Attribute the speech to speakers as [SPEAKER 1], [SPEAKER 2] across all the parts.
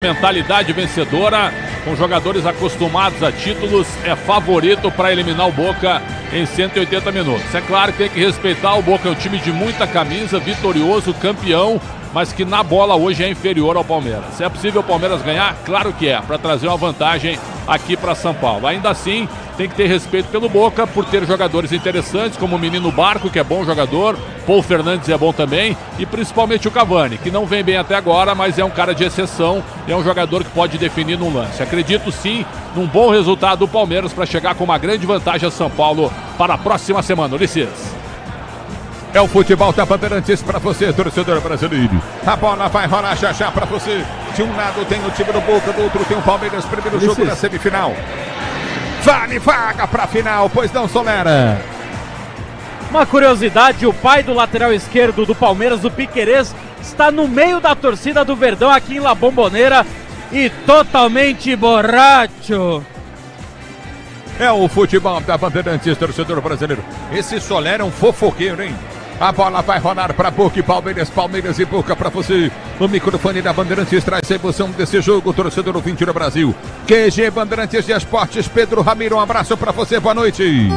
[SPEAKER 1] Mentalidade vencedora, com jogadores acostumados a títulos, é favorito para eliminar o Boca em 180 minutos. É claro que tem que respeitar, o Boca é um time de muita camisa, vitorioso, campeão, mas que na bola hoje é inferior ao Palmeiras. É possível o Palmeiras ganhar? Claro que é, para trazer uma vantagem aqui para São Paulo. Ainda assim, tem que ter respeito pelo Boca, por ter jogadores interessantes, como o menino Barco, que é bom jogador, Paul Fernandes é bom também, e principalmente o Cavani, que não vem bem até agora, mas é um cara de exceção, é um jogador que pode definir num lance. Acredito sim num bom resultado do Palmeiras para chegar com uma grande vantagem a São Paulo para a próxima semana. Ulisses.
[SPEAKER 2] É o futebol da Bandeirantes para você, torcedor brasileiro. A bola vai rolar já para você. De um lado tem o time do Boca, do outro tem o Palmeiras. Primeiro jogo da semifinal. Vale vaga para a final, pois não, Solera?
[SPEAKER 3] Uma curiosidade, o pai do lateral esquerdo do Palmeiras, do Piquerez, está no meio da torcida do Verdão aqui em La Bombonera e totalmente borracho.
[SPEAKER 2] É o futebol da Bandeirantes, torcedor brasileiro. Esse Solera é um fofoqueiro, hein? A bola vai rolar para Boca e Palmeiras, Palmeiras e Boca para você. O microfone da Bandeirantes traz a emoção desse jogo, torcedor ouvinte do Brasil. QG Bandeirantes de Esportes, Pedro Ramiro, um abraço para você, boa noite.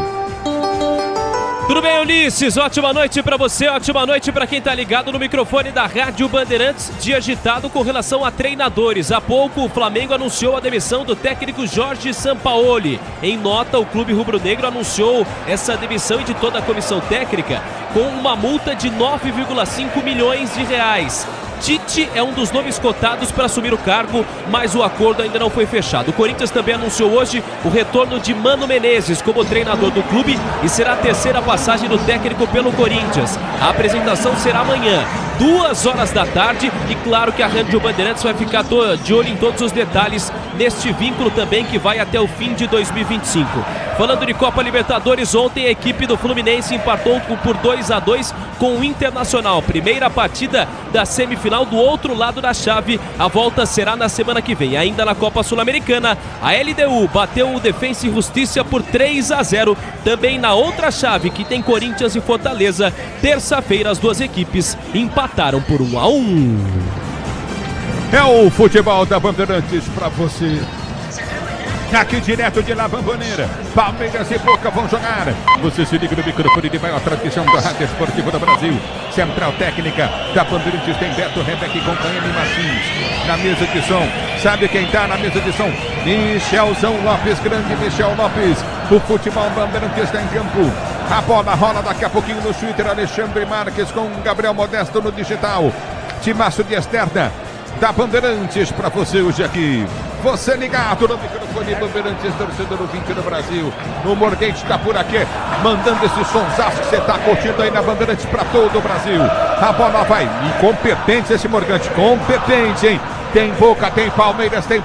[SPEAKER 4] Tudo bem, Ulisses? Ótima noite para você, ótima noite para quem tá ligado no microfone da Rádio Bandeirantes. Dia agitado com relação a treinadores. Há pouco o Flamengo anunciou a demissão do técnico Jorge Sampaoli. Em nota, o clube rubro-negro anunciou essa demissão e de toda a comissão técnica com uma multa de 9,5 milhões de reais. Tite é um dos nomes cotados para assumir o cargo, mas o acordo ainda não foi fechado. O Corinthians também anunciou hoje o retorno de Mano Menezes como treinador do clube e será a terceira passagem do técnico pelo Corinthians. A apresentação será amanhã, 2h da tarde, e claro que a Rádio Bandeirantes vai ficar de olho em todos os detalhes neste vínculo também que vai até o fim de 2025. Falando de Copa Libertadores, ontem a equipe do Fluminense empatou por 2-2 com o Internacional. Primeira partida da semifinal do outro lado da chave. A volta será na semana que vem. Ainda na Copa Sul-Americana, a LDU bateu o Defensa e Justiça por 3-0. Também na outra chave, que tem Corinthians e Fortaleza, terça-feira as duas equipes empataram por 1-1.
[SPEAKER 2] É o futebol da Bandeirantes para você. Aqui direto de La Bombonera, Palmeiras e Boca vão jogar. Você se liga no microfone de maior transmissão da Rádio Esportiva do Brasil. Central técnica da Bandeirantes tem Beto, Rebeca e companhia de Martins. Na mesa de som, sabe quem tá na mesa de som? Michelzão Lopes, grande Michel Lopes. O futebol Bandeirantes está em campo. A bola rola daqui a pouquinho no Twitter. Alexandre Marques com Gabriel Modesto no digital. Timaço de externa da Bandeirantes para você hoje aqui. Você ligado no microfone Bandeirantes, torcedor ouvinte do Brasil. O Morgate está por aqui, mandando esse sonsaço que você está curtindo aí na Bandeirantes para todo o Brasil. A bola vai, incompetente esse Morgante, competente, hein? Tem Boca, tem Palmeiras, tem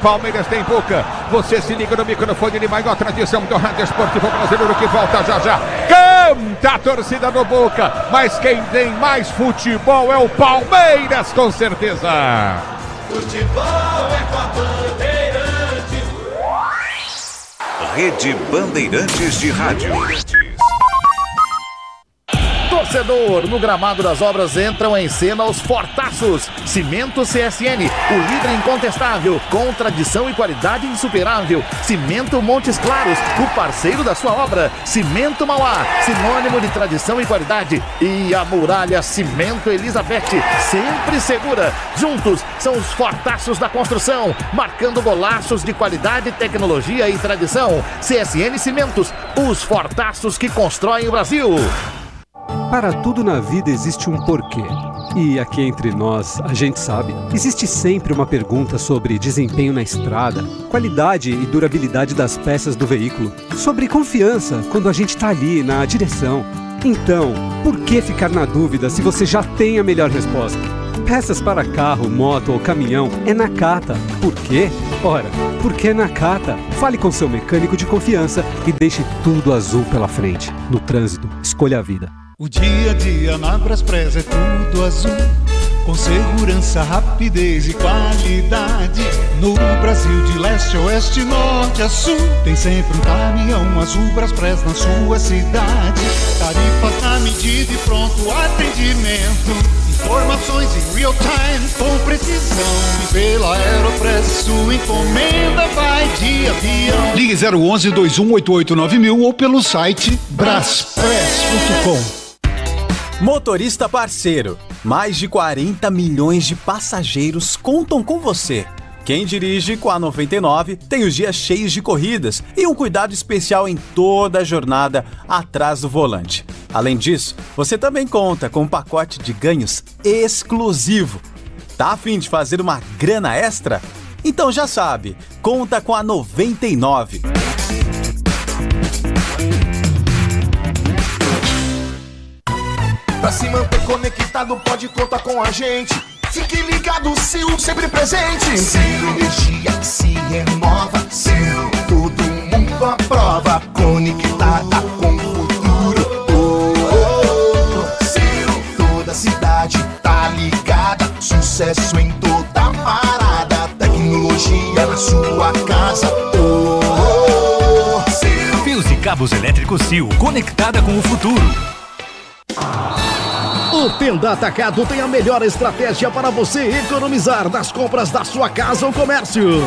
[SPEAKER 2] Boca. Você se liga no microfone de maior tradição do Rádio Esportivo Brasileiro que volta já. Canta a torcida do Boca, mas quem tem mais futebol é o Palmeiras, com certeza.
[SPEAKER 5] Futebol é com a Bandeirantes.
[SPEAKER 6] Rede Bandeirantes de Rádio.
[SPEAKER 7] Torcedor, no gramado das obras entram em cena os fortaços. Cimento CSN, o líder incontestável, com tradição e qualidade insuperável. Cimento Montes Claros, o parceiro da sua obra. Cimento Mauá, sinônimo de tradição e qualidade. E a Muralha Cimento Elizabeth, sempre segura. Juntos são os fortaços da construção, marcando golaços de qualidade, tecnologia e tradição. CSN Cimentos, os fortaços que constroem o Brasil.
[SPEAKER 8] Para tudo na vida existe um porquê. E aqui entre nós, a gente sabe. Existe sempre uma pergunta sobre desempenho na estrada, qualidade e durabilidade das peças do veículo, sobre confiança quando a gente está ali na direção. Então, por que ficar na dúvida se você já tem a melhor resposta? Peças para carro, moto ou caminhão é Nakata. Por quê? Ora, porque é Nakata. Fale com seu mecânico de confiança e deixe tudo azul pela frente. No trânsito, escolha a vida.
[SPEAKER 9] O dia a dia na Braspress é tudo azul, com segurança, rapidez e qualidade. No Brasil de leste a oeste, norte a sul, tem sempre um caminhão azul Braspress na sua cidade. Tarifas na medida e pronto atendimento. Informações em real time com precisão. E pela Aeropress sua encomenda vai de avião.
[SPEAKER 10] Ligue 011-2188-9000 ou pelo site braspress.com.
[SPEAKER 11] Motorista parceiro, mais de 40 milhões de passageiros contam com você. Quem dirige com a 99 tem os dias cheios de corridas e um cuidado especial em toda a jornada atrás do volante. Além disso, você também conta com um pacote de ganhos exclusivo. Tá a fim de fazer uma grana extra? Então já sabe, conta com a 99.
[SPEAKER 12] Pra se manter conectado, pode contar com a gente. Fique ligado, Sil, sempre presente. Sil, energia que se renova. Sil, todo mundo aprova. Conectada com o futuro. Sil, toda cidade tá ligada. Sucesso em toda parada. Tecnologia na sua casa. Sil.
[SPEAKER 13] Fios e cabos elétricos Sil, conectada com o futuro.
[SPEAKER 14] O Tenda Atacado tem a melhor estratégia para você economizar nas compras da sua casa ou comércio.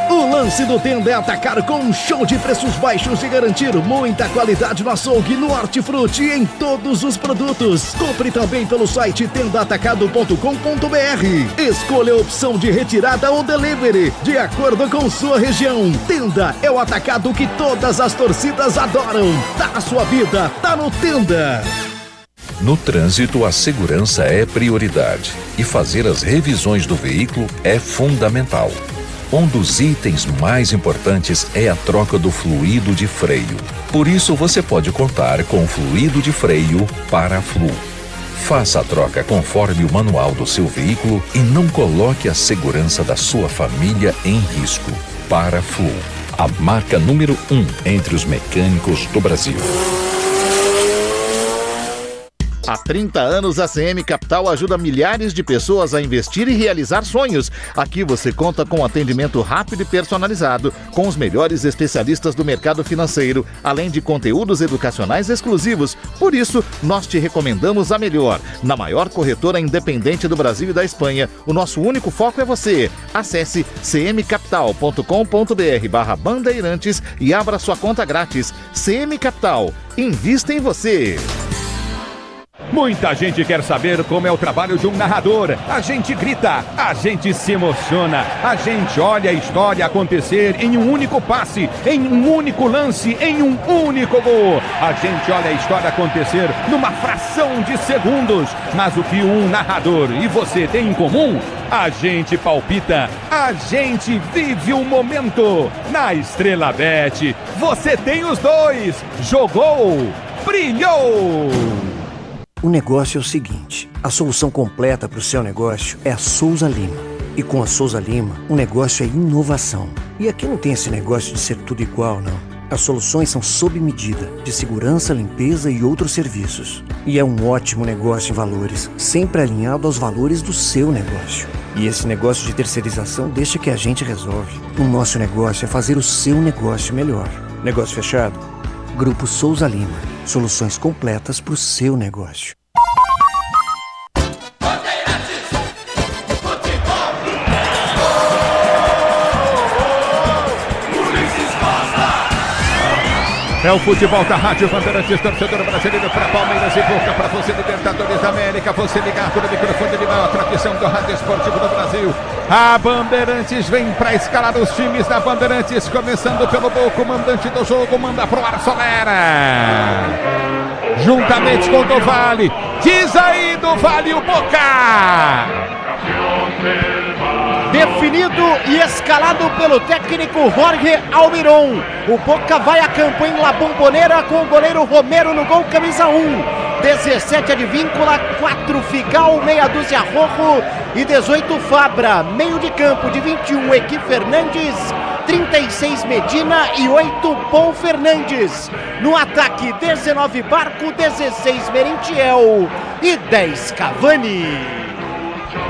[SPEAKER 14] O lance do Tenda é atacar com um show de preços baixos e garantir muita qualidade no açougue, no hortifruti e em todos os produtos. Compre também pelo site tendaatacado.com.br. Escolha a opção de retirada ou delivery, de acordo com sua região. Tenda é o atacado que todas as torcidas adoram. Tá na sua vida, tá no Tenda.
[SPEAKER 15] No trânsito, a segurança é prioridade e fazer as revisões do veículo é fundamental. Um dos itens mais importantes é a troca do fluido de freio. Por isso, você pode contar com o fluido de freio Paraflu. Faça a troca conforme o manual do seu veículo e não coloque a segurança da sua família em risco. Paraflu, a marca número 1 entre os mecânicos do Brasil.
[SPEAKER 7] Há 30 anos, a CM Capital ajuda milhares de pessoas a investir e realizar sonhos. Aqui você conta com atendimento rápido e personalizado, com os melhores especialistas do mercado financeiro, além de conteúdos educacionais exclusivos. Por isso, nós te recomendamos a melhor. Na maior corretora independente do Brasil e da Espanha, o nosso único foco é você. Acesse cmcapital.com.br/bandeirantes e abra sua conta grátis. CM Capital, invista em você.
[SPEAKER 2] Muita gente quer saber como é o trabalho de um narrador. A gente grita, a gente se emociona, a gente olha a história acontecer em um único passe, em um único lance, em um único gol. A gente olha a história acontecer numa fração de segundos. Mas o que um narrador e você têm em comum? A gente palpita, a gente vive o momento. Na Estrela Bet, você tem os dois. Jogou, brilhou.
[SPEAKER 16] O negócio é o seguinte, a solução completa para o seu negócio é a Souza Lima. E com a Souza Lima, o negócio é inovação. E aqui não tem esse negócio de ser tudo igual, não. As soluções são sob medida, de segurança, limpeza e outros serviços. E é um ótimo negócio em valores, sempre alinhado aos valores do seu negócio. E esse negócio de terceirização deixa que a gente resolve. O nosso negócio é fazer o seu negócio melhor. Negócio fechado? Grupo Souza Lima. Soluções completas para o seu negócio.
[SPEAKER 2] É o futebol da Rádio Bandeirantes, torcedor brasileiro para Palmeiras e Boca, para você, Libertadores da América, você ligado no microfone de maior transmissão do Rádio Esportivo do Brasil. A Bandeirantes vem para escalar os times da Bandeirantes, começando pelo gol, comandante do jogo, manda pro ar Solera. Juntamente com o do Vale, diz aí do Vale o Boca.
[SPEAKER 17] Definido e escalado pelo técnico Jorge Almiron. O Boca vai a campo em La Bombonera com o goleiro Romero no gol, camisa 1. 17 Advíncula, 4 Figal, meia dúzia Rojo e 18 Fabra. Meio de campo de 21 Equi Fernandes, 36 Medina e 8 Paul Fernandes. No ataque 19 Barco, 16 Merentiel e 10 Cavani.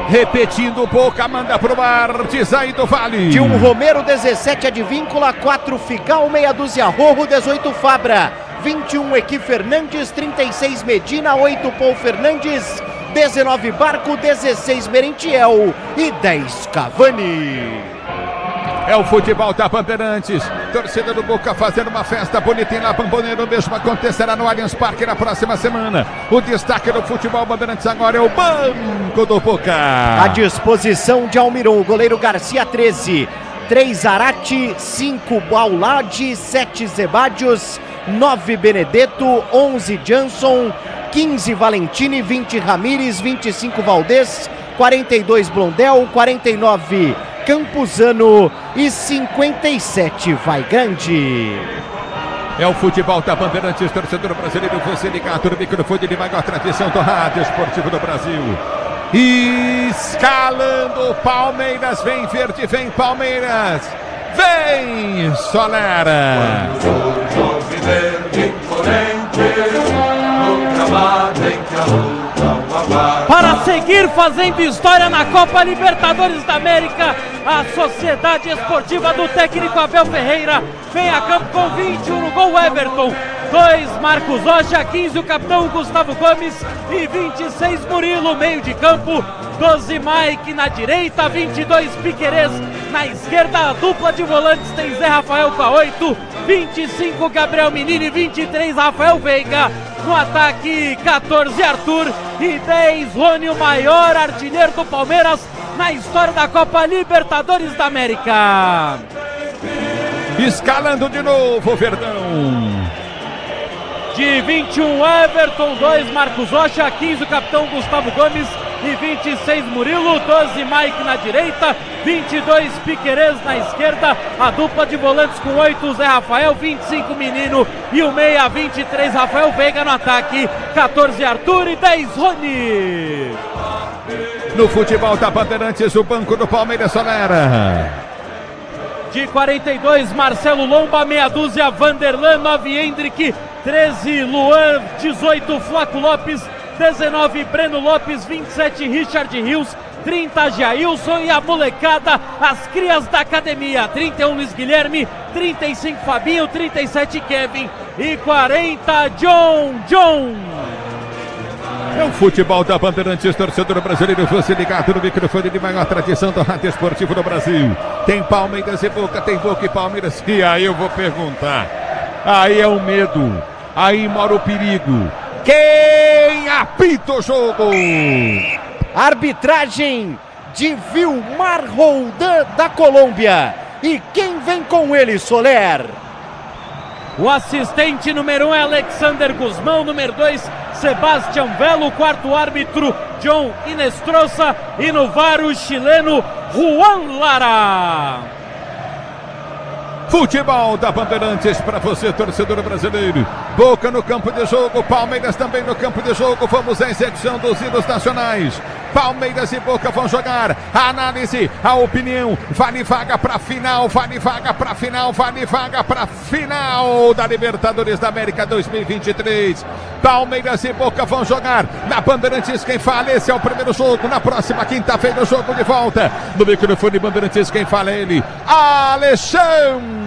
[SPEAKER 2] Repetindo, Boca manda pro ar, diz aí do Vale.
[SPEAKER 17] De um Romero, 17 Advíncula, 4 Figal, meia dúzia Rojo, 18 Fabra, 21 Equi Fernandes, 36 Medina, 8 Paul Fernandes, 19 Barco, 16 Merentiel e 10 Cavani.
[SPEAKER 2] É o futebol da Bandeirantes. Torcida do Boca fazendo uma festa bonita em La Bombonera. O mesmo acontecerá no Allianz Parque na próxima semana. O destaque do futebol Bandeirantes agora é o banco do Boca.
[SPEAKER 17] À disposição de Almiron, o goleiro Garcia 13. 3 Arati, 5 Baulade, 7 Zebadios, 9 Benedetto, 11 Jansson, 15 Valentini, 20 Ramires, 25 Valdez, 42 Blondel, 49 Campuzano e 57 Vai Grande.
[SPEAKER 2] É o futebol da Bandeirantes, torcedor brasileiro, você ligado no microfone de maior tradição do rádio esportivo do Brasil. Escalando o Palmeiras, vem verde, vem Palmeiras, vem Solera.
[SPEAKER 3] Para seguir fazendo história na Copa Libertadores da América, a Sociedade Esportiva do técnico Abel Ferreira vem a campo com 21 no gol Everton, 2 Marcos Rocha, 15 o capitão Gustavo Gomes e 26 Murilo, meio de campo, 12 Mike na direita, 22 Piquerez na esquerda, a dupla de volantes tem Zé Rafael com a 8, 25 Gabriel Menino e 23 Rafael Veiga. No ataque, 14 Arthur e 10 Rony, o maior artilheiro do Palmeiras na história da Copa Libertadores da América.
[SPEAKER 2] Escalando de novo, Verdão.
[SPEAKER 3] De 21 Everton, 2 Marcos Rocha, 15 o capitão Gustavo Gomes e 26 Murilo, 12 Mike na direita, 22 Piquerez na esquerda, a dupla de volantes com 8 Zé Rafael, 25 Menino e o meia 23 Rafael Veiga no ataque, 14 Arthur e 10 Rony.
[SPEAKER 2] No futebol da Bandeirantes, o banco do Palmeiras Solera.
[SPEAKER 3] De 42 Marcelo Lomba, meia dúzia Vanderlan, 9 Hendrick, 13 Luan, 18 Flaco Lopes, 19 Breno Lopes, 27 Richard Rios, 30 Jailson e a molecada, as crias da academia, 31 Luiz Guilherme, 35 Fabinho, 37 Kevin e 40 John.
[SPEAKER 2] É o futebol da Bandeirantes, torcedor brasileiro, você ligado no microfone de maior tradição do rádio esportivo do Brasil. Tem Palmeiras e Boca, tem Boca e Palmeiras. E aí eu vou perguntar, aí é o medo, aí mora o perigo. Quem apita o jogo?
[SPEAKER 17] Arbitragem de Vilmar Roldan da Colômbia. E quem vem com ele, Soler?
[SPEAKER 3] O assistente número 1 é Alexander Guzmão, número 2 Sebastião Velo, quarto árbitro John Inestrosa e no VAR o chileno Juan Lara.
[SPEAKER 2] Futebol da Bandeirantes para você, torcedor brasileiro. Boca no campo de jogo, Palmeiras também no campo de jogo. Vamos à execução dos hinos nacionais. Palmeiras e Boca vão jogar. A análise, a opinião. Vale vaga para final, vale vaga para final, vale vaga para final da Libertadores da América 2023. Palmeiras e Boca vão jogar na Bandeirantes. Quem fala, esse é o primeiro jogo. Na próxima quinta-feira, o jogo de volta. No microfone Bandeirantes, quem fala é ele, Alexandre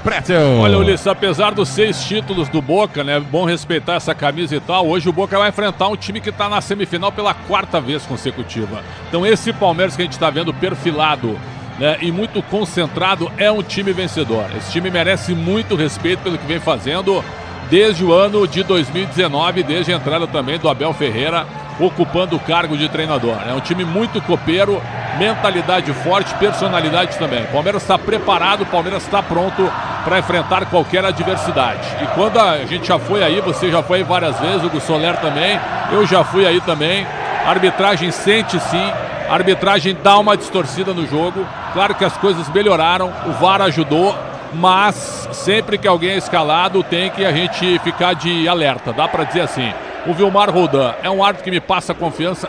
[SPEAKER 2] Pretzel.
[SPEAKER 1] Olha, Ulisses, apesar dos 6 títulos do Boca, né? Bom respeitar essa camisa e tal. Hoje o Boca vai enfrentar um time que está na semifinal pela 4ª vez consecutiva. Então esse Palmeiras que a gente está vendo perfilado, né, e muito concentrado, é um time vencedor. Esse time merece muito respeito pelo que vem fazendo desde o ano de 2019, desde a entrada também do Abel Ferreira ocupando o cargo de treinador. É um time muito copeiro, mentalidade forte, personalidade também. O Palmeiras está preparado, o Palmeiras está pronto para enfrentar qualquer adversidade. E quando a gente já foi aí, você já foi aí várias vezes, o Hugo Soler também, eu já fui aí também. A arbitragem sente sim, a arbitragem dá uma distorcida no jogo. Claro que as coisas melhoraram, o VAR ajudou, mas sempre que alguém é escalado tem que a gente ficar de alerta, dá para dizer assim. O Vilmar Roldan é um árbitro que me passa confiança?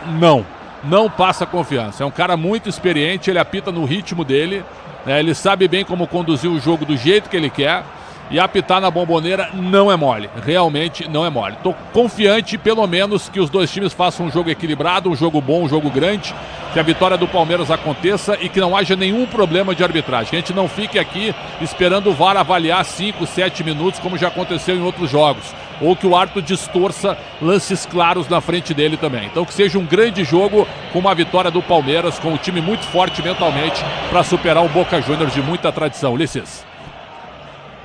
[SPEAKER 1] Não passa confiança. É um cara muito experiente, ele apita no ritmo dele, né? Ele sabe bem como conduzir o jogo do jeito que ele quer. E apitar na Bombonera não é mole, realmente não é mole. Estou confiante, pelo menos, que os dois times façam um jogo equilibrado, um jogo bom, um jogo grande, que a vitória do Palmeiras aconteça e que não haja nenhum problema de arbitragem. Que a gente não fique aqui esperando o VAR avaliar 5, 7 minutos, como já aconteceu em outros jogos. ou que o árbitro distorça lances claros na frente dele também. Então que seja um grande jogo com uma vitória do Palmeiras, com um time muito forte mentalmente para superar o Boca Juniors de muita tradição. Ulisses.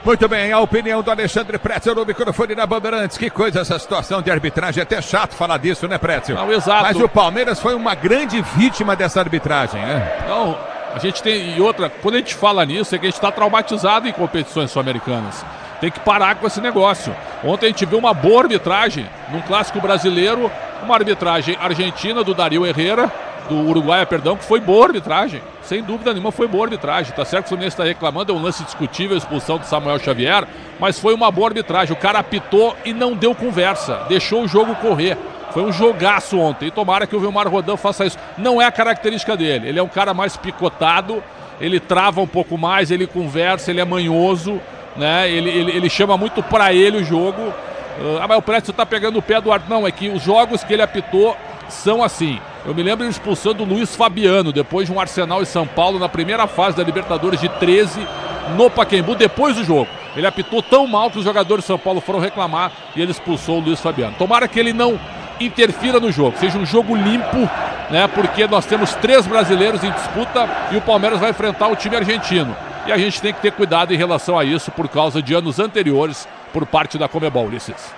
[SPEAKER 2] Muito bem, a opinião do Alexandre Pretzel no microfone da Bandeirantes. Que coisa essa situação de arbitragem, é até chato falar disso, né, Pretzel?
[SPEAKER 1] Não, exato.
[SPEAKER 2] Mas o Palmeiras foi uma grande vítima dessa arbitragem, né?
[SPEAKER 1] Não, a gente tem, e outra, quando a gente fala nisso, é que a gente está traumatizado em competições sul-americanas. Tem que parar com esse negócio. Ontem a gente viu uma boa arbitragem num clássico brasileiro, uma arbitragem argentina do Darío Herrera, do Uruguai, perdão, que foi boa arbitragem. Sem dúvida nenhuma foi boa arbitragem. Tá certo que o Fluminense está reclamando, é um lance discutível a expulsão do Samuel Xavier, mas foi uma boa arbitragem. O cara apitou e não deu conversa, deixou o jogo correr. Foi um jogaço ontem, e tomara que o Vilmar Rodan faça isso. Não é a característica dele, ele é um cara mais picotado, ele trava um pouco mais, ele conversa, ele é manhoso, né? Ele chama muito pra ele o jogo. Mas o Pretzel tá pegando o pé do árbitro. Não, é que os jogos que ele apitou são assim. Eu me lembro de expulsão do Luiz Fabiano, depois de um Arsenal e São Paulo, na primeira fase da Libertadores de 13, no Pacaembu, depois do jogo. Ele apitou tão mal que os jogadores de São Paulo foram reclamar e ele expulsou o Luiz Fabiano. Tomara que ele não interfira no jogo, seja um jogo limpo, né? Porque nós temos 3 brasileiros em disputa e o Palmeiras vai enfrentar o time argentino. E a gente tem que ter cuidado em relação a isso por causa de anos anteriores por parte da Conmebol, Ulisses.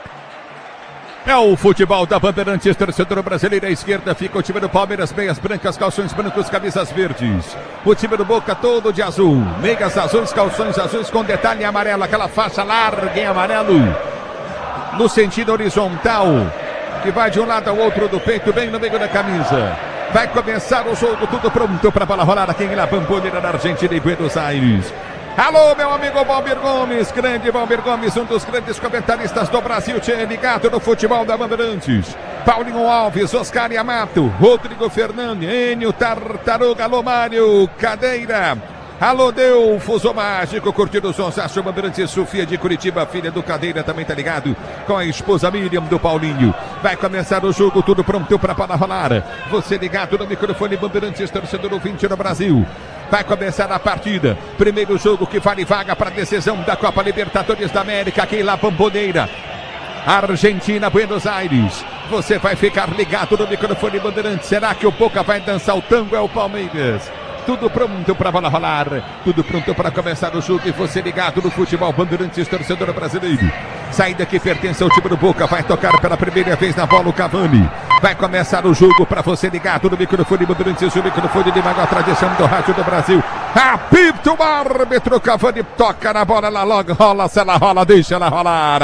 [SPEAKER 2] É o futebol da Bandeirantes, torcedor brasileiro à esquerda, fica o time do Palmeiras, meias brancas, calções brancos, camisas verdes. O time do Boca todo de azul, meias azuis, calções azuis com detalhe amarelo, aquela faixa larga em amarelo, no sentido horizontal, que vai de um lado ao outro do peito, bem no meio da camisa. Vai começar o jogo, tudo pronto para a bola rolar aqui em La Bombonera, na Argentina e Buenos Aires. Alô, meu amigo Valmir Gomes, grande Valmir Gomes, um dos grandes comentaristas do Brasil, ligado no futebol da Bandeirantes. Paulinho Alves, Oscar Yamato, Rodrigo Fernandes, Enio Tartaruga, alô Mário Cadeira. Alô, deu Fuso Mágico, curtindo o sonsaço, Bandeirantes, Sofia de Curitiba, filha do Cadeira, também tá ligado com a esposa Miriam do Paulinho. Vai começar o jogo, tudo pronto para a bola rolar. Você ligado no microfone Bandeirantes, torcedor ouvinte no Brasil. Vai começar a partida. Primeiro jogo que vale vaga para a decisão da Copa Libertadores da América, aqui em La Bombonera, Argentina, Buenos Aires. Você vai ficar ligado no microfone Bandeirantes. Será que o Boca vai dançar o tango? É o Palmeiras. Tudo pronto para a bola rolar, tudo pronto para começar o jogo e você ligado no futebol Bandeirantes, torcedor brasileiro. Saída que pertence ao time do Boca, vai tocar pela primeira vez na bola o Cavani. Vai começar o jogo para você ligado no microfone Bandeirantes, o microfone de maior tradição do rádio do Brasil. Apita o árbitro, Cavani toca na bola, ela logo rola, se ela rola, deixa ela rolar.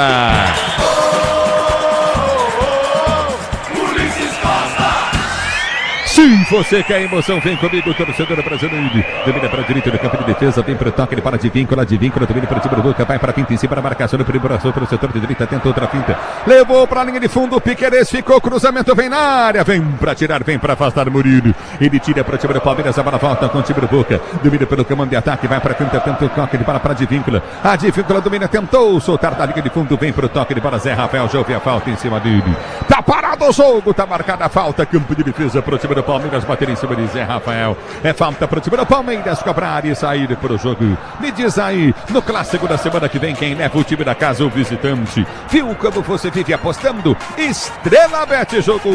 [SPEAKER 2] Se você quer emoção, vem comigo, torcedor brasileiro. Domina para a direita do campo de defesa, vem para o toque, ele para de vínculo, domina para o time do Boca, vai para a finta em cima da marcação, no primeiro para o setor de direita, tenta outra finta. Levou para a linha de fundo, o Piquerez ficou, cruzamento, vem na área, vem para tirar, vem para afastar o Murilo. Ele tira para o time do Palmeiras, a bola volta com o time do Boca. Domina pelo comando de ataque, vai para a finta, tenta o toque, ele para de vínculo. A de vínculo domina, tentou soltar da linha de fundo, vem para o toque, ele para Zé Rafael, já ouviu a falta em cima dele. Tá parado o jogo, tá marcada a falta, campo de defesa para o time do Palmeiras, bater em cima de Zé Rafael. É falta para o time do Palmeiras cobrar e sair para o jogo. Me diz aí, no clássico da semana que vem, quem leva o time da casa ou visitante? Viu como você vive apostando? Estrela Bet, jogo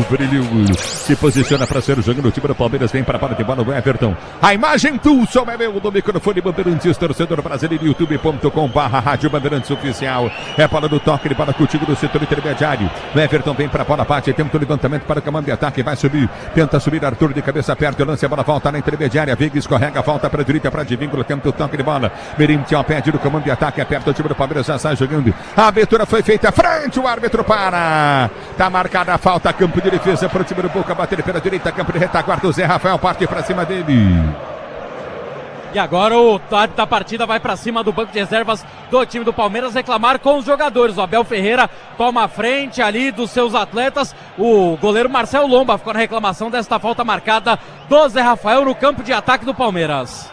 [SPEAKER 2] brilhou. Se posiciona para ser o jogo no time do Palmeiras, vem para a bola de bola do Everton. A imagem do som é meu, do microfone Bandeirantes, torcedor brasileiro, youtube.com/Rádio Bandeirantes Oficial. É bola do toque, ele bola contigo no setor intermediário. O Everton vem para a bola, bate, tenta o levantamento para o comando de ataque, vai subir, tenta subir, Arthur de cabeça perto, lance a bola, volta na intermediária, Veiga escorrega, volta para a direita, para de vínculo, tenta o toque de bola. Merim tinha pede no comando de ataque, aperta o time do Palmeiras, já sai jogando. A abertura foi feita, frente, o árbitro para. Tá marcada a falta, campo de defesa para o time do Boca, bater pela direita, campo de retaguarda, o Zé Rafael parte para cima dele.
[SPEAKER 3] E agora o árbitro da partida vai para cima do banco de reservas do time do Palmeiras reclamar com os jogadores. O Abel Ferreira toma a frente ali dos seus atletas. O goleiro Marcelo Lomba ficou na reclamação desta falta marcada do Zé Rafael no campo de ataque do Palmeiras.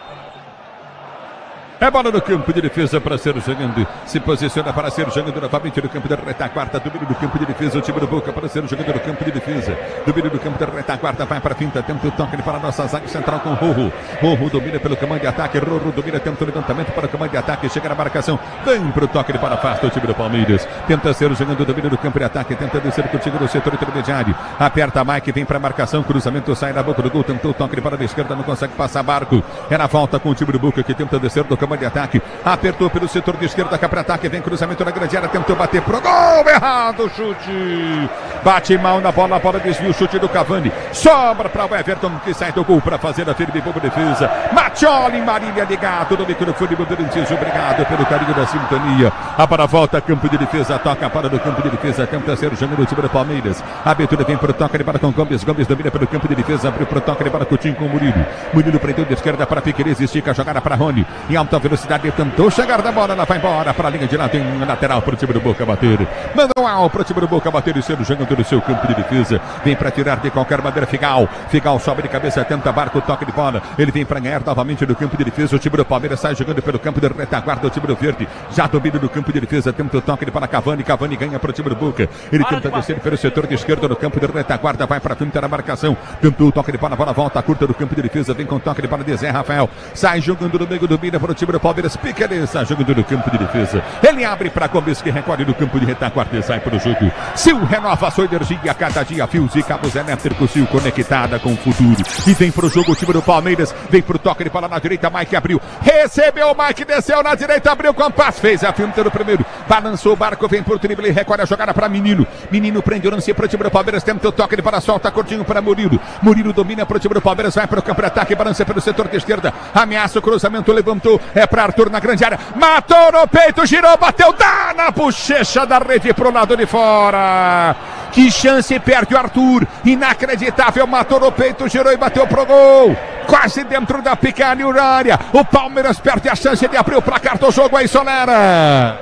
[SPEAKER 2] É bola no campo de defesa para ser jogando. Se posiciona para ser jogando novamente no campo da retaguarda. Domínio do campo de defesa. O time do Boca para ser jogando no campo de defesa. Domínio do campo da retaguarda. Vai para a finta. Tenta o toque para a nossa zaga central com Rojo. Rojo domina pelo comando de ataque. Rojo domina. Tenta o levantamento para o comando de ataque. Chega na marcação. Vem para o toque para afasta o time do Palmeiras. Tenta ser jogando o domínio do campo de ataque. Tenta descer contigo no setor intermediário. Aperta a Mike. Vem para a marcação. Cruzamento sai na boca do gol. Tentou o toque para a esquerda. Não consegue passar Barco. É na volta com o time do Boca que tenta descer do comando de ataque. Apertou pelo setor de esquerda. Cá para ataque. Vem cruzamento na grande área. Tentou bater pro gol. Errado. Chute. Bate mal na bola. A bola desvia o chute do Cavani. Sobra para o Everton que sai do gol para fazer a firme boa defesa. Mattioli, Marília ligado no microfone Bandeirantes. Obrigado pelo carinho da sintonia. A para a volta. Campo de defesa. Toca para no campo de defesa. Tenta ser jogando o time do Palmeiras. A abertura vem para o toque de bola com Gomes. Gomes domina pelo campo de defesa. Abriu para o toque de bola Coutinho com o Murilo. Murilo prendeu de esquerda para Piquerez. Estica a jogada para Rony. Em alta velocidade. Tentou chegar da bola. Ela vai embora para a linha de lado. Tem lateral para o time do Boca bater. Manual para o time do Boca bater e sendo jogando no seu campo de defesa. Vem para tirar de qualquer maneira Figal. Figal sobe de cabeça. Tenta Barco. Toque de bola. Ele vem para ganhar novamente no campo de defesa. O time do Palmeiras sai jogando pelo campo de retaguarda. O time do Verde já domina no campo de defesa. Tenta o toque de bola Cavani. Cavani ganha para o time do Boca. Ele tenta descer pelo setor de esquerda no campo de retaguarda. Vai para frente na marcação. Tentou o toque de bola. Bola volta curta do campo de defesa. Vem com o toque de bola de Zé Rafael. Sai jogando no meio, domina para o time do Palmeiras. Piquerez sai jogando no campo de defesa. Ele abre para Gomes que recolhe no campo de retaguarda e sai para o jogo. Sil renova a sua energia a cada dia. Fios e cabos elétricos Sil conectada com o futuro. E vem para o jogo o time do Palmeiras. Vem para o toque de bola na direita. Mike abriu. Recebeu o Mike. Desceu na direita. Abriu com passe. Fez a finta no primeiro. Balançou o Barco. Vem por drible. Recolhe a jogada para Menino. Menino prende o lance para o time do Palmeiras. Tenta o toque de bola. Solta curtinho para Murilo. Murilo domina para o time do Palmeiras. Vai para o campo de ataque. Balança pelo setor de esquerda. Ameaça o cruzamento. Levantou. É para Arthur na grande área. Matou no peito. Girou. Bateu. Dá na bochecha da rede pro lado de fora. Que chance perde o Arthur. Inacreditável. Matou no peito. Girou e bateu pro gol. Quase dentro da pequena área. O Palmeiras perde a chance de abrir o placar do jogo aí, Solera.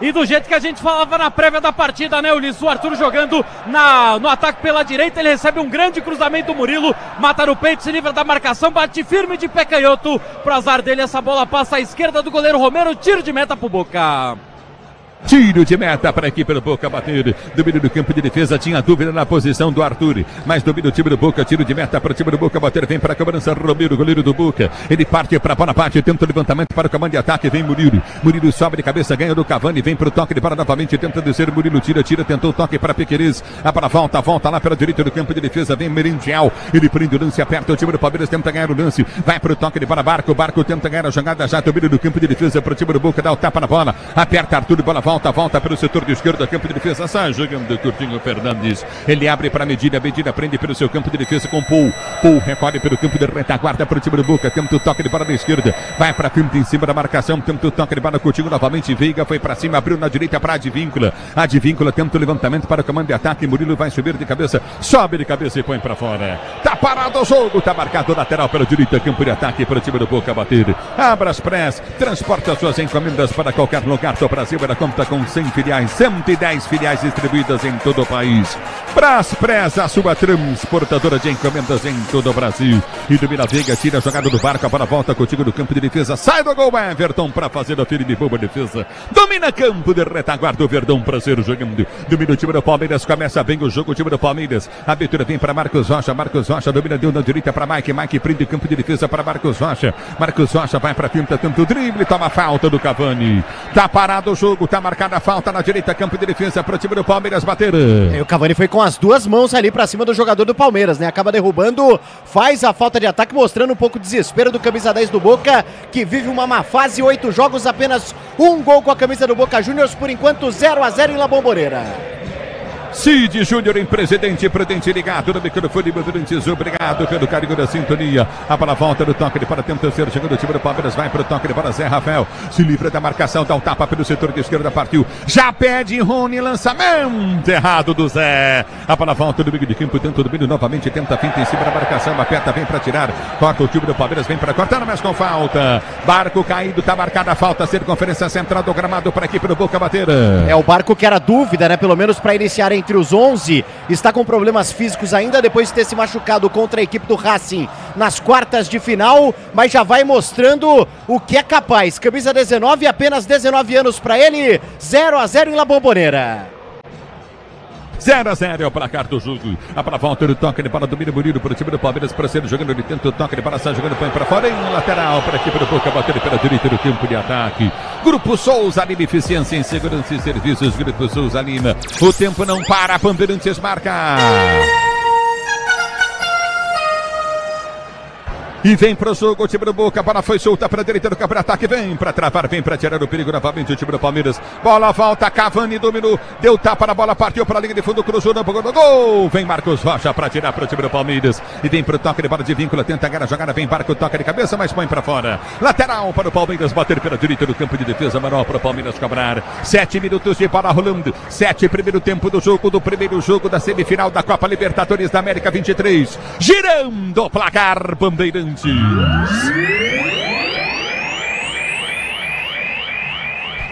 [SPEAKER 3] E do jeito que a gente falava na prévia da partida, né, Ulisses? O Arthur jogando no ataque pela direita, ele recebe um grande cruzamento do Murilo, mata no peito, se livra da marcação, bate firme de pé canhoto. Pro azar dele, essa bola passa à esquerda do goleiro Romero, tiro de meta pro Boca.
[SPEAKER 2] Tiro de meta para a equipe do Boca bater. Domínio do campo de defesa. Tinha dúvida na posição do Arthur. Mas domínio do time do Boca. Tiro de meta para o time do Boca bater. Vem para a cobrança. Romero, goleiro do Boca. Ele parte para a bola, parte. Tenta o levantamento para o comando de ataque. Vem Murilo. Murilo sobe de cabeça. Ganha do Cavani. Vem para o toque de bola novamente. Tenta descer. Murilo tira. Tentou o toque para Piquerez. A bola volta lá pela direita do campo de defesa. Vem Merentiel. Ele prende o lance. Aperta o time do Palmeiras. Tenta ganhar o lance. Vai para o toque de bola. Barco. Barco tenta ganhar a jogada. Já domínio do campo de defesa para o time do Boca. Dá o tapa na bola. Aperta Arthur. Bola volta pelo setor de esquerda, campo de defesa, sai jogando Coutinho Fernandes. Ele abre para Medina prende pelo seu campo de defesa com Paul. Paul recolhe pelo campo de retaguarda para o time do Boca. Tenta o toque de bola na esquerda, vai para frente em cima da marcação. Tenta o toque de bola Coutinho novamente. Veiga foi para cima, abriu na direita para Advíncula. Advíncula tenta o levantamento para o comando de ataque. Murilo vai subir de cabeça, sobe de cabeça e põe para fora. Tá parado o jogo, tá marcado lateral pela direita, campo de ataque para o time do Boca bater. Abraspress transporta suas encomendas para qualquer lugar do Brasil. Ela conta com 100 filiais. 110 filiais distribuídas em todo o país. Braspress, a sua transportadora de encomendas em todo o Brasil. E domina Veiga, tira a jogada do Barco, a bola volta contigo no campo de defesa. Sai do gol, Everton, para fazer a firme boa defesa. Domina campo de retaguarda, o Verdão para ser jogando. Domina o time do Palmeiras, começa bem o jogo, o time do Palmeiras. A abertura vem para Marcos Rocha, domina, deu na direita para Mike prende campo de defesa para Marcos Rocha. Marcos Rocha vai para a finta, tenta o drible, toma a falta do Cavani. Tá parado o jogo, tá marcada a falta na direita, campo de defesa para o time do Palmeiras bater.
[SPEAKER 17] O Cavani foi com as duas mãos ali para cima do jogador do Palmeiras, né? Acaba derrubando, faz a falta de ataque, mostrando um pouco de desespero do camisa 10 do Boca, que vive uma má fase, 8 jogos, apenas um gol com a camisa do Boca Juniors, por enquanto 0-0 em La Bombonera.
[SPEAKER 2] Cid Júnior em Presidente Prudente ligado no microfone Bandeirantes, obrigado pelo carinho da sintonia. A bola volta no toque de para tenta ser chegando o time do Palmeiras, vai para o toque de para Zé Rafael, se livra da marcação, dá um tapa pelo setor de esquerda, partiu, já pede Rony, lançamento errado do Zé. A bola volta no meio de campo, tenta o domínio novamente, tenta a finta em cima da marcação, aperta, vem para tirar, corta o time do Palmeiras, vem para cortar, mas com falta. Barco caído, tá marcada a falta, circunferência central do gramado para a equipe do Boca bater.
[SPEAKER 17] É o Barco que era dúvida, né? Pelo menos para iniciar em entre os 11, está com problemas físicos ainda, depois de ter se machucado contra a equipe do Racing nas quartas de final, mas já vai mostrando o que é capaz. Camisa 19, apenas 19 anos para ele, 0-0 em La Bombonera.
[SPEAKER 2] 0-0 é o placar do jogo. A para volta do toque de bola, domina Murilo para o time do Palmeiras, para ser jogando, ele tenta o toque de bola, sai jogando, põe para fora, em lateral para a equipe do Boca, batendo pela direita do campo de ataque. Grupo Souza Lima, eficiência em segurança e serviços, Grupo Souza Lima. O tempo não para, Bandeirantes marca. E vem pro jogo o time do Boca, a bola foi solta para a direita do campo de ataque, vem para travar, vem para tirar o perigo novamente o time do Palmeiras. Bola volta, Cavani dominou, deu tapa na bola, partiu para a linha de fundo, cruzou no gol. Vem Marcos Rocha para tirar para o time do Palmeiras. E vem pro toque de bola de vínculo, tenta a jogada, vem Barco, toca de cabeça, mas põe para fora. Lateral para o Palmeiras, bater pela direita do campo de defesa, manual para o Palmeiras cobrar. 7 minutos de bola rolando, 7 primeiro tempo do jogo, do primeiro jogo da semifinal da Copa Libertadores da América 23. Girando o placar, Bandeirantes.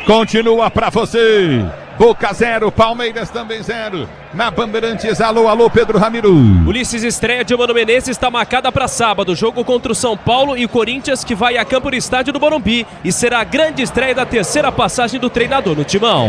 [SPEAKER 2] Continua pra você. Boca 0, Palmeiras também 0. Na Bandeirantes, alô, Pedro Ramiro.
[SPEAKER 4] Ulisses, estreia de Mano Menezes está marcada para sábado. Jogo contra o São Paulo e o Corinthians, que vai a campo no estádio do Morumbi. E será a grande estreia da terceira passagem do treinador no timão.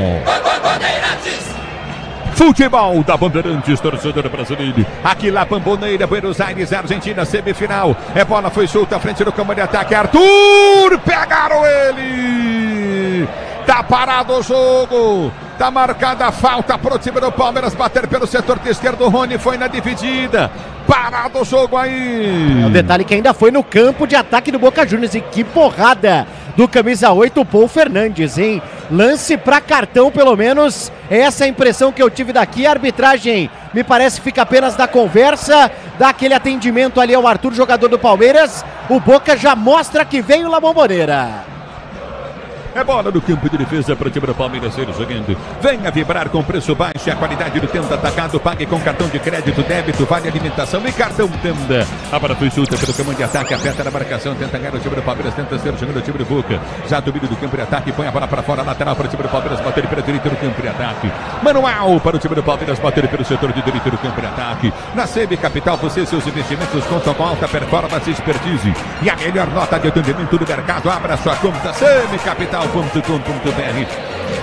[SPEAKER 2] Futebol da Bandeirantes, torcedor brasileiro. Aqui lá, Bombonera, Buenos Aires, Argentina, semifinal. Bola foi solta à frente do campo de ataque. Arthur, pegaram ele. Tá parado o jogo. Tá marcada a falta pro time do Palmeiras bater pelo setor de esquerdo. O Rony foi na dividida. Parado o jogo aí.
[SPEAKER 17] O detalhe que ainda foi no campo de ataque do Boca Juniors. E que porrada do camisa 8, o Paul Fernandes, hein? Lance pra cartão, pelo menos. Essa é a impressão que eu tive daqui. A arbitragem me parece que fica apenas da conversa, dá aquele atendimento ali ao Arthur, jogador do Palmeiras. O Boca já mostra que vem o La Bombonera.
[SPEAKER 2] É bola no campo de defesa para o time do Palmeiras ser jogando. Venha vibrar com preço baixo e a qualidade do Tenda Atacado. Pague com cartão de crédito, débito, vale alimentação e cartão Tenda. A bola foi solta pelo comando de ataque, aperta na marcação, tenta ganhar o time do Palmeiras, tenta ser jogando o time do Boca. Já domínio do campo de ataque, põe a bola para fora, lateral para o time do Palmeiras, bater pela direita do campo de ataque. Manual para o time do Palmeiras, bater pelo setor de direita do campo de ataque. Na CB Capital, você e seus investimentos contam com alta performance e expertise. E a melhor nota de atendimento do mercado. Abra sua conta cbcapital.com.br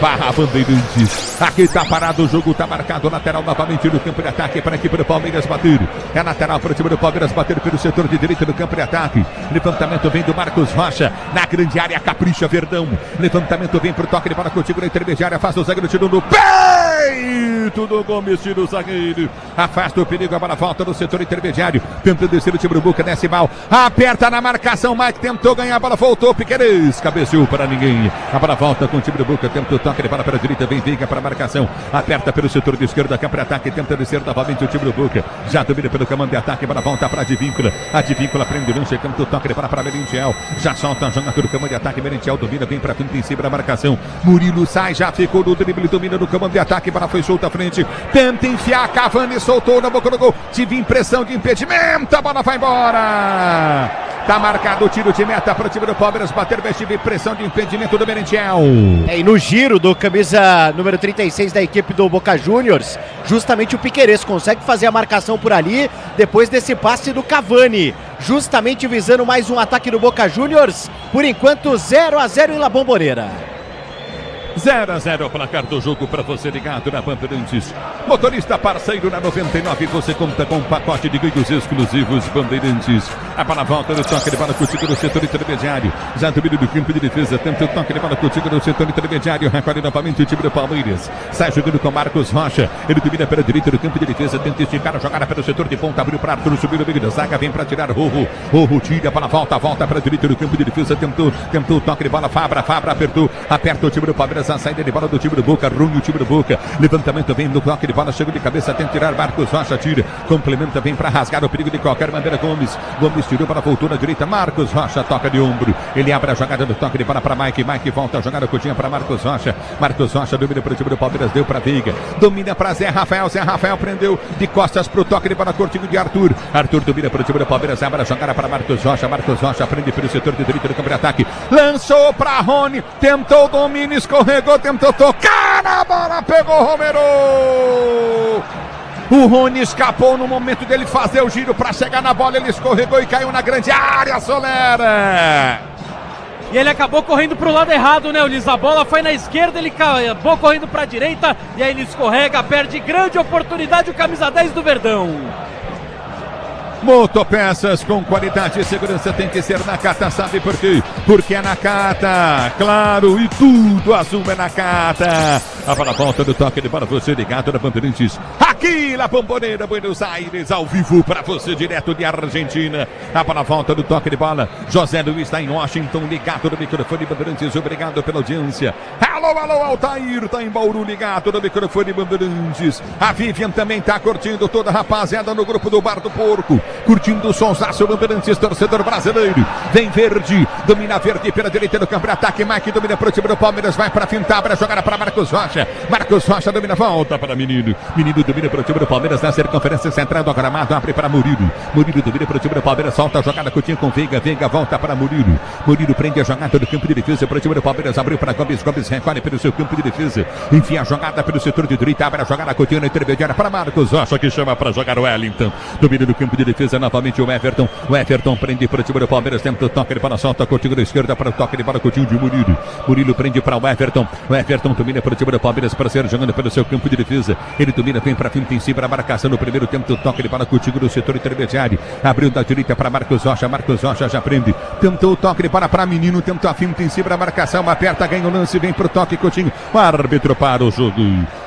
[SPEAKER 2] barra Bandeirantes. Aqui tá parado o jogo, tá marcado lateral novamente no campo de ataque para a equipe do Palmeiras bater. É lateral para o time do Palmeiras bater pelo setor de direita do campo de ataque. Levantamento vem do Marcos Rocha na grande área, capricha Verdão. Levantamento vem pro toque de bola contigo na intermediária, faz o zagueiro, tirou no peito do Gomes, tira o zagueiro. Afasta o perigo, a bola volta no setor intermediário. Tentando descer o time do Boca, desce mal. Aperta na marcação, Mike tentou ganhar, a bola voltou, Piquerez cabeceou para ninguém. A bola volta com o time do Boca, tenta o toque de bola para a direita, vem Veiga para a marcação. Aperta pelo setor de esquerda, campo de ataque, tenta descer novamente o time do Boca. Já domina pelo comando de ataque, a bola volta para a Advíncula. A Advíncula prende o lanche, tenta o toque de bola para Merentiel. Já solta, joga pelo comando de ataque, Merentiel domina, vem para frente em cima da marcação. Murilo sai, já ficou no drible, domina no comando de ataque, a bola foi solta à frente. Tenta enfiar, Cavani soltou na boca do gol. Tive impressão de impedimento, a bola vai embora. Tá marcado o tiro de meta para o time do Palmeiras bater, mas tive pressão de impedimento do Merentiel.
[SPEAKER 17] E no giro do camisa número 36 da equipe do Boca Juniors, justamente o Piquerez consegue fazer a marcação por ali, depois desse passe do Cavani, justamente visando mais um ataque do Boca Juniors. Por enquanto 0-0 em La Bombonera.
[SPEAKER 2] 0-0 o placar do jogo para você ligado na Bandeirantes. Motorista parceiro na 99, você conta com um pacote de ganhos exclusivos Bandeirantes. A bola volta no toque de bola contigo no setor intermediário. Já domínio do campo de defesa, tenta o toque de bola contigo no setor intermediário. Recolhe novamente o time do Palmeiras. Sai jogando com Marcos Rocha. Ele domina pela direita do campo de defesa, tenta esticar a jogada pelo setor de ponta, abriu para Arthur, subir no meio da zaga, vem para tirar Rorro. Rorro tira, a bola volta para a direita do campo de defesa, tentou o toque de bola, Fabra apertou, aperta o time do Palmeiras. A saída de bola do time do Boca, ruim o time do Boca. Levantamento vem no toque de bola, chega de cabeça, tenta tirar Marcos Rocha, tira. Complementa, vem para rasgar o perigo de qualquer maneira. Gomes tirou para voltou na direita. Marcos Rocha toca de ombro. Ele abre a jogada do toque de bola para Mike. Mike volta a jogada curtinha para Marcos Rocha. Marcos Rocha domina para o time do Palmeiras, deu para Veiga. Domina para Zé Rafael. Zé Rafael prendeu de costas para o toque de bola curtinho de Arthur. Arthur domina para o time do Palmeiras, abre a jogada para Marcos Rocha. Marcos Rocha prende pelo setor de direita do campo de ataque. Lançou para Rony. Tentou o domínio, escorreu. escorregou, tentou tocar na bola, pegou o Romero. O Rony escapou no momento dele fazer o giro para chegar na bola, ele escorregou e caiu na grande área, Solera.
[SPEAKER 3] E ele acabou correndo pro lado errado, né, Ulisses? A bola foi na esquerda, ele acabou correndo pra direita e aí ele escorrega, perde grande oportunidade o camisa 10 do Verdão.
[SPEAKER 2] Motopeças com qualidade e segurança tem que ser Nakata, sabe por quê? Porque é Nakata, claro, e tudo azul é Nakata. A bola volta do toque de bola, você ligado na Bandeirantes. Aqui na Bombonera, Buenos Aires, ao vivo para você, direto de Argentina. A bola volta do toque de bola. José Luiz está em Washington, ligado no microfone Bandeirantes. Obrigado pela audiência. Alô, alô, Altair, tá em Bauru, ligado no microfone Bandeirantes. A Vivian também tá curtindo, toda a rapaziada no grupo do Bar do Porco. Curtindo o sonsaço Bandeirantes, torcedor brasileiro. Vem verde, domina verde pela direita do campo de ataque. Mike domina pro time do Palmeiras, vai pra fintar, para jogada para Marcos Rocha. Marcos Rocha domina, volta para Menino. Menino domina pro time do Palmeiras na circunferência central do gramado, abre para Murilo. Murilo domina pro time do Palmeiras, solta a jogada Coutinho com Veiga. Veiga volta para Murilo. Murilo prende a jogada do campo de defesa pro time do Palmeiras, abriu para Gomes. Gomes recolhe pelo seu campo de defesa. Enfia a jogada pelo setor de direita, abre a jogada Coutinho na intermediária para Marcos Rocha, que chama para jogar o Wellington. Domina do campo de defesa novamente o Everton. O Everton prende para o time do Palmeiras, tenta o toque de bola, solta Coutinho da esquerda para o toque de bola Coutinho de Murilo. Murilo prende para o Everton. O Everton domina para o time do Palmeiras, para ser jogando pelo seu campo de defesa. Ele domina, vem para frente em cima, a marcação no primeiro tempo do toque de bola Coutinho do setor intermediário. Abriu da direita para Marcos Rocha. Marcos Rocha já prende. Tentou o toque de bola para Menino, tentou a finta em cima da marcação, aperta, ganha o lance, vem para o toque Coutinho. O árbitro para o jogo.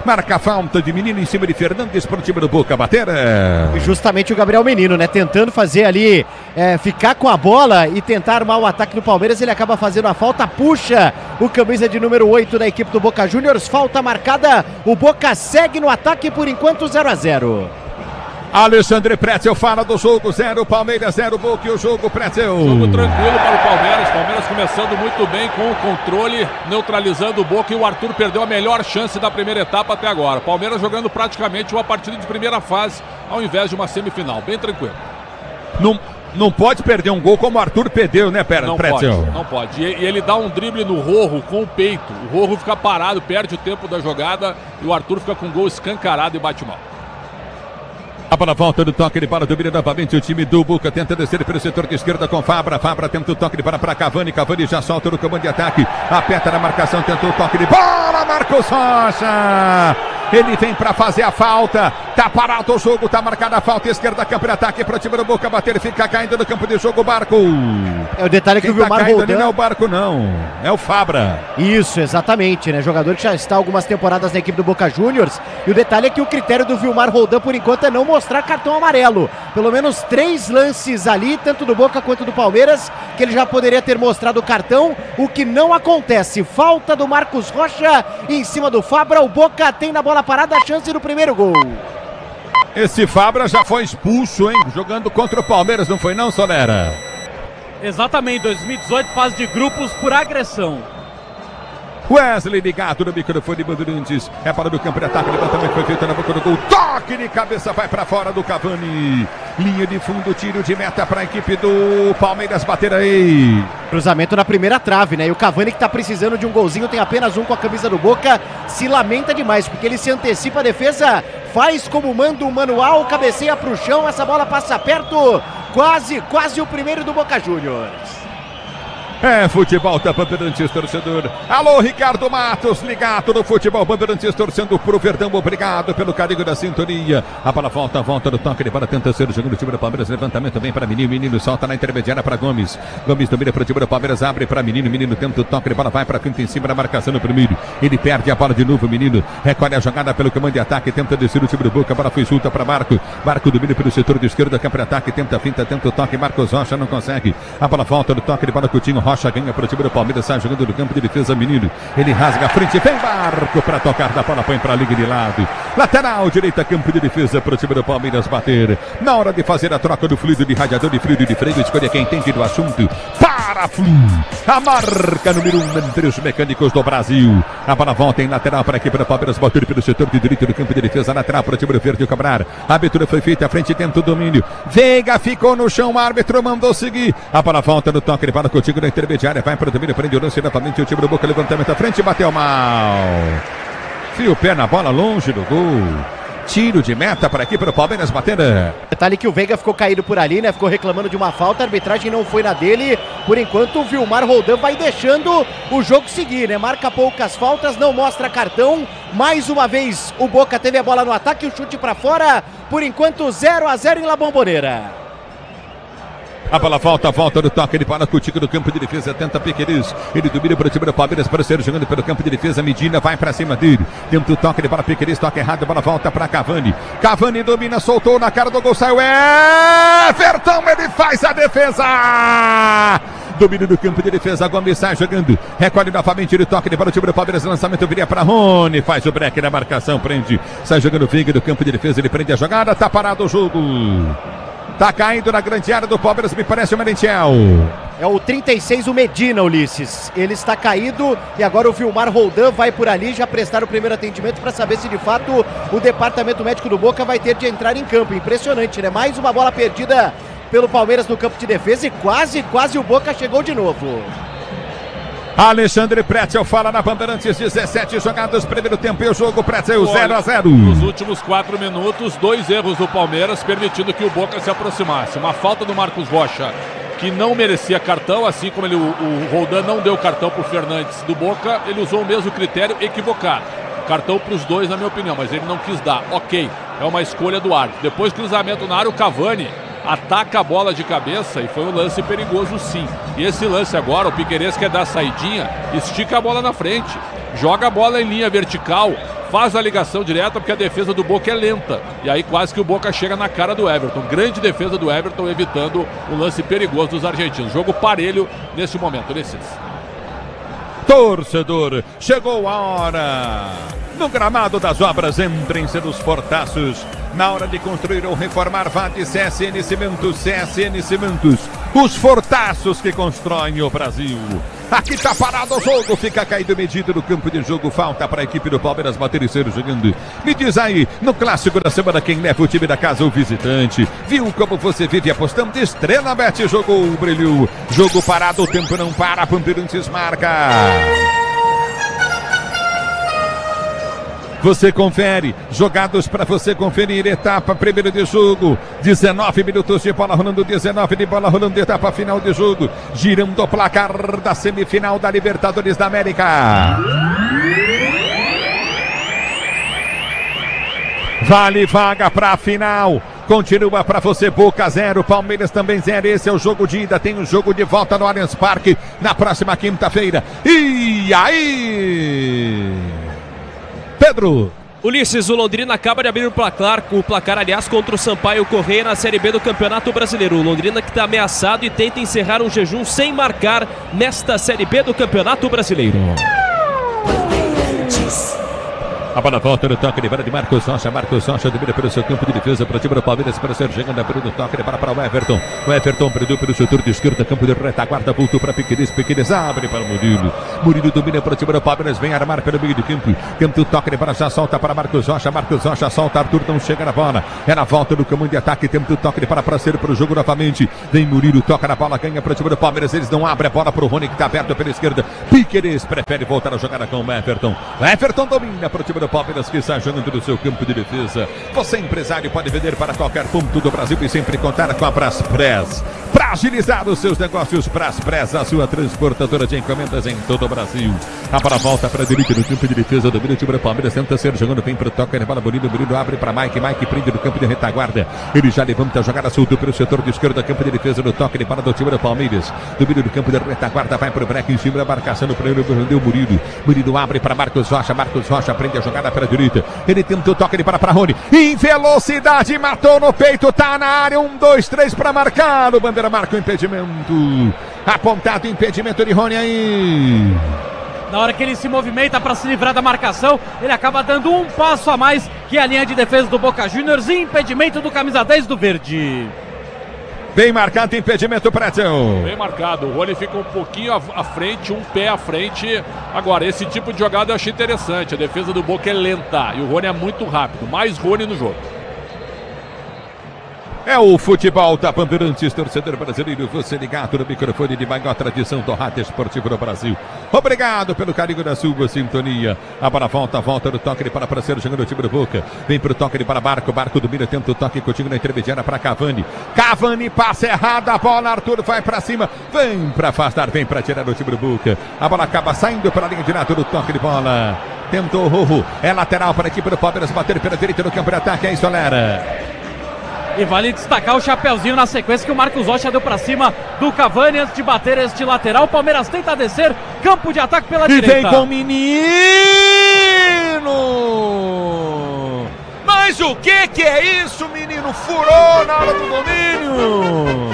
[SPEAKER 2] Marca a falta de Menino em cima de Fernandes para o time do Boca bater.
[SPEAKER 17] E justamente o Gabriel Menino, né? Tentando fazer ali, ficar com a bola e tentar armar o ataque do Palmeiras. Ele acaba fazendo a falta, puxa o camisa de número 8 da equipe do Boca Juniors. Falta marcada, o Boca segue no ataque por enquanto 0-0.
[SPEAKER 2] Alexandre Pretzel fala do jogo, 0 Palmeiras, 0 Boca e o jogo Pretzel.
[SPEAKER 1] Jogo tranquilo para o Palmeiras, Palmeiras começando muito bem com o controle, neutralizando o Boca, e o Arthur perdeu a melhor chance da primeira etapa até agora. Palmeiras jogando praticamente uma partida de primeira fase ao invés de uma semifinal, bem tranquilo.
[SPEAKER 2] Não pode perder um gol como o Arthur perdeu, né, Pretzel?
[SPEAKER 1] Não pode. E ele dá um drible no Rojo com o peito. O Rojo fica parado, perde o tempo da jogada e o Arthur fica com o gol escancarado e bate mal.
[SPEAKER 2] A bola volta do toque de bola, domina novamente o time do Boca, tenta descer pelo setor de esquerda com Fabra. Fabra tenta o toque de bola para Cavani. Cavani já solta no comando de ataque, aperta na marcação, tentou o toque de bola. Marcos Rocha, ele vem para fazer a falta, tá parado o jogo, tá marcada a falta, esquerda, campo de ataque para o time do Boca bater, fica caindo no campo de jogo o Barco.
[SPEAKER 17] É o detalhe que o Vilmar Roldan...
[SPEAKER 2] não é o Barco não, é o Fabra.
[SPEAKER 17] Isso, exatamente, né? Jogador que já está algumas temporadas na equipe do Boca Juniors, e o detalhe é que o critério do Vilmar Roldan por enquanto é não mostrar cartão amarelo. Pelo menos 3 lances ali, tanto do Boca quanto do Palmeiras, que ele já poderia ter mostrado o cartão, o que não acontece. Falta do Marcos Rocha em cima do Fabra, o Boca tem na bola parada a chance do primeiro gol.
[SPEAKER 2] Esse Fabra já foi expulso, hein? Jogando contra o Palmeiras, não foi não, Solera?
[SPEAKER 3] Exatamente, 2018, fase de grupos por agressão.
[SPEAKER 2] Wesley ligado no microfone Bandeirantes. É para do campo de ataque. Levantamento foi feito na boca do gol. Toque de cabeça, vai para fora do Cavani. Linha de fundo, tiro de meta para a equipe do Palmeiras bater aí.
[SPEAKER 17] Cruzamento na primeira trave, né? E o Cavani, que tá precisando de um golzinho, tem apenas um com a camisa do Boca. Se lamenta demais, porque ele se antecipa a defesa. Faz como manda o manual, cabeceia pro chão. Essa bola passa perto. Quase o primeiro do Boca Juniors.
[SPEAKER 2] É futebol da Bandeirantes, torcedor. Alô, Ricardo Matos, ligado no futebol Bandeirantes, torcendo pro Verdão. Obrigado pelo carinho da sintonia. A bola volta do toque de bola, tenta ser o segundo time do Palmeiras. Levantamento vem para Menino, Menino solta na intermediária para Gomes. Gomes domina para o time do Palmeiras, abre para Menino, Menino tenta o toque de bola, vai para frente em cima da marcação no primeiro. Ele perde a bola de novo, Menino recolhe a jogada pelo comando de ataque, tenta descer o time do Boca. A bola foi solta para Marco. Marco domina pelo setor de esquerda, campo de ataque, tenta a finta, tenta o toque. Marcos Rocha não consegue. A bola volta do toque de bola, Coutinho. Rocha ganha para o time do Palmeiras, sai jogando no campo de defesa, Menino. Ele rasga a frente, vem Barco para tocar da bola, põe para a liga de lado. Lateral direita, campo de defesa para o time do Palmeiras bater. Na hora de fazer a troca do fluido de radiador, de fluido de freio, escolha quem entende do assunto. para Flu. A marca número 1 entre os mecânicos do Brasil. A bola volta em lateral para a equipe do Palmeiras. Bateu pelo setor de direito do campo de defesa. Lateral para o time do Verde Cabral. A abertura foi feita à frente, tenta o domínio. Veiga ficou no chão, o árbitro mandou seguir. A bola volta no toque, ele bola contigo na intermediária. Vai para o domínio, prende o lance novamente. O time do Boca, levantamento à frente, bateu mal. Fio o pé na bola, longe do gol. Tiro de meta para aqui para o Palmeiras bater.
[SPEAKER 17] Detalhe que o Veiga ficou caído por ali, né? Ficou reclamando de uma falta, a arbitragem não foi na dele. Por enquanto o Vilmar Roldan vai deixando o jogo seguir, né? Marca poucas faltas, não mostra cartão. Mais uma vez o Boca teve a bola no ataque, o chute para fora. Por enquanto 0-0 em La Bombonera.
[SPEAKER 2] A bola volta do toque, ele para contigo do campo de defesa, tenta Piquerez, ele domina para o time do Palmeiras, para ser jogando pelo campo de defesa, Medina vai para cima dele, dentro do toque, ele para Piquerez, toque errado, a bola volta para Cavani, Cavani domina, soltou na cara do gol, saiu Everton, ele faz a defesa! Domínio do campo de defesa, Gomes sai jogando, recolhe novamente, ele toca, ele para o time do Palmeiras, lançamento viria para Rony, faz o break na marcação, prende, sai jogando Veiga do campo de defesa, ele prende a jogada, tá parado o jogo. Tá caindo na grande área do Palmeiras, me parece o Merentiel.
[SPEAKER 17] É o 36, o Medina, Ulisses. Ele está caído e agora o Vilmar Roldan vai por ali já prestar o primeiro atendimento para saber se de fato o departamento médico do Boca vai ter de entrar em campo. Impressionante, né? Mais uma bola perdida pelo Palmeiras no campo de defesa e quase o Boca chegou de novo.
[SPEAKER 2] Alexandre Pretzel fala na Bandeirantes, 17 jogados, primeiro tempo e o jogo, Pretzel 0-0.
[SPEAKER 1] Nos últimos 4 minutos, 2 erros do Palmeiras, permitindo que o Boca se aproximasse. Uma falta do Marcos Rocha, que não merecia cartão, assim como o Roldan não deu cartão para o Fernandes do Boca, ele usou o mesmo critério equivocado. Cartão para os dois, na minha opinião, mas ele não quis dar. Ok, é uma escolha do árbitro. Depois, cruzamento na área, o Cavani ataca a bola de cabeça e foi um lance perigoso, sim. E esse lance agora, o Piquerez quer dar a saidinha, estica a bola na frente, joga a bola em linha vertical, faz a ligação direta porque a defesa do Boca é lenta. E aí quase que o Boca chega na cara do Everton. Grande defesa do Everton, evitando o lance perigoso dos argentinos. Jogo parelho nesse momento, nesses.
[SPEAKER 2] Torcedor, chegou a hora. No gramado das obras, entrem-se nos portaços. Na hora de construir ou reformar, vá de CSN Cimentos. CSN Cimentos, os fortaços que constroem o Brasil. Aqui tá parado o jogo, fica caído medido no campo de jogo. Falta para a equipe do Palmeiras bater e ser jogando. Me diz aí, no clássico da semana, quem leva o time da casa ou visitante? Viu como você vive apostando? Estrela Bet jogou, brilhou. Jogo parado, o tempo não para, Bandeirantes marca. Você confere, jogados para você conferir, etapa primeiro de jogo, 19 minutos de bola rolando, 19 de bola rolando, etapa final de jogo, girando o placar da semifinal da Libertadores da América. Vale vaga para a final. Continua para você, Boca 0, Palmeiras também 0. Esse é o jogo de ida, tem um jogo de volta no Allianz Parque na próxima quinta-feira. E aí, Pedro?
[SPEAKER 4] Ulisses, o Londrina acaba de abrir o placar, aliás, contra o Sampaio Corrêa na Série B do Campeonato Brasileiro. O Londrina que está ameaçado e tenta encerrar um jejum sem marcar nesta Série B do Campeonato Brasileiro.
[SPEAKER 2] A bola volta no toque, ele vai de Marcos Rocha. Marcos Rocha domina pelo seu campo de defesa para o time do Palmeiras, para ser chegando, abriu no toque, ele para o Everton. O Everton prendeu pelo setor de esquerda, campo de retaguarda, voltou para Piquerez. Piquerez abre para o Murilo. Murilo domina para o time do Palmeiras, vem armar pelo meio de campo. Tenta o toque, ele para já solta para Marcos Rocha. Marcos Rocha solta, Arthur não chega na bola. É na volta do comando de ataque, tenta o toque, ele para ser para o jogo novamente. Vem Murilo, toca na bola, ganha para o time do Palmeiras. Eles não abrem a bola para o Rony que está aberto pela esquerda. Piquerez prefere voltar a jogada com o Everton. O Everton domina para o time do Palmeiras que está jogando no seu campo de defesa. Você, empresário, pode vender para qualquer ponto do Brasil e sempre contar com a Braspress. Para agilizar os seus negócios, Braspress, a sua transportadora de encomendas em todo o Brasil. A bola volta para a direita no campo de defesa do time do Palmeiras. Tenta ser jogando, vem para o toque, bola bonita. Murilo abre para Mike. Mike prende no campo de retaguarda. Ele já levanta a jogada, soltou pelo setor de esquerda, campo de defesa no toque, ele para do time do Palmeiras. Domínio do campo de retaguarda, vai para o break em cima da marcação. Para ele, o Murilo. Murilo abre para Marcos Rocha. Marcos Rocha prende a jogada para a direita. Ele tenta o toque, ele para Rony. Em velocidade, matou no peito, tá na área. 1, 2, 3 para marcar. O bandeira marca o impedimento. Apontado o impedimento de Rony aí.
[SPEAKER 3] Na hora que ele se movimenta para se livrar da marcação, ele acaba dando um passo a mais que a linha de defesa do Boca Juniors. Impedimento do camisa 10 do Verde.
[SPEAKER 2] Bem marcado, impedimento, Pretzel.
[SPEAKER 1] Bem marcado. O Rony fica um pouquinho à frente, um pé à frente. Agora, esse tipo de jogada eu achei interessante. A defesa do Boca é lenta e o Rony é muito rápido. Mais Rony no jogo.
[SPEAKER 2] É o futebol da Bandeirantes, torcedor brasileiro. Você ligado no microfone de maior tradição do rádio esportivo no Brasil. Obrigado pelo carinho da sua sintonia. A bola volta do toque para Praceiro, chegando o time do Boca. Vem pro toque para Barco. Barco domina, tenta o toque contigo na intermediária para Cavani. Cavani passa errado a bola. Arthur vai para cima. Vem para afastar, vem para tirar o time do Boca. A bola acaba saindo para a linha direta do toque de bola. Tentou o Rojo. É lateral para a equipe do Palmeiras bater pela direita no campo de ataque. É isso, galera.
[SPEAKER 3] E vale destacar o chapeuzinho na sequência que o Marcos Rocha deu pra cima do Cavani antes de bater este lateral. O Palmeiras tenta descer, campo de ataque pela direita.
[SPEAKER 2] E vem com o menino! Mas o que é isso, menino? Furou na hora do domínio!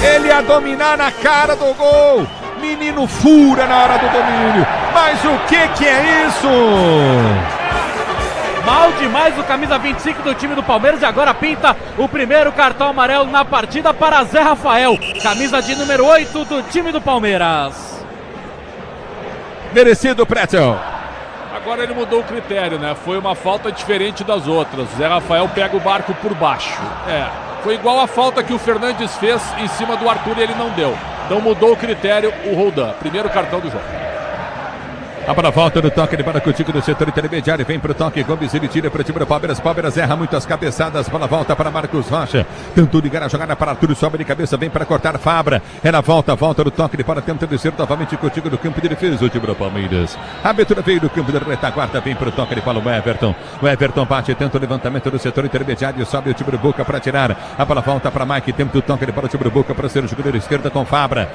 [SPEAKER 2] Ele ia dominar na cara do gol! Menino fura na hora do domínio! Mas o que é isso?
[SPEAKER 3] Mal demais o camisa 25 do time do Palmeiras e agora pinta o primeiro cartão amarelo na partida para Zé Rafael, camisa de número 8 do time do Palmeiras.
[SPEAKER 2] Merecido, Pretzel.
[SPEAKER 1] Agora ele mudou o critério, né? Foi uma falta diferente das outras. Zé Rafael pega o Barco por baixo. Foi igual a falta que o Fernandes fez em cima do Arthur e ele não deu. Então mudou o critério, o Roldan. Primeiro cartão do jogo.
[SPEAKER 2] A bola volta no toque, ele para contigo do setor intermediário, vem pro toque, Gomes, ele tira para o time do Palmeiras, Palmeiras erra muitas cabeçadas, bola volta para Marcos Rocha, tentou ligar a jogada para Arthur, sobe de cabeça, vem para cortar Fabra, ela volta no toque, ele para tenta descer novamente contigo no campo de defesa, o time do Palmeiras, a abertura veio do campo da retaguarda, vem pro toque, ele para o Everton bate, tenta o levantamento do setor intermediário, sobe o time do Boca para tirar, a bola volta para Mike, tenta o toque, ele para o time do Boca para ser o jogador esquerda com Fabra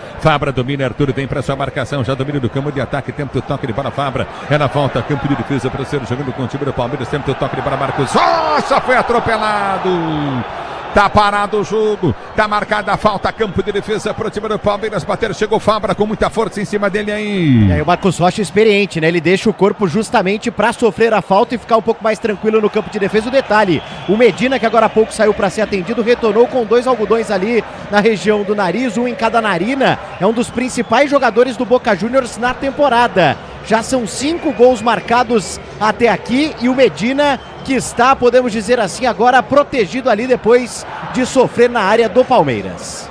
[SPEAKER 2] domina, Arthur vem para sua marcação, já domina do campo de ataque, tenta o toque, ele para Fabra, ela volta, campo de defesa para ser jogando com o time do Palmeiras, tenta o toque para Marcos Rocha, foi atropelado, tá parado o jogo, tá marcada a falta, campo de defesa para o time do Palmeiras, bater, chegou Fabra com muita força em cima dele aí.
[SPEAKER 17] E aí o Marcos Rocha experiente, né, ele deixa o corpo justamente para sofrer a falta e ficar um pouco mais tranquilo no campo de defesa. O detalhe, o Medina, que agora há pouco saiu para ser atendido, retornou com 2 algodões ali na região do nariz, um em cada narina, é um dos principais jogadores do Boca Juniors na temporada. Já são 5 gols marcados até aqui e o Medina, que está, podemos dizer assim, agora protegido ali depois de sofrer na área do Palmeiras.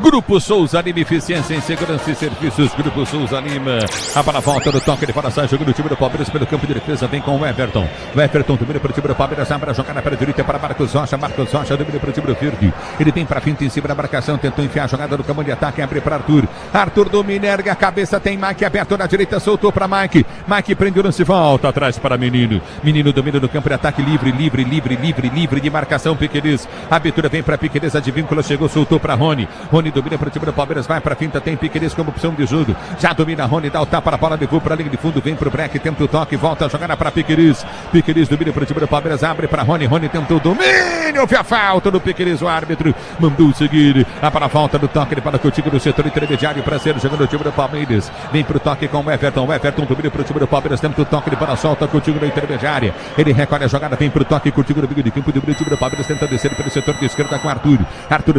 [SPEAKER 2] Grupo Souza Lima, eficiência em segurança e serviços. Grupo Souza Lima. A bola volta no toque de fora, sai jogando o time do Palmeiras pelo campo de defesa. Vem com o Everton. O Everton domina para o time do Palmeiras. Abre a jogada para a direita para Marcos Rocha. Marcos Rocha domina para o time do Verde. Ele vem para finta em cima da marcação. Tentou enfiar a jogada no campo de ataque. Abre para Arthur. Arthur domina, erga a cabeça. Tem Mike aberto na direita. Soltou para Mike. Mike prende o lance. Volta atrás para Menino. Menino domina no campo de ataque. Livre de marcação. Piqueires. A abertura vem para Piqueires. A de vínculo chegou. Soltou para Rony. Rony domina para o time do Palmeiras, vai para a finta, tem Piqueires como opção de jogo, já domina Rony, dá o tapa, a bola levou para a linha de fundo, vem para o break, tenta o toque, volta a jogada para Piqueires, Piqueires domina para o time do Palmeiras, abre para Rony, Rony tentou o domínio, houve a falta do Piqueires, o árbitro mandou seguir, a bola volta do toque, ele para contigo no setor intermediário para ser jogando o time do Palmeiras, vem para o toque com o Everton domina para o time do Palmeiras, tenta o toque, ele para solta contigo na intermediária, ele recolhe a jogada, vem para o toque contigo no meio de campo, domina o time do Palmeiras, tenta descer pelo setor de esquerda com Arthur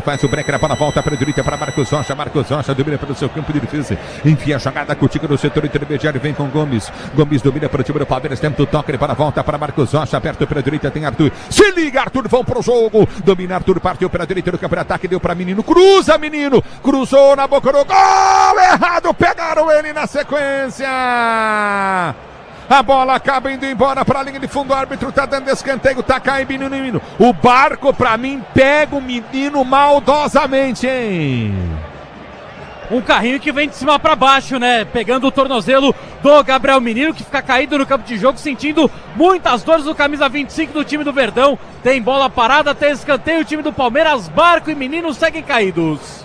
[SPEAKER 2] faz o break, a bola volta para a direita para Marcos Rocha domina pelo seu campo de defesa, enfia a jogada contigo no setor intermediário, vem com Gomes domina para o time do Palmeiras, tenta o toque, ele para a volta para Marcos Rocha, aberto pela direita, tem Arthur, se liga Arthur, vão pro jogo, domina Arthur, partiu pela direita do campo de ataque, deu para Menino, cruzou na boca do gol, errado, pegaram ele na sequência. A bola acaba indo embora para a linha de fundo, o árbitro tá dando escanteio, tá caindo Menino. O Barco, para mim, pega o Menino maldosamente, hein?
[SPEAKER 3] Um carrinho que vem de cima para baixo, né? Pegando o tornozelo do Gabriel Menino, que fica caído no campo de jogo, sentindo muitas dores do camisa 25 do time do Verdão. Tem bola parada, tem escanteio, o time do Palmeiras, Barco e Menino seguem caídos.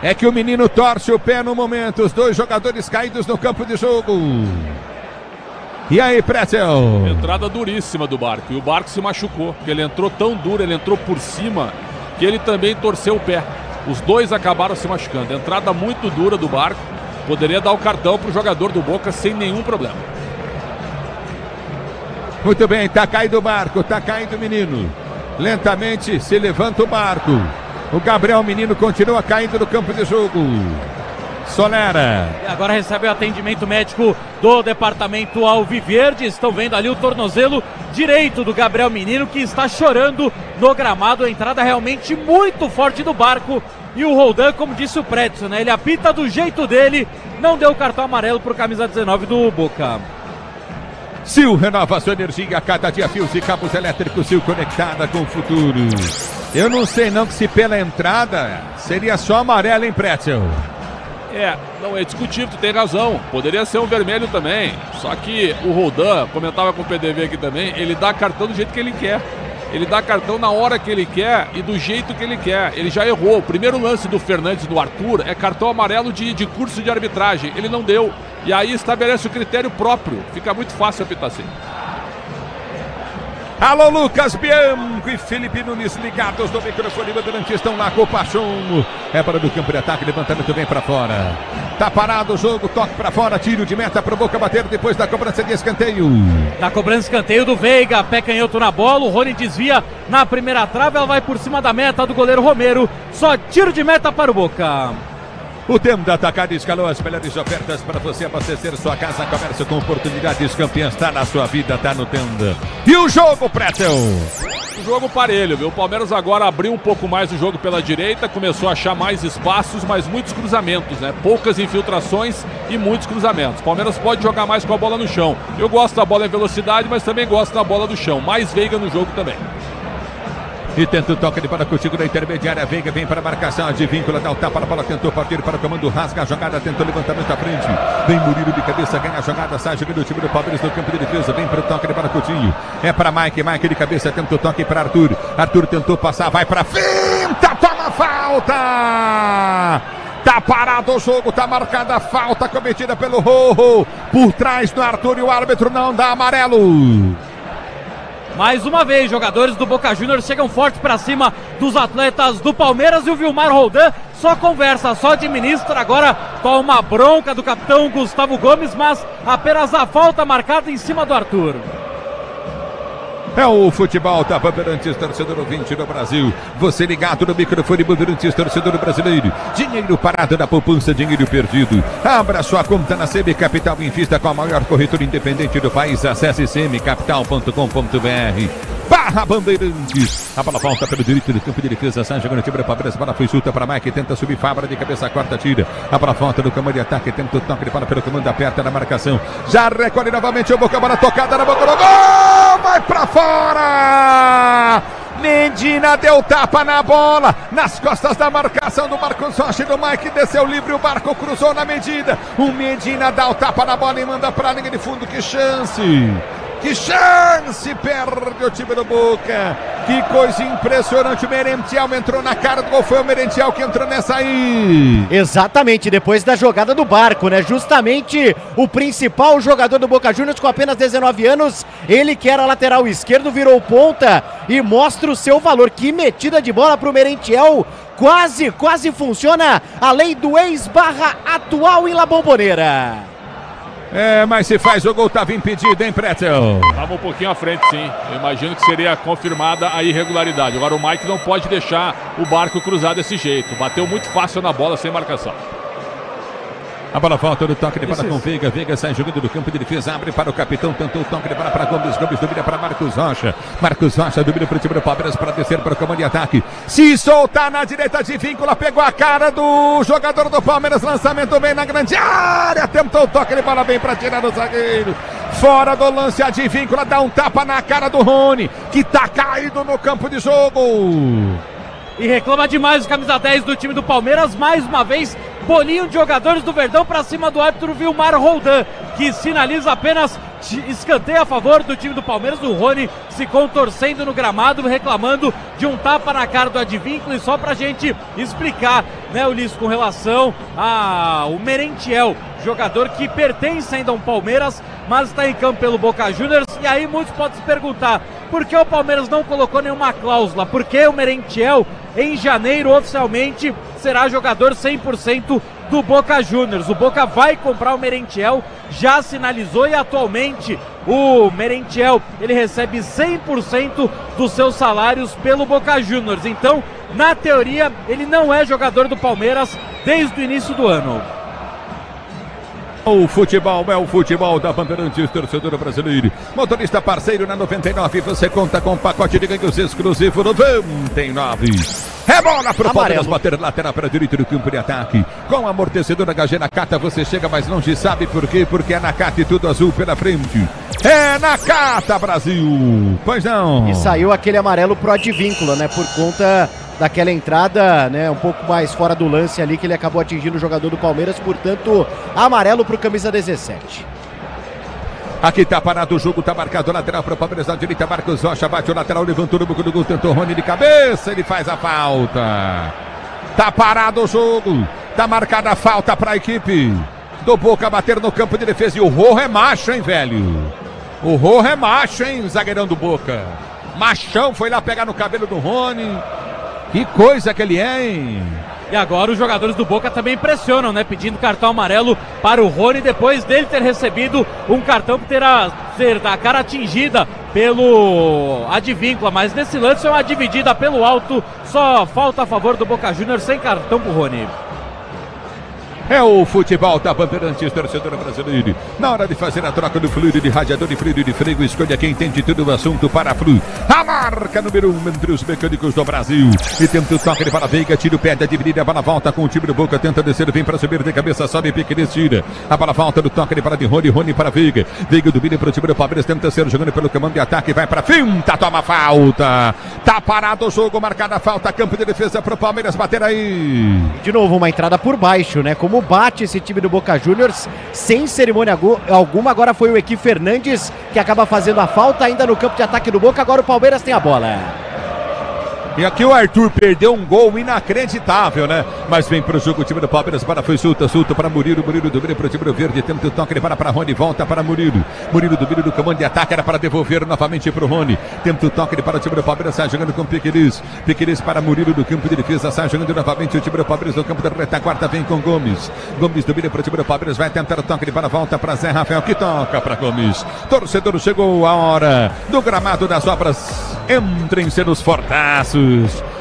[SPEAKER 2] É que o Menino torce o pé no momento, os 2 jogadores caídos no campo de jogo. E aí, Pretzel?
[SPEAKER 1] Entrada duríssima do Barco, e o Barco se machucou, porque ele entrou tão duro, ele entrou por cima, que ele também torceu o pé. Os 2 acabaram se machucando, entrada muito dura do Barco, poderia dar o cartão para o jogador do Boca sem nenhum problema.
[SPEAKER 2] Muito bem, tá caindo o Marco, tá caindo o menino. Lentamente se levanta o Marco. O Gabriel Menino continua caindo no campo de jogo. Solera.
[SPEAKER 3] E agora recebe o atendimento médico do departamento Alviverde. Estão vendo ali o tornozelo direito do Gabriel Menino, que está chorando no gramado. A entrada realmente muito forte do Barco. E o Roldan, como disse o Pretzel, né? Ele apita do jeito dele. Não deu o cartão amarelo para o camisa 19 do Boca.
[SPEAKER 2] Sil renova sua energia a cada dia. Fios e cabos elétricos Sil conectada com o futuro. Eu não sei não que se pela entrada seria só amarelo, hein, Pretzel?
[SPEAKER 1] Não é discutível, tu tem razão. Poderia ser um vermelho também. Só que o Roldan, comentava com o PDV aqui também, ele dá cartão do jeito que ele quer. Ele dá cartão na hora que ele quer e do jeito que ele quer. Ele já errou. O primeiro lance do Fernandes e do Arthur é cartão amarelo de curso de arbitragem. Ele não deu. E aí estabelece o critério próprio. Fica muito fácil apitar assim.
[SPEAKER 2] Alô, Lucas Bianco e Felipe Nunes ligados no microfone. Bandeirantes estão lá com o Pachon. É para do campo de ataque, levantamento bem para fora. Tá parado o jogo, toque para fora, tiro de meta pro Boca bater depois da cobrança de escanteio.
[SPEAKER 3] Na cobrança de escanteio do Veiga, pé canhoto na bola, o Rony desvia na primeira trave, ela vai por cima da meta do goleiro Romero. Só tiro de meta para o Boca.
[SPEAKER 2] O Tenda Atacado escalou as melhores ofertas para você abastecer sua casa, comércio com oportunidades campeãs. Está na sua vida, está no Tenda. E o jogo, Pretzel?
[SPEAKER 1] O jogo parelho, viu? O Palmeiras agora abriu um pouco mais o jogo pela direita, começou a achar mais espaços, mas muitos cruzamentos, né? Poucas infiltrações e muitos cruzamentos. O Palmeiras pode jogar mais com a bola no chão. Eu gosto da bola em velocidade, mas também gosto da bola do chão. Mais Veiga no jogo também.
[SPEAKER 2] E tenta o toque de bola contigo na intermediária. Veiga vem para a marcação de vínculo, dá o tapa na bola, tentou partir para o comando, rasga a jogada, tentou levantamento à frente. Vem Murilo de cabeça, ganha a jogada, sai jogando o time do Palmeiras no campo de defesa. Vem para o toque de bola Coutinho. É para Mike de cabeça, tenta o toque para Arthur. Arthur tentou passar, vai para finta, toma falta! Tá parado o jogo, tá marcada a falta cometida pelo Rojo. Por trás do Arthur e o árbitro não dá amarelo.
[SPEAKER 3] Mais uma vez, jogadores do Boca Juniors chegam forte para cima dos atletas do Palmeiras e o Vilmar Roldan só conversa, só administra. Agora toma bronca do capitão Gustavo Gomes, mas apenas a falta marcada em cima do Arthur.
[SPEAKER 2] É o futebol da Bandeirantes, torcedor ouvinte do Brasil. Você ligado no microfone Bandeirantes, torcedor brasileiro. Dinheiro parado na poupança, dinheiro perdido. Abra sua conta na CM Capital, invista com a maior corretora independente do país. Acesse cmcapital.com.br. Barra Bandeirantes. A bola volta pelo direito do campo de defesa. Sai jogando o time do Palmeiras. A bola foi solta para Mike. Tenta subir Fabra de cabeça, corta, tira. A bola volta no comando de ataque. Tenta o toque de bola pelo comando, aperta na marcação. Já recolhe novamente o Boca. Bola tocada na boca do gol. Vai pra fora! Medina deu tapa na bola, nas costas da marcação do Marcos Rocha e do Mike, desceu livre, o Barco cruzou na medida. O Medina dá o tapa na bola e manda pra linha de fundo. Que chance! Que chance! Perde o time do Boca. Que coisa impressionante. O Merentiel entrou na cara do gol. Foi o Merentiel que entrou nessa aí.
[SPEAKER 17] Exatamente, depois da jogada do Barco, né? Justamente o principal jogador do Boca Juniors com apenas 19 anos. Ele que era lateral esquerdo, virou ponta e mostra o seu valor. Que metida de bola pro Merentiel. Quase funciona a lei do ex/atual em La Bombonera.
[SPEAKER 2] Mas se faz o gol, estava impedido, hein, Pretzel?
[SPEAKER 1] Estava um pouquinho à frente, sim. Eu imagino que seria confirmada a irregularidade. Agora o Mike não pode deixar o Barco cruzar desse jeito. Bateu muito fácil na bola, sem marcação.
[SPEAKER 2] A bola volta do toque de bola com Veiga. Veiga sai jogando do campo de defesa, abre para o capitão, tentou o toque de bola para Gomes. Gomes domina para Marcos Rocha. Marcos Rocha domina para o time do Palmeiras para descer para o comando de ataque. Se soltar na direita de víncula, pegou a cara do jogador do Palmeiras. Lançamento bem na grande área. Tentou o toque de bola bem para tirar o zagueiro. Fora do lance, a de víncula dá um tapa na cara do Rony, que tá caído no campo de jogo.
[SPEAKER 3] E reclama demais o camisa 10 do time do Palmeiras. Mais uma vez, bolinho de jogadores do Verdão para cima do árbitro Vilmar Roldan, que sinaliza apenas escanteio a favor do time do Palmeiras. O Rony se contorcendo no gramado, reclamando de um tapa na cara do Advíncula. E só pra gente explicar, né, Ulisses, com relação ao Merentiel, jogador que pertence ainda ao Palmeiras, mas está em campo pelo Boca Juniors. E aí muitos podem se perguntar, por que o Palmeiras não colocou nenhuma cláusula? Por que o Merentiel, em janeiro, oficialmente será jogador 100% do Boca Juniors? O Boca vai comprar o Merentiel, já sinalizou, e atualmente o Merentiel, ele recebe 100% dos seus salários pelo Boca Juniors. Então, na teoria, ele não é jogador do Palmeiras desde o início do ano.
[SPEAKER 2] O futebol é o futebol da Bandeirantes, torcedor brasileiro. Motorista parceiro na 99, você conta com pacote de ganhos exclusivo 99. Rebola pro Palmeiras, bater lateral para a direita do campo de ataque. Com amortecedor HG Nakata você chega mais longe, sabe por quê? Porque é Nakata e tudo azul pela frente. É Nakata, Brasil! Pois não.
[SPEAKER 17] E saiu aquele amarelo pro Advíncula, né? Por conta daquela entrada, né, um pouco mais fora do lance ali, que ele acabou atingindo o jogador do Palmeiras, portanto, amarelo pro camisa 17.
[SPEAKER 2] Aqui tá parado o jogo, tá marcado lateral para o Palmeiras na direita, Marcos Rocha bate o lateral, levantou no buco do gol, tentou Rony de cabeça, ele faz a falta. Tá parado o jogo, tá marcada a falta para a equipe do Boca bater no campo de defesa, e o Rojo é macho, hein, velho? O Rojo é macho, hein, zagueirão do Boca. Machão, foi lá pegar no cabelo do Rony. Que coisa que ele é, hein?
[SPEAKER 3] E agora os jogadores do Boca também pressionam, né? Pedindo cartão amarelo para o Rony, depois dele ter recebido um cartão que terá a cara atingida pelo Advíncula. Mas nesse lance é uma dividida pelo alto, só falta a favor do Boca Juniors, sem cartão pro Rony.
[SPEAKER 2] É o futebol da Bandeirantes, torcedor brasileiro. Na hora de fazer a troca do fluido de radiador e fluido de freio, escolha quem entende tudo o assunto para a Flu. A marca número 1 entre os mecânicos do Brasil. E tenta o toque para a Veiga, tira o pé da dividida, a bola volta com o time do Boca, tenta descer, vem para subir de cabeça, sobe, Piqueires tira. A bola volta do toque para de Rony, Rony para Veiga. Veiga domina para o time do Palmeiras, tenta ser jogando pelo comando de ataque, vai para finta, toma falta. Tá parado o jogo, marcada a falta, campo de defesa para o Palmeiras bater aí.
[SPEAKER 17] De novo, uma entrada por baixo, né? Como bate esse time do Boca Juniors sem cerimônia alguma. Agora foi o Equi Fernandes que acaba fazendo a falta ainda no campo de ataque do Boca. Agora o Palmeiras tem a bola.
[SPEAKER 2] E aqui o Arthur perdeu um gol inacreditável, né? Mas vem pro jogo o time do Palmeiras, para foi solta para Murilo, Murilo domina pro time do Verde, tenta o toque, ele para Rony, volta para Murilo, Murilo domina do comando de ataque, era para devolver novamente pro Rony, tenta o toque, ele para o time do Palmeiras, sai jogando com Piqueires, Piqueires para Murilo do campo de defesa, sai jogando novamente o time do Palmeiras no campo da retaguarda, vem com Gomes, Gomes domina pro time do Palmeiras, vai tentar o toque, ele para volta para Zé Rafael, que toca para Gomes, torcedor, chegou a hora do gramado das obras, entrem nos fortaços.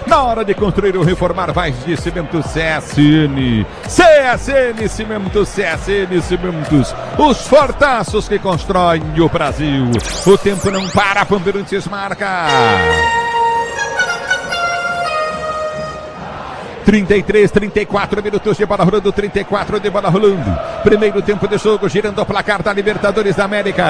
[SPEAKER 2] Na hora de construir ou reformar, vai de Cimento CSN. CSN Cimentos, CSN Cimentos. Os fortaços que constroem o Brasil. O tempo não para, Bandeirantes marca. 33, 34 minutos de bola rolando, 34 de bola rolando. Primeiro tempo de jogo, girando o placar da Libertadores da América.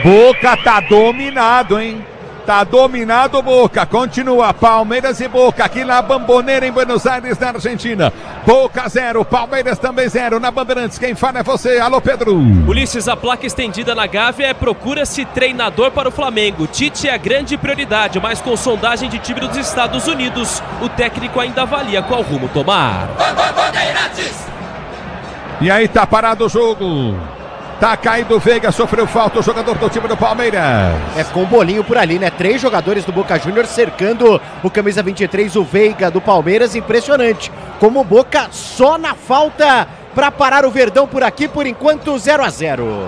[SPEAKER 2] Boca tá dominado, hein? Tá dominado o Boca. Continua Palmeiras e Boca aqui na Bombonera em Buenos Aires, na Argentina. Boca 0, Palmeiras também 0. Na Bandeirantes, quem fala é você. Alô, Pedro.
[SPEAKER 4] Ulisses, a placa estendida na Gávea é procura-se treinador para o Flamengo. Tite é a grande prioridade, mas com sondagem de time dos Estados Unidos, o técnico ainda avalia qual rumo tomar.
[SPEAKER 2] Bandeirantes. E aí tá parado o jogo. Tá caído o Veiga, sofreu falta o jogador do time do Palmeiras.
[SPEAKER 17] Ficou um bolinho por ali, né? 3 jogadores do Boca Juniors cercando o camisa 23, o Veiga do Palmeiras. Impressionante. Como o Boca só na falta para parar o Verdão por aqui, por enquanto 0-0.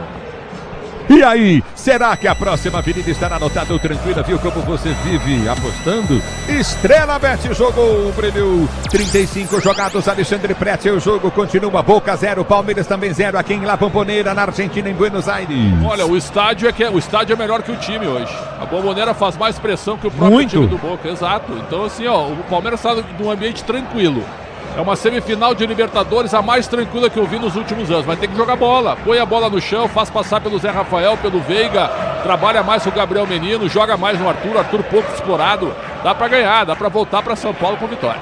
[SPEAKER 2] E aí, será que a próxima avenida estará anotada ou tranquila? Viu como você vive apostando? Estrela Bet jogou, brilhou. 35 jogados, Alexandre Pretzel. O jogo continua, Boca 0, Palmeiras também 0 aqui em La Bombonera, na Argentina, em Buenos Aires.
[SPEAKER 1] Olha, o estádio é melhor que o time hoje. A Bombonera faz mais pressão que o próprio time do Boca, exato. Então assim, ó, o Palmeiras está num ambiente tranquilo. É uma semifinal de Libertadores a mais tranquila que eu vi nos últimos anos. Vai ter que jogar bola. Põe a bola no chão, faz passar pelo Zé Rafael, pelo Veiga. Trabalha mais com o Gabriel Menino, joga mais no Arthur. Arthur pouco explorado. Dá pra ganhar, dá pra voltar pra São Paulo com vitória.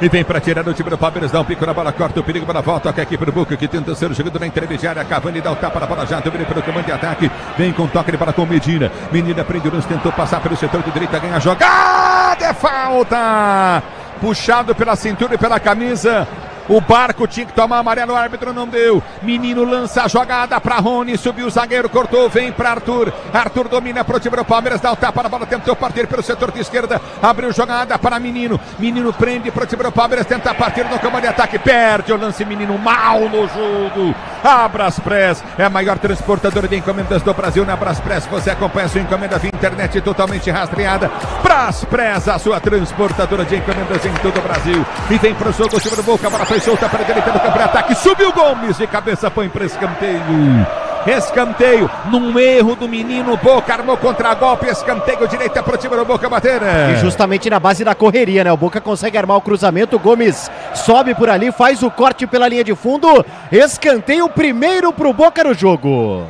[SPEAKER 2] E vem para tirar o time do Palmeiras, dá um pico na bola, corta o perigo, bola volta, toca aqui pro Boca, que tenta ser jogando na intermediária, Cavani dá o tapa na bola já, também pelo comando de ataque, vem com toque de bola com Medina, Menina prende o lance, tentou passar pelo setor de direita, ganha a jogada, é falta, puxado pela cintura e pela camisa, O Barco tinha que tomar amarelo, o árbitro não deu. Menino lança a jogada para Rony, subiu o zagueiro, cortou, vem para Arthur. Arthur domina pro time do Palmeiras, dá o tapa na bola, tentou partir pelo setor de esquerda, abriu jogada para Menino. Menino prende pro time do Palmeiras, tenta partir no campo de ataque, perde o lance, Menino mal no jogo. A Braspress é a maior transportadora de encomendas do Brasil. Na Braspress você acompanha a sua encomenda via internet totalmente rastreada. Braspress, a sua transportadora de encomendas em todo o Brasil. E vem pro jogo, o time do Boca, a bola foi solta para a direita do campo de ataque, subiu Gomes de cabeça, põe para escanteio. Escanteio, num erro do Menino, Boca armou contra-golpe, escanteio, direita pro time do Boca bater.
[SPEAKER 17] E justamente na base da correria, né? O Boca consegue armar o cruzamento, o Gomes sobe por ali, faz o corte pela linha de fundo, escanteio primeiro pro Boca no jogo.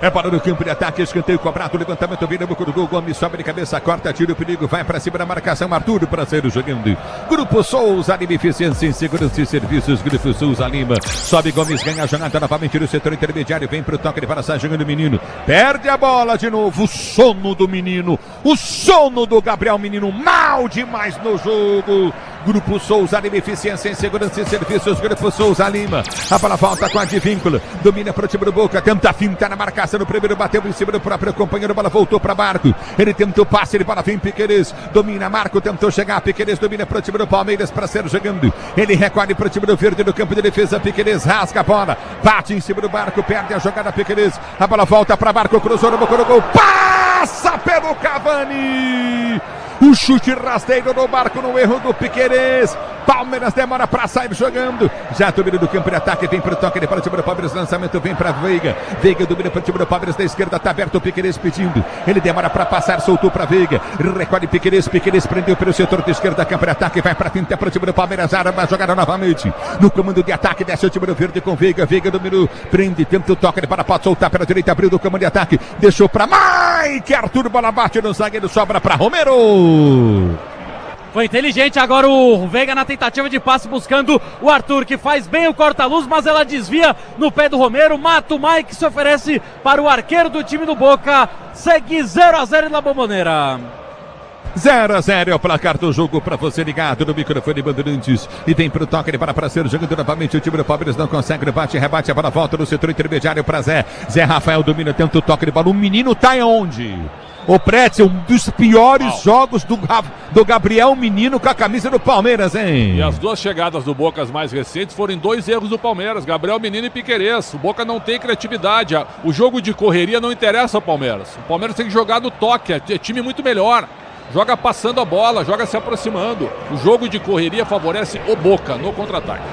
[SPEAKER 2] É para o campo de ataque, escanteio cobrado, levantamento, vira boca do gol, Gomes sobe de cabeça, corta, tira o perigo, vai para cima da marcação, Arthur para sair jogando. Grupo Souza Lima, eficiência em segurança e serviços, Grupo Souza Lima, sobe Gomes, ganha a jogada novamente no setor intermediário, vem para o toque de para sair jogando o Menino, perde a bola de novo, o sono do Menino, o sono do Gabriel Menino, mal demais no jogo. Grupo Souza Lima, eficiência em segurança e serviços, Grupo Souza Lima, a bola volta com a Advíncula, domina para o time do Boca, tenta a finta na marcação, no primeiro bateu em cima do próprio companheiro, a bola voltou para Barco, ele tentou passe, ele bola vem Piquerez, domina Marco, tentou chegar, Piquerez domina para o time do Palmeiras para ser jogando, ele recolhe para o time do Verde no campo de defesa, Piquerez rasga a bola, bate em cima do Barco, perde a jogada Piquerez, a bola volta para Barco, cruzou no boca do gol, passa pelo Cavani! O chute rasteiro do Barco no erro do Piquerez. Palmeiras demora para sair jogando. Já domina do campo de ataque, vem para o toque, para o time do Palmeiras, lançamento vem para Veiga. Veiga domina para o time do Palmeiras da esquerda, está aberto o Piquerez pedindo. Ele demora para passar, soltou para Veiga. Recolhe Piquerez, Piquerez prendeu pelo setor de esquerda, campo de ataque, vai para a finta para o time do Palmeiras, arma a jogada novamente. No comando de ataque, desce o time do Verde com Veiga. Veiga dominou, prende, tenta o toque, ele para, pode soltar pela direita, abriu do comando de ataque, deixou para Mike. Arthur, bola bate no zagueiro, sobra para Romero.
[SPEAKER 3] Foi inteligente agora o Veiga na tentativa de passe buscando o Arthur, que faz bem o corta-luz, mas ela desvia no pé do Romero, mata o Mike, se oferece para o arqueiro do time do Boca, segue 0-0 na Bombonera.
[SPEAKER 2] 0-0 é o placar do jogo para você ligado no microfone Bandeirantes. E vem pro toque, ele para ser jogando novamente. O time do Palmeiras não consegue, bate, rebate, a bola volta no setor intermediário para Zé. Zé Rafael domina, tenta o toque de bola. O menino tá onde? O Pretzel, um dos piores jogos do Gabriel Menino com a camisa do Palmeiras, hein?
[SPEAKER 1] E as duas chegadas do Boca mais recentes foram em dois erros do Palmeiras, Gabriel Menino e Piquerez. O Boca não tem criatividade, o jogo de correria não interessa ao Palmeiras. O Palmeiras tem que jogar no toque, é time muito melhor. Joga passando a bola, joga se aproximando. O jogo de correria favorece o Boca no contra-ataque.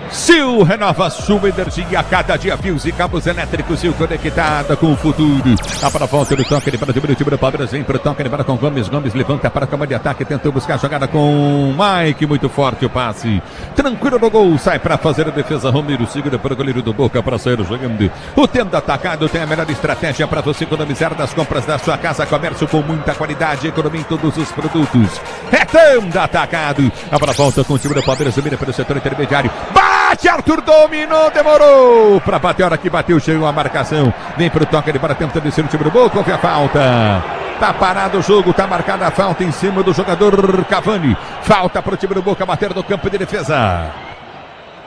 [SPEAKER 2] Sil renova sua energia a cada dia, fios e cabos elétricos. Sil conectada com o futuro. A para volta do toque, ele para o time do Palmeiras, vem para o toque, ele para com Gomes. Gomes levanta para a cama de ataque, tentou buscar a jogada com Mike, muito forte o passe. Tranquilo no gol, sai para fazer a defesa. Romero segura para o goleiro do Boca para sair jogando. O Tenda Atacado tem a melhor estratégia para você economizar das compras da sua casa. Comércio com muita qualidade, economia em todos os produtos. É Tenda Atacado. A para volta com o time do Palmeiras, domina pelo setor intermediário. Bate, Arthur dominou, demorou para bater, a hora que bateu, chegou a marcação, vem para o toque, ele para tentar descer o time do Boca, houve a falta, tá parado o jogo, tá marcada a falta em cima do jogador Cavani, falta para o time do Boca bater no campo de defesa.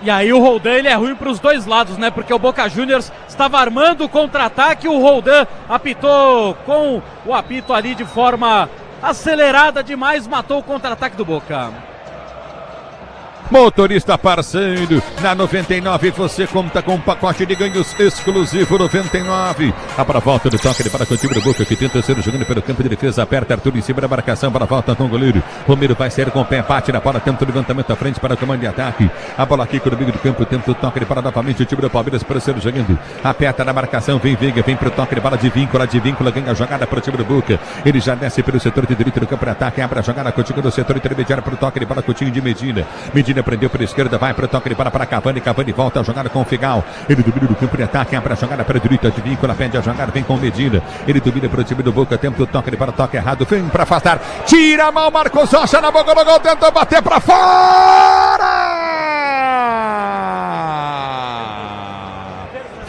[SPEAKER 3] E aí o Roldan, ele é ruim para os dois lados, né? Porque o Boca Juniors estava armando o contra-ataque, o Roldan apitou com o apito ali de forma acelerada demais, matou o contra-ataque do Boca.
[SPEAKER 2] Motorista parceiro, na 99 você conta com um pacote de ganhos exclusivo 99. A para volta do toque, ele para com o time do Boca que tenta ser jogando pelo campo de defesa, aperta Arthur em cima da marcação, para a volta com o goleiro. Romero vai sair com o pé, bate na bola, tenta o levantamento à frente para o comando de ataque. A bola aqui com o meio do campo, tenta o toque, ele para novamente o time do Palmeiras para ser jogando. Aperta na marcação, vem Veiga, vem para o toque, ele bola de víncula, ganha a jogada para o time do Boca. Ele já desce pelo setor de direito do campo de ataque, abre a jogada com o time do setor intermediário para o toque, ele bola com o time de Medina. Medina prendeu para a esquerda, vai para o toque, ele para Cavani, Cavani volta a jogada com o Figal, ele domina do campo de ataque, abre a jogada para a direita de víncula, pede a jogada, vem com Medina, ele domina para o time do Boca, tenta o toque, ele para o toque errado, vem para afastar, tira a mão, Marcos Rocha na boca do gol, tentou bater para fora!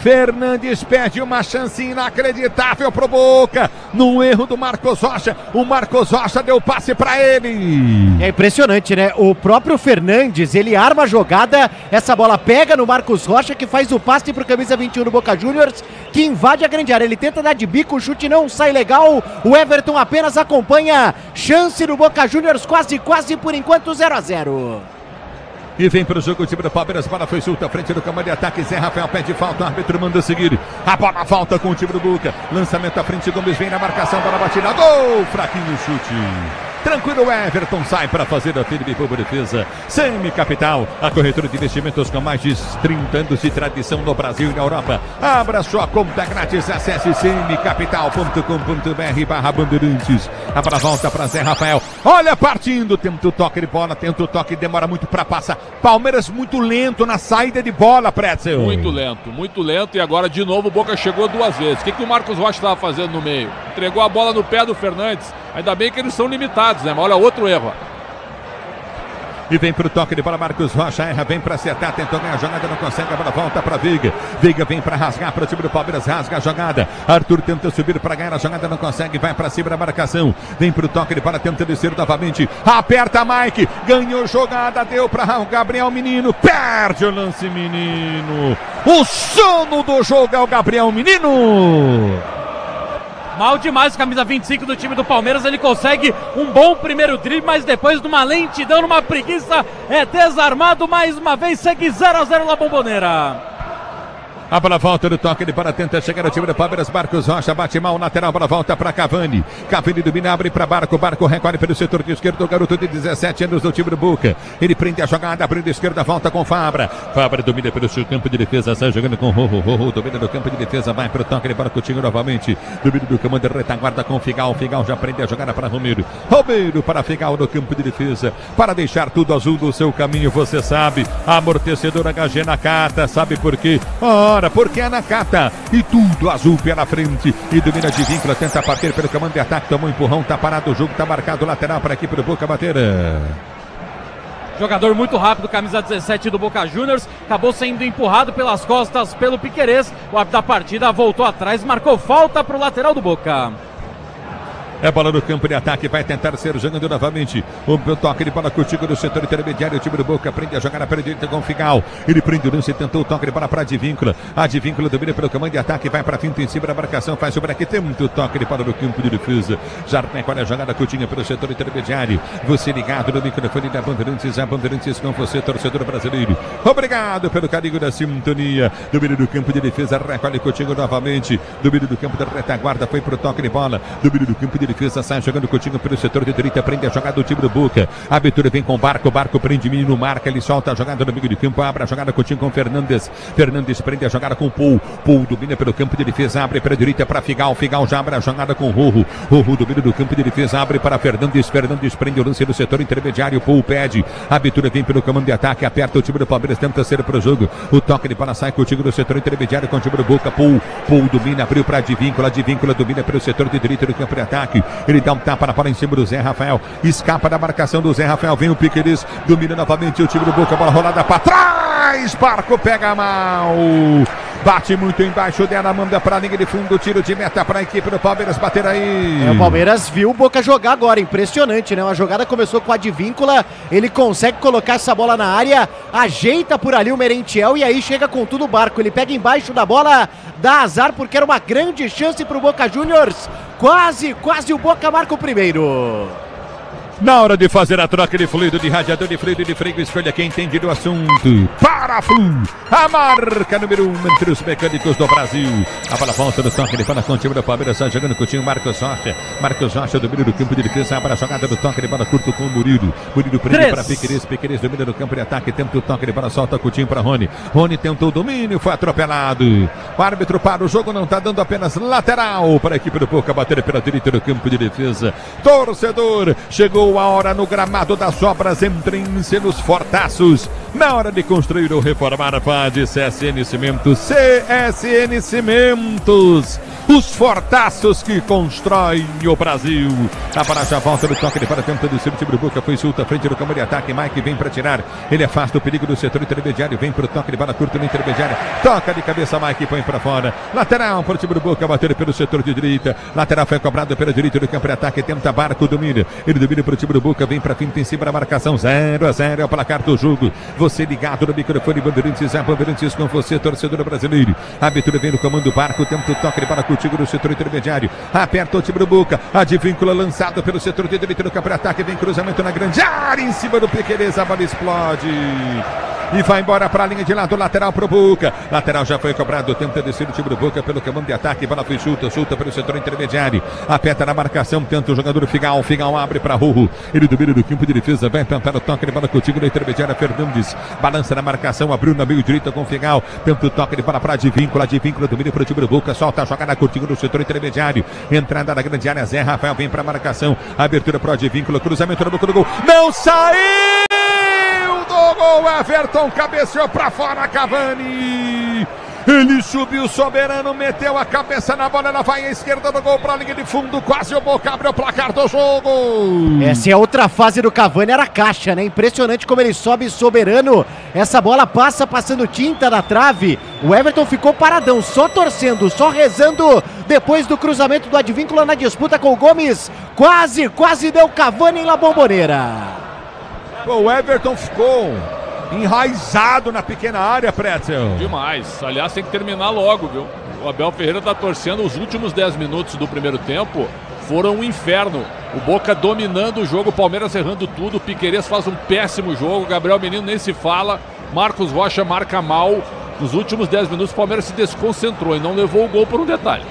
[SPEAKER 2] Fernandes perde uma chance inacreditável pro Boca. No erro do Marcos Rocha. O Marcos Rocha deu passe pra ele.
[SPEAKER 17] É impressionante, né? O próprio Fernandes, ele arma a jogada. Essa bola pega no Marcos Rocha, que faz o passe pro camisa 21 do Boca Juniors, que invade a grande área. Ele tenta dar de bico, o chute não sai legal. O Everton apenas acompanha. Chance do Boca Juniors, quase por enquanto 0-0.
[SPEAKER 2] E vem para o jogo o time do Palmeiras, bola foi solta à frente do campo de ataque, Zé Rafael pede falta, o árbitro manda seguir, a bola falta com o time do Boca, lançamento à frente, Gomes vem na marcação, bola batida, gol, fraquinho o chute. Tranquilo, Everton sai para fazer a firme boa defesa. Semi Capital, a corretora de investimentos com mais de 30 anos de tradição no Brasil e na Europa. Abra sua conta grátis, acesse semicapital.com.br/bandeirantes. A bola volta para Zé Rafael. Olha, partindo, tenta o toque de bola, tenta o toque, demora muito para passar. Palmeiras muito lento na saída de bola, Pretzel.
[SPEAKER 1] Muito lento. E agora de novo o Boca chegou 2 vezes. O que o Marcos Rocha estava fazendo no meio? Entregou a bola no pé do Fernandes. Ainda bem que eles são limitados, né? Mas olha, outro erro.
[SPEAKER 2] E vem pro toque de bola, Marcos Rocha erra, vem para acertar, tentou ganhar a jogada, não consegue, a bola volta para Veiga. Veiga vem para rasgar para o time do Palmeiras, rasga a jogada. Arthur tenta subir para ganhar a jogada, não consegue, vai para cima da marcação. Vem pro toque de bola, tenta descer novamente. Aperta Mike, ganhou jogada, deu para o Gabriel Menino, perde o lance, Menino. O sono do jogo é o Gabriel Menino.
[SPEAKER 3] Mal demais, camisa 25 do time do Palmeiras, ele consegue um bom primeiro drible, mas depois de uma lentidão, numa preguiça, é desarmado mais uma vez, segue 0-0 na Bomboneira.
[SPEAKER 2] A bola volta do toque de bola, tenta chegar o time do Palmeiras, Marcos Rocha bate mal, lateral, bola volta para Cavani. Cavani domina, abre para Barco, Barco recolhe pelo setor de esquerdo, o garoto de 17 anos do time do Boca. Ele prende a jogada, abrindo a esquerda, volta com Fabra. Fabra domina pelo seu campo de defesa, sai jogando com Rorro, domina no campo de defesa, vai para o toque de bola, Coutinho novamente. Domina do comando, retaguarda com Figal, Figal já prende a jogada para Romero. Romero para Figal no campo de defesa, para deixar tudo azul do seu caminho, você sabe. Amortecedor HG Nakata, sabe por quê? Porque é Nakata e tudo azul pela frente e domina de víncula, tenta bater pelo comando de ataque, tomou um empurrão, tá parado o jogo, tá marcado lateral para a equipe do Boca bater.
[SPEAKER 3] Jogador muito rápido, camisa 17 do Boca Juniors, acabou sendo empurrado pelas costas pelo Piquerez, o árbitro da partida voltou atrás, marcou falta para o lateral do Boca.
[SPEAKER 2] É bola no campo de ataque, vai tentar ser jogando novamente. O toque de bola contigo no setor intermediário. O time do Boca prende a jogada para a direita com o Figal. Ele prende o lance, tentou o toque de bola para a Advíncula. A Advíncula domina pelo comando de ataque, vai para a finta em cima da marcação, faz o break, tenta o toque de bola no campo de defesa. Jardim, olha a jogada Coutinho pelo setor intermediário. Você ligado no microfone da Bandeirantes, a Bandeirantes com você, torcedor brasileiro. Obrigado pelo carinho da sintonia. Domínio do campo de defesa, recolhe Coutinho novamente. Domínio do campo da retaguarda, foi pro toque de bola. Domínio do campo de defesa, sai jogando Coutinho pelo setor de direita, prende a jogada do time do Boca. A abertura vem com Barco, Barco prende Menino, marca, ele solta a jogada no meio de campo, abre a jogada Coutinho com Fernandes. Fernandes prende a jogada com Paul. Paul domina pelo campo de defesa, abre para a direita para Figal. Figal já abre a jogada com Rorro. Rorro domina do campo de defesa, abre para Fernandes. Fernandes prende o lance do setor intermediário. Paul pede. A abertura vem pelo comando de ataque, aperta o time do Palmeiras, tenta ser para o jogo. O toque de bola sai Coutinho do setor intermediário com o time do Boca. Paul domina, abriu para Advíncula. Advíncula domina pelo setor de direita do campo de ataque. Ele dá um tapa na bola em cima do Zé Rafael. Escapa da marcação do Zé Rafael. Vem o Piquerez, domina novamente o time do Boca. Bola rolada para trás. Barco pega mal. Bate muito embaixo dela, manda para a linha de fundo, tiro de meta para a equipe do Palmeiras bater aí.
[SPEAKER 17] O Palmeiras viu o Boca jogar agora, impressionante, né? A jogada começou com a Advíncula, ele consegue colocar essa bola na área, ajeita por ali o Merentiel e aí chega com tudo o Barco. Ele pega embaixo da bola, dá azar porque era uma grande chance para o Boca Juniors. Quase o Boca marca o primeiro.
[SPEAKER 2] Na hora de fazer a troca de fluido, de radiador, de fluido, de freio, escolha quem entende do assunto. Paraflu, a marca número 1 entre os mecânicos do Brasil. A bola volta do toque de bola com o time do Palmeiras, sai jogando com o time Marcos Rocha. Marcos Rocha domina do campo de defesa, abre a jogada do toque de bola curto com o Murilo. Murilo prende para Piquerez, Piquerez domina do campo de ataque, tenta o toque de bola, solta com o time para Rony. Rony tentou o domínio, foi atropelado. O árbitro para o jogo, não está dando apenas lateral para a equipe do Boca bater pela direita do campo de defesa. Torcedor, chegou Chegou a hora no gramado das obras, entrem-se nos Fortaços. Na hora de construir ou reformar, vá de CSN Cimentos. CSN Cimentos, os Fortaços que constroem o Brasil. A Paracha volta no toque de para tenta do Ciro Tiburubuca, foi solta à frente do campo de ataque. Mike vem para tirar, ele afasta o perigo do setor intermediário, vem para o toque de bola curta no intermediário, toca de cabeça, Mike põe para fora. Lateral para o Tiburubuca, bater pelo setor de direita. Lateral foi cobrado pela direita do campo de ataque, tenta Barco, domina. Ele domina para o Tiburubuca, vem para finta em cima da marcação. 0-0 é o placar do jogo. Você ligado no microfone Bandeirantes, a Bandeirantes com você, torcedor brasileiro. A abertura vem no comando Barco, tenta o toque de bola contigo no setor intermediário. Aperta o Tiburubuca, a advíncula lançado pelo setor de direita do campo de ataque, vem cruzamento na grande área, em cima do Piquerez, a bola explode. E vai embora para a linha de lado, lateral pro Buca. Lateral já foi cobrado, tenta descer o time do Buca pelo comando de ataque. Bola foi solta pelo setor intermediário. Aperta na marcação, tenta o jogador Figal. Figal abre para Rorro. Ele domina do campo de defesa, vai tentar o toque de bola contigo na intermediária. Fernandes balança na marcação, abriu na meio direita com Figal. Tenta o toque de bola para Advíncula. Advíncula domina para o time do Buca. Solta a jogada contigo no setor intermediário. Entrada na grande área, Zé Rafael vem para a marcação. Abertura para o Advíncula, cruzamento no boca do gol. Não saiu! Do gol, Everton cabeceou pra fora, Cavani. Ele subiu soberano, meteu a cabeça na bola, ela vai à esquerda do gol pra linha de fundo, quase o Boca abre o placar do jogo.
[SPEAKER 17] Essa é a outra fase do Cavani, era caixa, né? Impressionante como ele sobe soberano. Essa bola passa passando tinta na trave. O Everton ficou paradão, só torcendo, só rezando. Depois do cruzamento do Advíncula na disputa com o Gomes, quase deu Cavani em La Bombonera.
[SPEAKER 2] O Everton ficou enraizado na pequena área, Pretzel.
[SPEAKER 1] Demais. Aliás, tem que terminar logo, viu? O Abel Ferreira tá torcendo. Os últimos 10 minutos do primeiro tempo foram um inferno. O Boca dominando o jogo, o Palmeiras errando tudo. O Piquerez faz um péssimo jogo. O Gabriel Menino nem se fala. Marcos Rocha marca mal. Nos últimos 10 minutos o Palmeiras se desconcentrou e não levou o gol por um detalhe.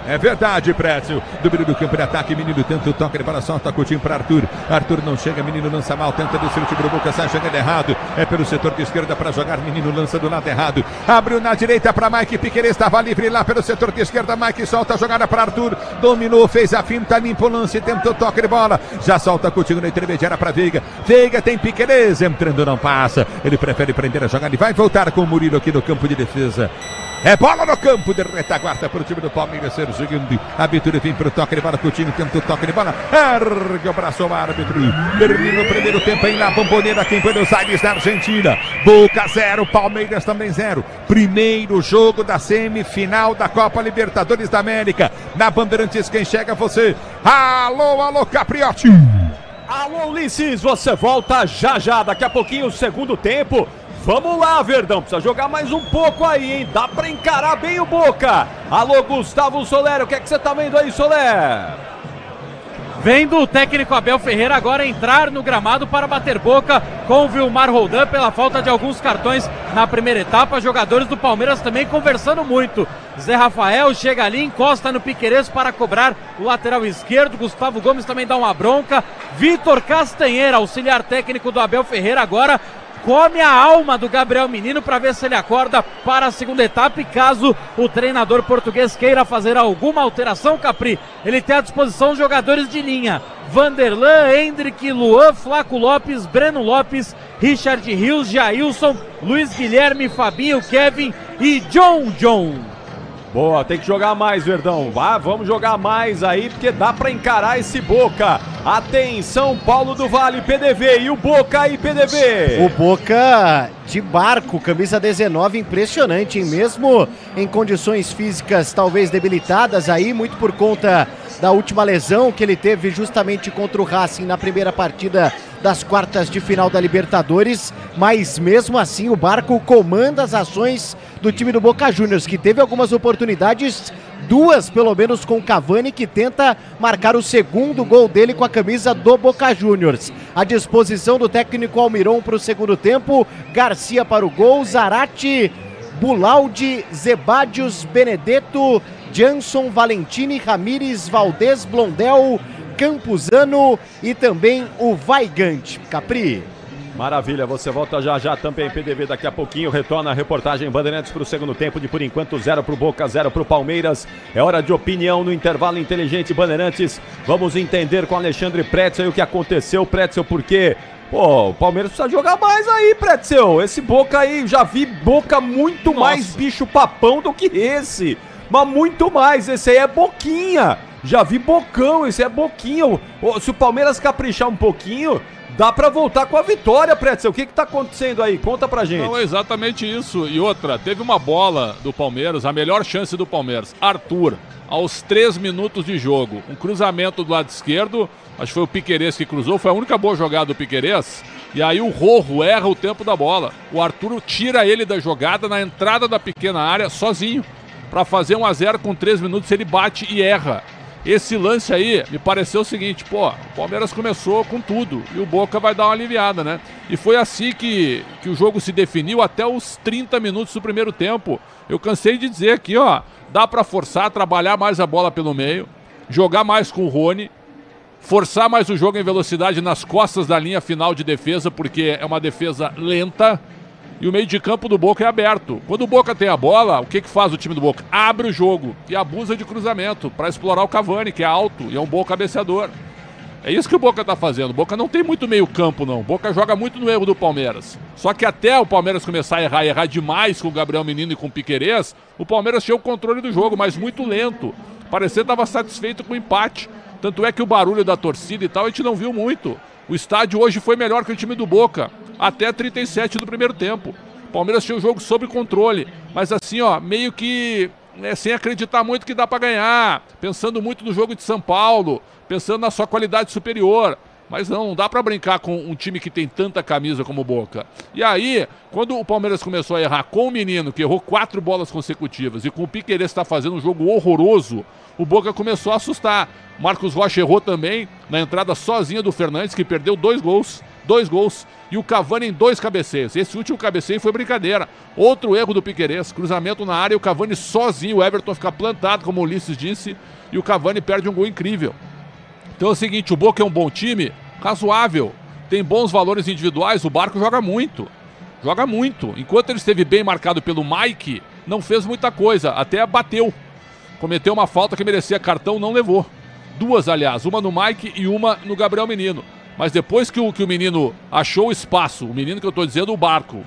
[SPEAKER 2] É verdade, Pretzel. Domínio do campo de ataque, menino tenta o toque de bola, solta Coutinho para Arthur. Arthur não chega, menino lança mal, tenta descer o time do Boca, sai jogando errado. É pelo setor de esquerda para jogar, menino lança do lado errado. Abriu na direita para Mike, Piquerez estava livre lá pelo setor de esquerda. Mike solta a jogada para Arthur, dominou, fez a finta, limpa o lance, tenta o toque de bola. Já solta Coutinho na intermediária para Veiga. Veiga tem Piquerez, entrando não passa. Ele prefere prender a jogada e vai voltar com o Murilo aqui no campo de defesa. É bola no campo de retaguarda para o time do Palmeiras, Sérgio Guindi. A abertura vem para o toque de bola, Coutinho tenta o toque de bola, ergue o braço ao árbitro. Termina o primeiro tempo em La Bombonera, aqui em Buenos Aires, na Argentina. Boca 0, Palmeiras também 0. Primeiro jogo da semifinal da Copa Libertadores da América. Na Bandeirantes, quem chega você. Alô, Capriotti.
[SPEAKER 18] Alô, Ulisses, você volta já, daqui a pouquinho o segundo tempo. Vamos lá, Verdão, precisa jogar mais um pouco aí, hein? Dá pra encarar bem o Boca. Alô, Gustavo Soler, o que é que você tá vendo aí, Soler?
[SPEAKER 3] Vendo o técnico Abel Ferreira agora entrar no gramado para bater boca com o Vilmar Roldan pela falta de alguns cartões na primeira etapa. Jogadores do Palmeiras também conversando muito. Zé Rafael chega ali, encosta no Piquerez para cobrar o lateral esquerdo. Gustavo Gomes também dá uma bronca. Vitor Castanheira, auxiliar técnico do Abel Ferreira, agora come a alma do Gabriel Menino para ver se ele acorda para a segunda etapa e caso o treinador português queira fazer alguma alteração, Capri, ele tem à disposição os jogadores de linha: Vanderlan, Hendrick, Luan, Flaco Lopes, Breno Lopes, Richard Rios, Jailson, Luiz Guilherme, Fabinho, Kevin e John.
[SPEAKER 18] Boa, tem que jogar mais, Verdão. Vamos jogar mais aí, porque dá pra encarar esse Boca. Atenção, Paulo do Vale, PDV. E o Boca aí, PDV?
[SPEAKER 17] O Boca de Barco, camisa 19, impressionante, hein? Mesmo em condições físicas talvez debilitadas aí, muito por conta da última lesão que ele teve justamente contra o Racing na primeira partida das quartas de final da Libertadores, mas mesmo assim o Barco comanda as ações do time do Boca Juniors, que teve algumas oportunidades, duas pelo menos com Cavani, que tenta marcar o segundo gol dele com a camisa do Boca Juniors. À disposição do técnico Almiron para o segundo tempo, Garcia para o gol, Zarate, Bulaldi, Zebadios, Benedetto, Jansson, Valentini, Ramires, Valdez, Blondel, Campuzano e também o Vaigante. Capri.
[SPEAKER 18] Maravilha, você volta já também, PDV, daqui a pouquinho, retorna a reportagem Bandeirantes para o segundo tempo, de por enquanto 0 para o Boca, 0 para o Palmeiras. É hora de opinião no intervalo inteligente Bandeirantes. Vamos entender com Alexandre Pretzel o que aconteceu, Pretzel, porque pô, o Palmeiras precisa jogar mais aí, Pretzel. Esse Boca aí, já vi Boca muito mais bicho papão do que esse, mas muito mais, esse aí é Boquinha. Já vi Bocão, esse é Boquinha. Se o Palmeiras caprichar um pouquinho, dá pra voltar com a vitória, Pretzel. O que tá acontecendo aí? Conta pra gente.
[SPEAKER 1] Não, é exatamente isso. E outra, teve uma bola do Palmeiras, a melhor chance do Palmeiras. Arthur, aos 3 minutos de jogo. Um cruzamento do lado esquerdo, acho que foi o Piquerez que cruzou, foi a única boa jogada do Piquerez. E aí o Rojo erra o tempo da bola. O Arthur tira ele da jogada na entrada da pequena área, sozinho. Pra fazer 1-0 com 3 minutos, ele bate e erra. Esse lance aí me pareceu o seguinte, pô, o Palmeiras começou com tudo e o Boca vai dar uma aliviada, né? E foi assim que o jogo se definiu até os 30 minutos do primeiro tempo. Eu cansei de dizer aqui, ó, dá pra forçar, trabalhar mais a bola pelo meio, jogar mais com o Rony, forçar mais o jogo em velocidade nas costas da linha final de defesa, porque é uma defesa lenta. E o meio de campo do Boca é aberto. Quando o Boca tem a bola, o que faz o time do Boca? Abre o jogo e abusa de cruzamento para explorar o Cavani, que é alto e é um bom cabeceador. É isso que o Boca tá fazendo. O Boca não tem muito meio campo, não. O Boca joga muito no erro do Palmeiras. Só que até o Palmeiras começar a errar demais com o Gabriel Menino e com o Piquerez, o Palmeiras tinha o controle do jogo, mas muito lento. Parecia que estava satisfeito com o empate. Tanto é que o barulho da torcida e tal, a gente não viu muito. O estádio hoje foi melhor que o time do Boca, até 37 do primeiro tempo. O Palmeiras tinha o jogo sob controle, mas assim, ó, meio que sem acreditar muito que dá para ganhar, pensando muito no jogo de São Paulo, pensando na sua qualidade superior. Mas não dá para brincar com um time que tem tanta camisa como o Boca. E aí, quando o Palmeiras começou a errar com o Menino, que errou 4 bolas consecutivas, e com o Piquerez está fazendo um jogo horroroso, o Boca começou a assustar. Marcos Rocha errou também na entrada sozinha do Fernandes, que perdeu 2 gols. 2 gols. E o Cavani em 2 cabeceios. Esse último cabeceio foi brincadeira. Outro erro do Piquerez, cruzamento na área e o Cavani sozinho. O Everton fica plantado, como o Ulisses disse, e o Cavani perde um gol incrível. Então é o seguinte, o Boca é um bom time, razoável, tem bons valores individuais, o Barco joga muito. Joga muito. Enquanto ele esteve bem marcado pelo Mike, não fez muita coisa, até bateu. Cometeu uma falta que merecia cartão, não levou. 2, aliás, uma no Mike e uma no Gabriel Menino. Mas depois que o Menino achou o espaço, o Menino que eu estou dizendo, o Barco,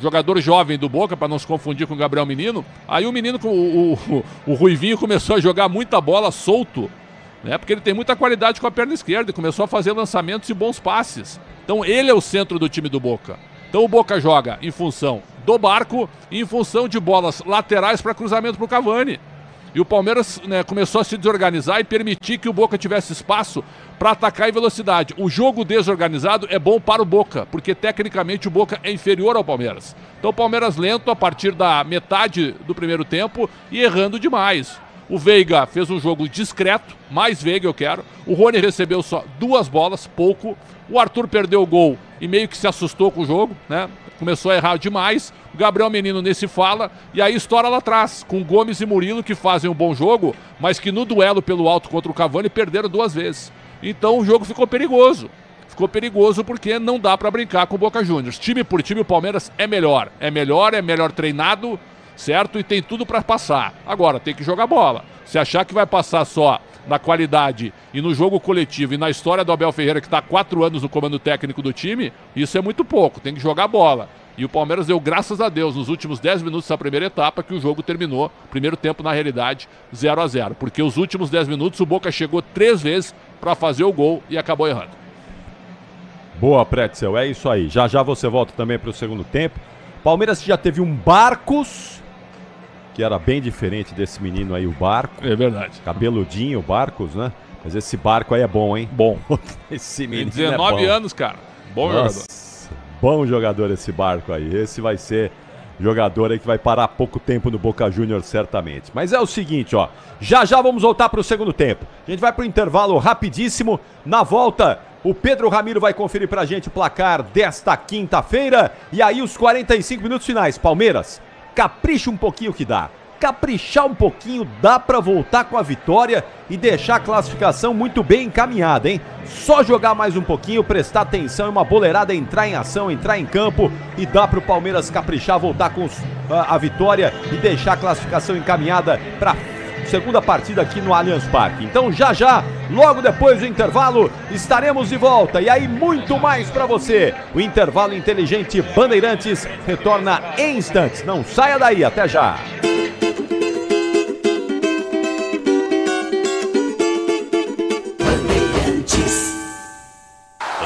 [SPEAKER 1] jogador jovem do Boca, para não se confundir com o Gabriel Menino, aí o Menino, o Ruivinho começou a jogar muita bola solto, né? Porque ele tem muita qualidade com a perna esquerda e começou a fazer lançamentos e bons passes. Então ele é o centro do time do Boca. Então o Boca joga em função do Barco e em função de bolas laterais para cruzamento para o Cavani. E o Palmeiras, né, começou a se desorganizar e permitir que o Boca tivesse espaço para atacar em velocidade. O jogo desorganizado é bom para o Boca, porque tecnicamente o Boca é inferior ao Palmeiras. Então o Palmeiras lento a partir da metade do primeiro tempo e errando demais. O Veiga fez um jogo discreto, mais Veiga eu quero. O Rony recebeu só 2 bolas, pouco. O Arthur perdeu o gol e meio que se assustou com o jogo, né? Começou a errar demais. O Gabriel Menino nesse fala, e aí estoura lá atrás, com Gomes e Murilo, que fazem um bom jogo, mas que no duelo pelo alto contra o Cavani perderam 2 vezes. Então o jogo ficou perigoso. Ficou perigoso porque não dá para brincar com o Boca Juniors. Time por time, o Palmeiras é melhor. É melhor treinado, certo? E tem tudo para passar. Agora, tem que jogar bola. Se achar que vai passar só na qualidade e no jogo coletivo e na história do Abel Ferreira, que está há 4 anos no comando técnico do time, isso é muito pouco. Tem que jogar bola. E o Palmeiras deu graças a Deus nos últimos 10 minutos da primeira etapa que o jogo terminou, primeiro tempo na realidade, 0-0. Porque os últimos 10 minutos o Boca chegou 3 vezes para fazer o gol e acabou errando.
[SPEAKER 18] Boa, Pretzel, é isso aí. Já você volta também para o segundo tempo. Palmeiras já teve um Barcos, que era bem diferente desse menino aí, o Barco.
[SPEAKER 1] É verdade.
[SPEAKER 18] Cabeludinho, o Barcos, né? Mas esse Barco aí é bom, hein?
[SPEAKER 1] Bom.
[SPEAKER 18] Esse menino
[SPEAKER 1] 19 anos, cara. Bom jogador.
[SPEAKER 18] Bom jogador esse Barco aí. Esse vai ser jogador aí que vai parar pouco tempo no Boca Juniors, certamente. Mas é o seguinte, ó. Já vamos voltar para o segundo tempo. A gente vai para o intervalo rapidíssimo. Na volta, o Pedro Ramiro vai conferir pra gente o placar desta quinta-feira. E aí os 45 minutos finais. Palmeiras, capricha um pouquinho que dá. Caprichar um pouquinho, dá pra voltar com a vitória e deixar a classificação muito bem encaminhada, hein? Só jogar mais um pouquinho, prestar atenção e uma boleirada entrar em ação, entrar em campo e dar para o Palmeiras caprichar, voltar com a vitória e deixar a classificação encaminhada para segunda partida aqui no Allianz Parque. Então já, logo depois do intervalo, estaremos de volta. E aí muito mais para você. O Intervalo Inteligente Bandeirantes retorna em instantes. Não saia daí, até já.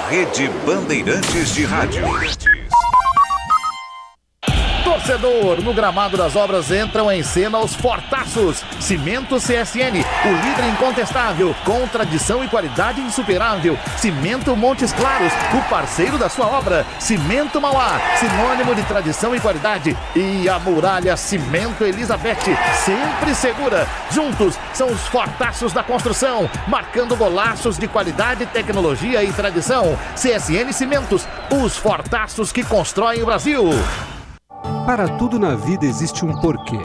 [SPEAKER 6] Rede Bandeirantes de Rádio.
[SPEAKER 7] Torcedor, no gramado das obras entram em cena os fortaços. Cimento CSN, o líder incontestável, com tradição e qualidade insuperável. Cimento Montes Claros, o parceiro da sua obra. Cimento Mauá, sinônimo de tradição e qualidade. E a Muralha Cimento Elizabeth, sempre segura. Juntos são os fortaços da construção, marcando golaços de qualidade, tecnologia e tradição. CSN Cimentos, os fortaços que constroem o Brasil.
[SPEAKER 8] Para tudo na vida existe um porquê.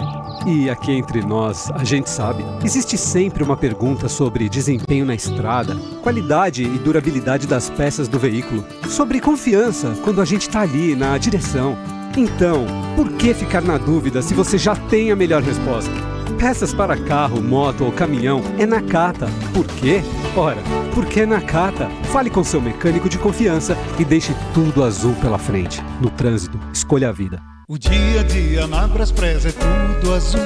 [SPEAKER 8] E aqui entre nós, a gente sabe, existe sempre uma pergunta sobre desempenho na estrada, qualidade e durabilidade das peças do veículo, sobre confiança quando a gente está ali na direção. Então, por que ficar na dúvida se você já tem a melhor resposta? Peças para carro, moto ou caminhão é Nakata. Por quê? Ora, porque é Nakata. Fale com seu mecânico de confiança e deixe tudo azul pela frente. No trânsito, escolha a vida.
[SPEAKER 9] O dia a dia na Braspress é tudo azul,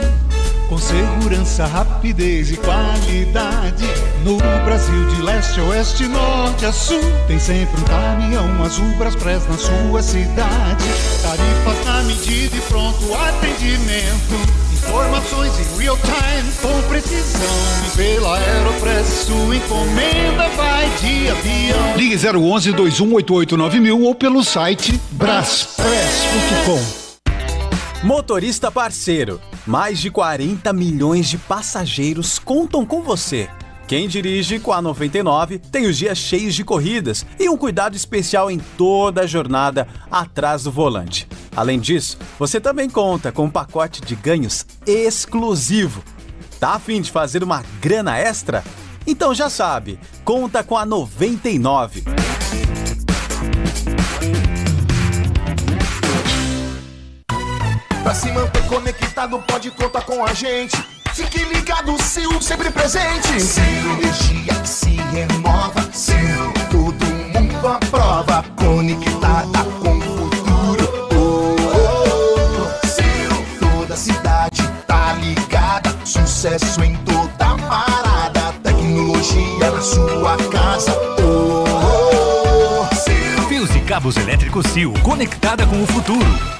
[SPEAKER 9] com segurança, rapidez e qualidade. No Brasil de leste a oeste, norte a sul, tem sempre um caminhão azul Braspress na sua cidade. Tarifas na medida e pronto atendimento, informações em real time com precisão. E pela Aeropress sua encomenda vai de avião.
[SPEAKER 10] Ligue 011 2188 9000 ou pelo site braspress.com.
[SPEAKER 11] Motorista parceiro, mais de 40 milhões de passageiros contam com você. Quem dirige com a 99 tem os dias cheios de corridas e um cuidado especial em toda a jornada atrás do volante. Além disso, você também conta com um pacote de ganhos exclusivo. Tá a fim de fazer uma grana extra? Então já sabe, conta com a 99.
[SPEAKER 12] Pra se manter conectado, pode contar com a gente. Fique ligado, Sil, sempre presente. Sil, energia que se renova. Sil, todo mundo aprova. Conectada com o futuro. Oh, oh, oh. Sil, toda cidade tá ligada. Sucesso em toda parada. Tecnologia na sua casa. Oh, oh, oh. Sil.
[SPEAKER 13] Fios e cabos elétricos Sil, conectada com o futuro.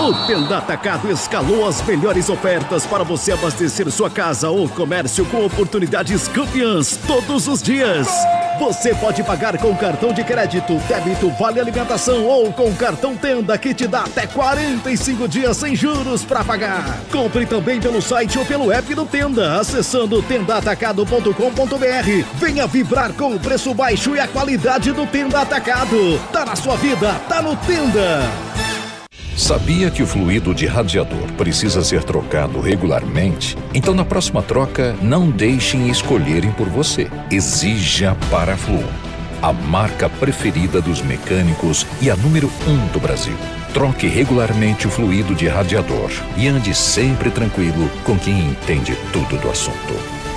[SPEAKER 14] O Tenda Atacado escalou as melhores ofertas para você abastecer sua casa ou comércio com oportunidades campeãs todos os dias. Você pode pagar com cartão de crédito, débito, vale alimentação ou com cartão Tenda que te dá até 45 dias sem juros para pagar. Compre também pelo site ou pelo app do Tenda, acessando tendaatacado.com.br. Venha vibrar com o preço baixo e a qualidade do Tenda Atacado. Tá na sua vida, tá no Tenda.
[SPEAKER 15] Sabia que o fluido de radiador precisa ser trocado regularmente? Então, na próxima troca, não deixem escolherem por você. Exija Paraflu, a marca preferida dos mecânicos e a número 1 do Brasil. Troque regularmente o fluido de radiador e ande sempre tranquilo com quem entende tudo do assunto.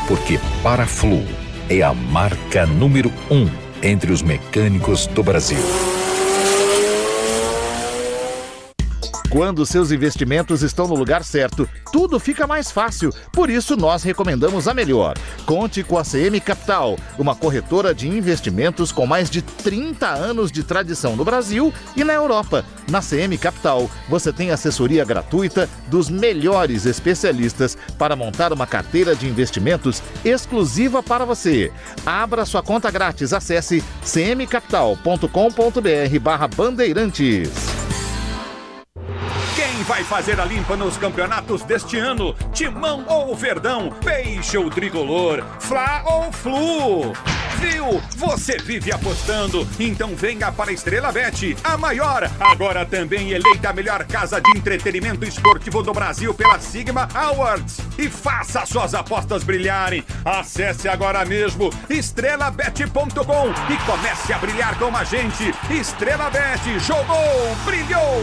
[SPEAKER 15] Porque Paraflu é a marca número 1 entre os mecânicos do Brasil.
[SPEAKER 7] Quando seus investimentos estão no lugar certo, tudo fica mais fácil. Por isso, nós recomendamos a melhor. Conte com a CM Capital, uma corretora de investimentos com mais de 30 anos de tradição no Brasil e na Europa. Na CM Capital, você tem assessoria gratuita dos melhores especialistas para montar uma carteira de investimentos exclusiva para você. Abra sua conta grátis. Acesse cmcapital.com.br/bandeirantes.
[SPEAKER 2] Quem vai fazer a limpa nos campeonatos deste ano? Timão ou Verdão? Peixe ou Tricolor? Fla ou Flu? Viu? Você vive apostando, então venha para a Estrela Bet, a maior, agora também eleita a melhor casa de entretenimento esportivo do Brasil pela Sigma Awards. E faça suas apostas brilharem. Acesse agora mesmo estrelabet.com e comece a brilhar com a gente. Estrela Bet, jogou, brilhou!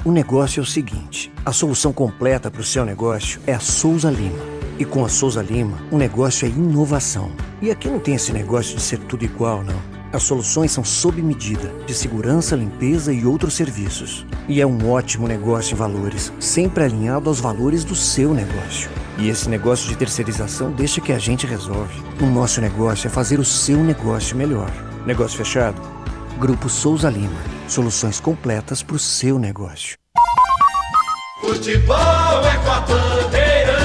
[SPEAKER 16] O negócio é o seguinte, a solução completa para o seu negócio é a Souza Lima. E com a Souza Lima, o negócio é inovação. E aqui não tem esse negócio de ser tudo igual, não. As soluções são sob medida, de segurança, limpeza e outros serviços. E é um ótimo negócio em valores, sempre alinhado aos valores do seu negócio. E esse negócio de terceirização deixa que a gente resolve. O nosso negócio é fazer o seu negócio melhor. Negócio fechado? Grupo Souza Lima. Soluções completas para o seu negócio.
[SPEAKER 5] Futebol é com a Bandeirantes.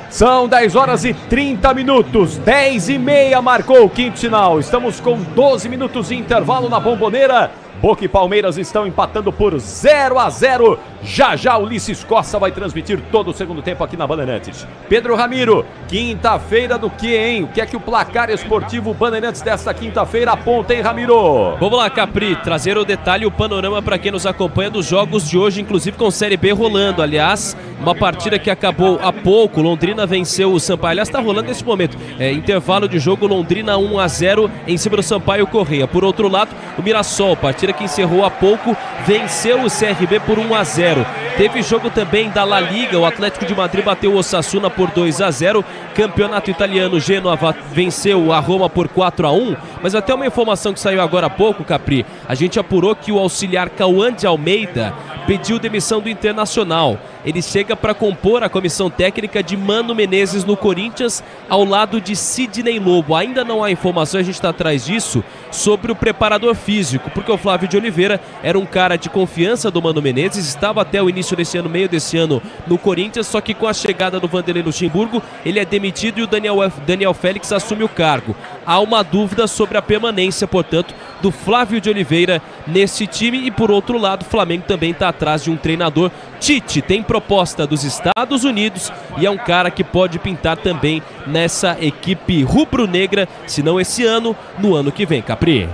[SPEAKER 18] São 10 horas e 30 minutos, 10h30 marcou o quinto sinal. Estamos com 12 minutos de intervalo na Bomboneira. Boca e Palmeiras estão empatando por 0-0. Já Ulisses Costa vai transmitir todo o segundo tempo aqui na Bandeirantes. Pedro Ramiro, quinta-feira do que, hein? O que é que o placar esportivo Bandeirantes desta quinta-feira aponta, hein, Ramiro?
[SPEAKER 4] Vamos lá, Capri, trazer o detalhe e o panorama para quem nos acompanha dos jogos de hoje, inclusive com Série B rolando. Aliás, uma partida que acabou há pouco, Londrina venceu o Sampaio. Aliás, está rolando nesse momento. Intervalo de jogo, Londrina 1-0 em cima do Sampaio Correia. Por outro lado, o Mirassol, partida que encerrou há pouco, venceu o CRB por 1-0. Teve jogo também da La Liga, o Atlético de Madrid bateu o Osasuna por 2-0. Campeonato italiano, Gênova venceu a Roma por 4-1. Mas até uma informação que saiu agora há pouco, Capri, a gente apurou que o auxiliar Cauã de Almeida pediu demissão do Internacional. Ele chega para compor a comissão técnica de Mano Menezes no Corinthians, ao lado de Sidney Lobo. Ainda não há informações, a gente está atrás disso, sobre o preparador físico, porque o Flávio de Oliveira era um cara de confiança do Mano Menezes, estava até o início desse ano, meio desse ano, no Corinthians, só que com a chegada do Vanderlei Luxemburgo, ele é demitido e o Daniel Félix assume o cargo. Há uma dúvida sobre a permanência, portanto, do Flávio de Oliveira nesse time. E por outro lado, o Flamengo também está atrás de um treinador. Tite tem proposta dos Estados Unidos e é um cara que pode pintar também nessa equipe rubro-negra, se não esse ano, no ano que vem, Capri.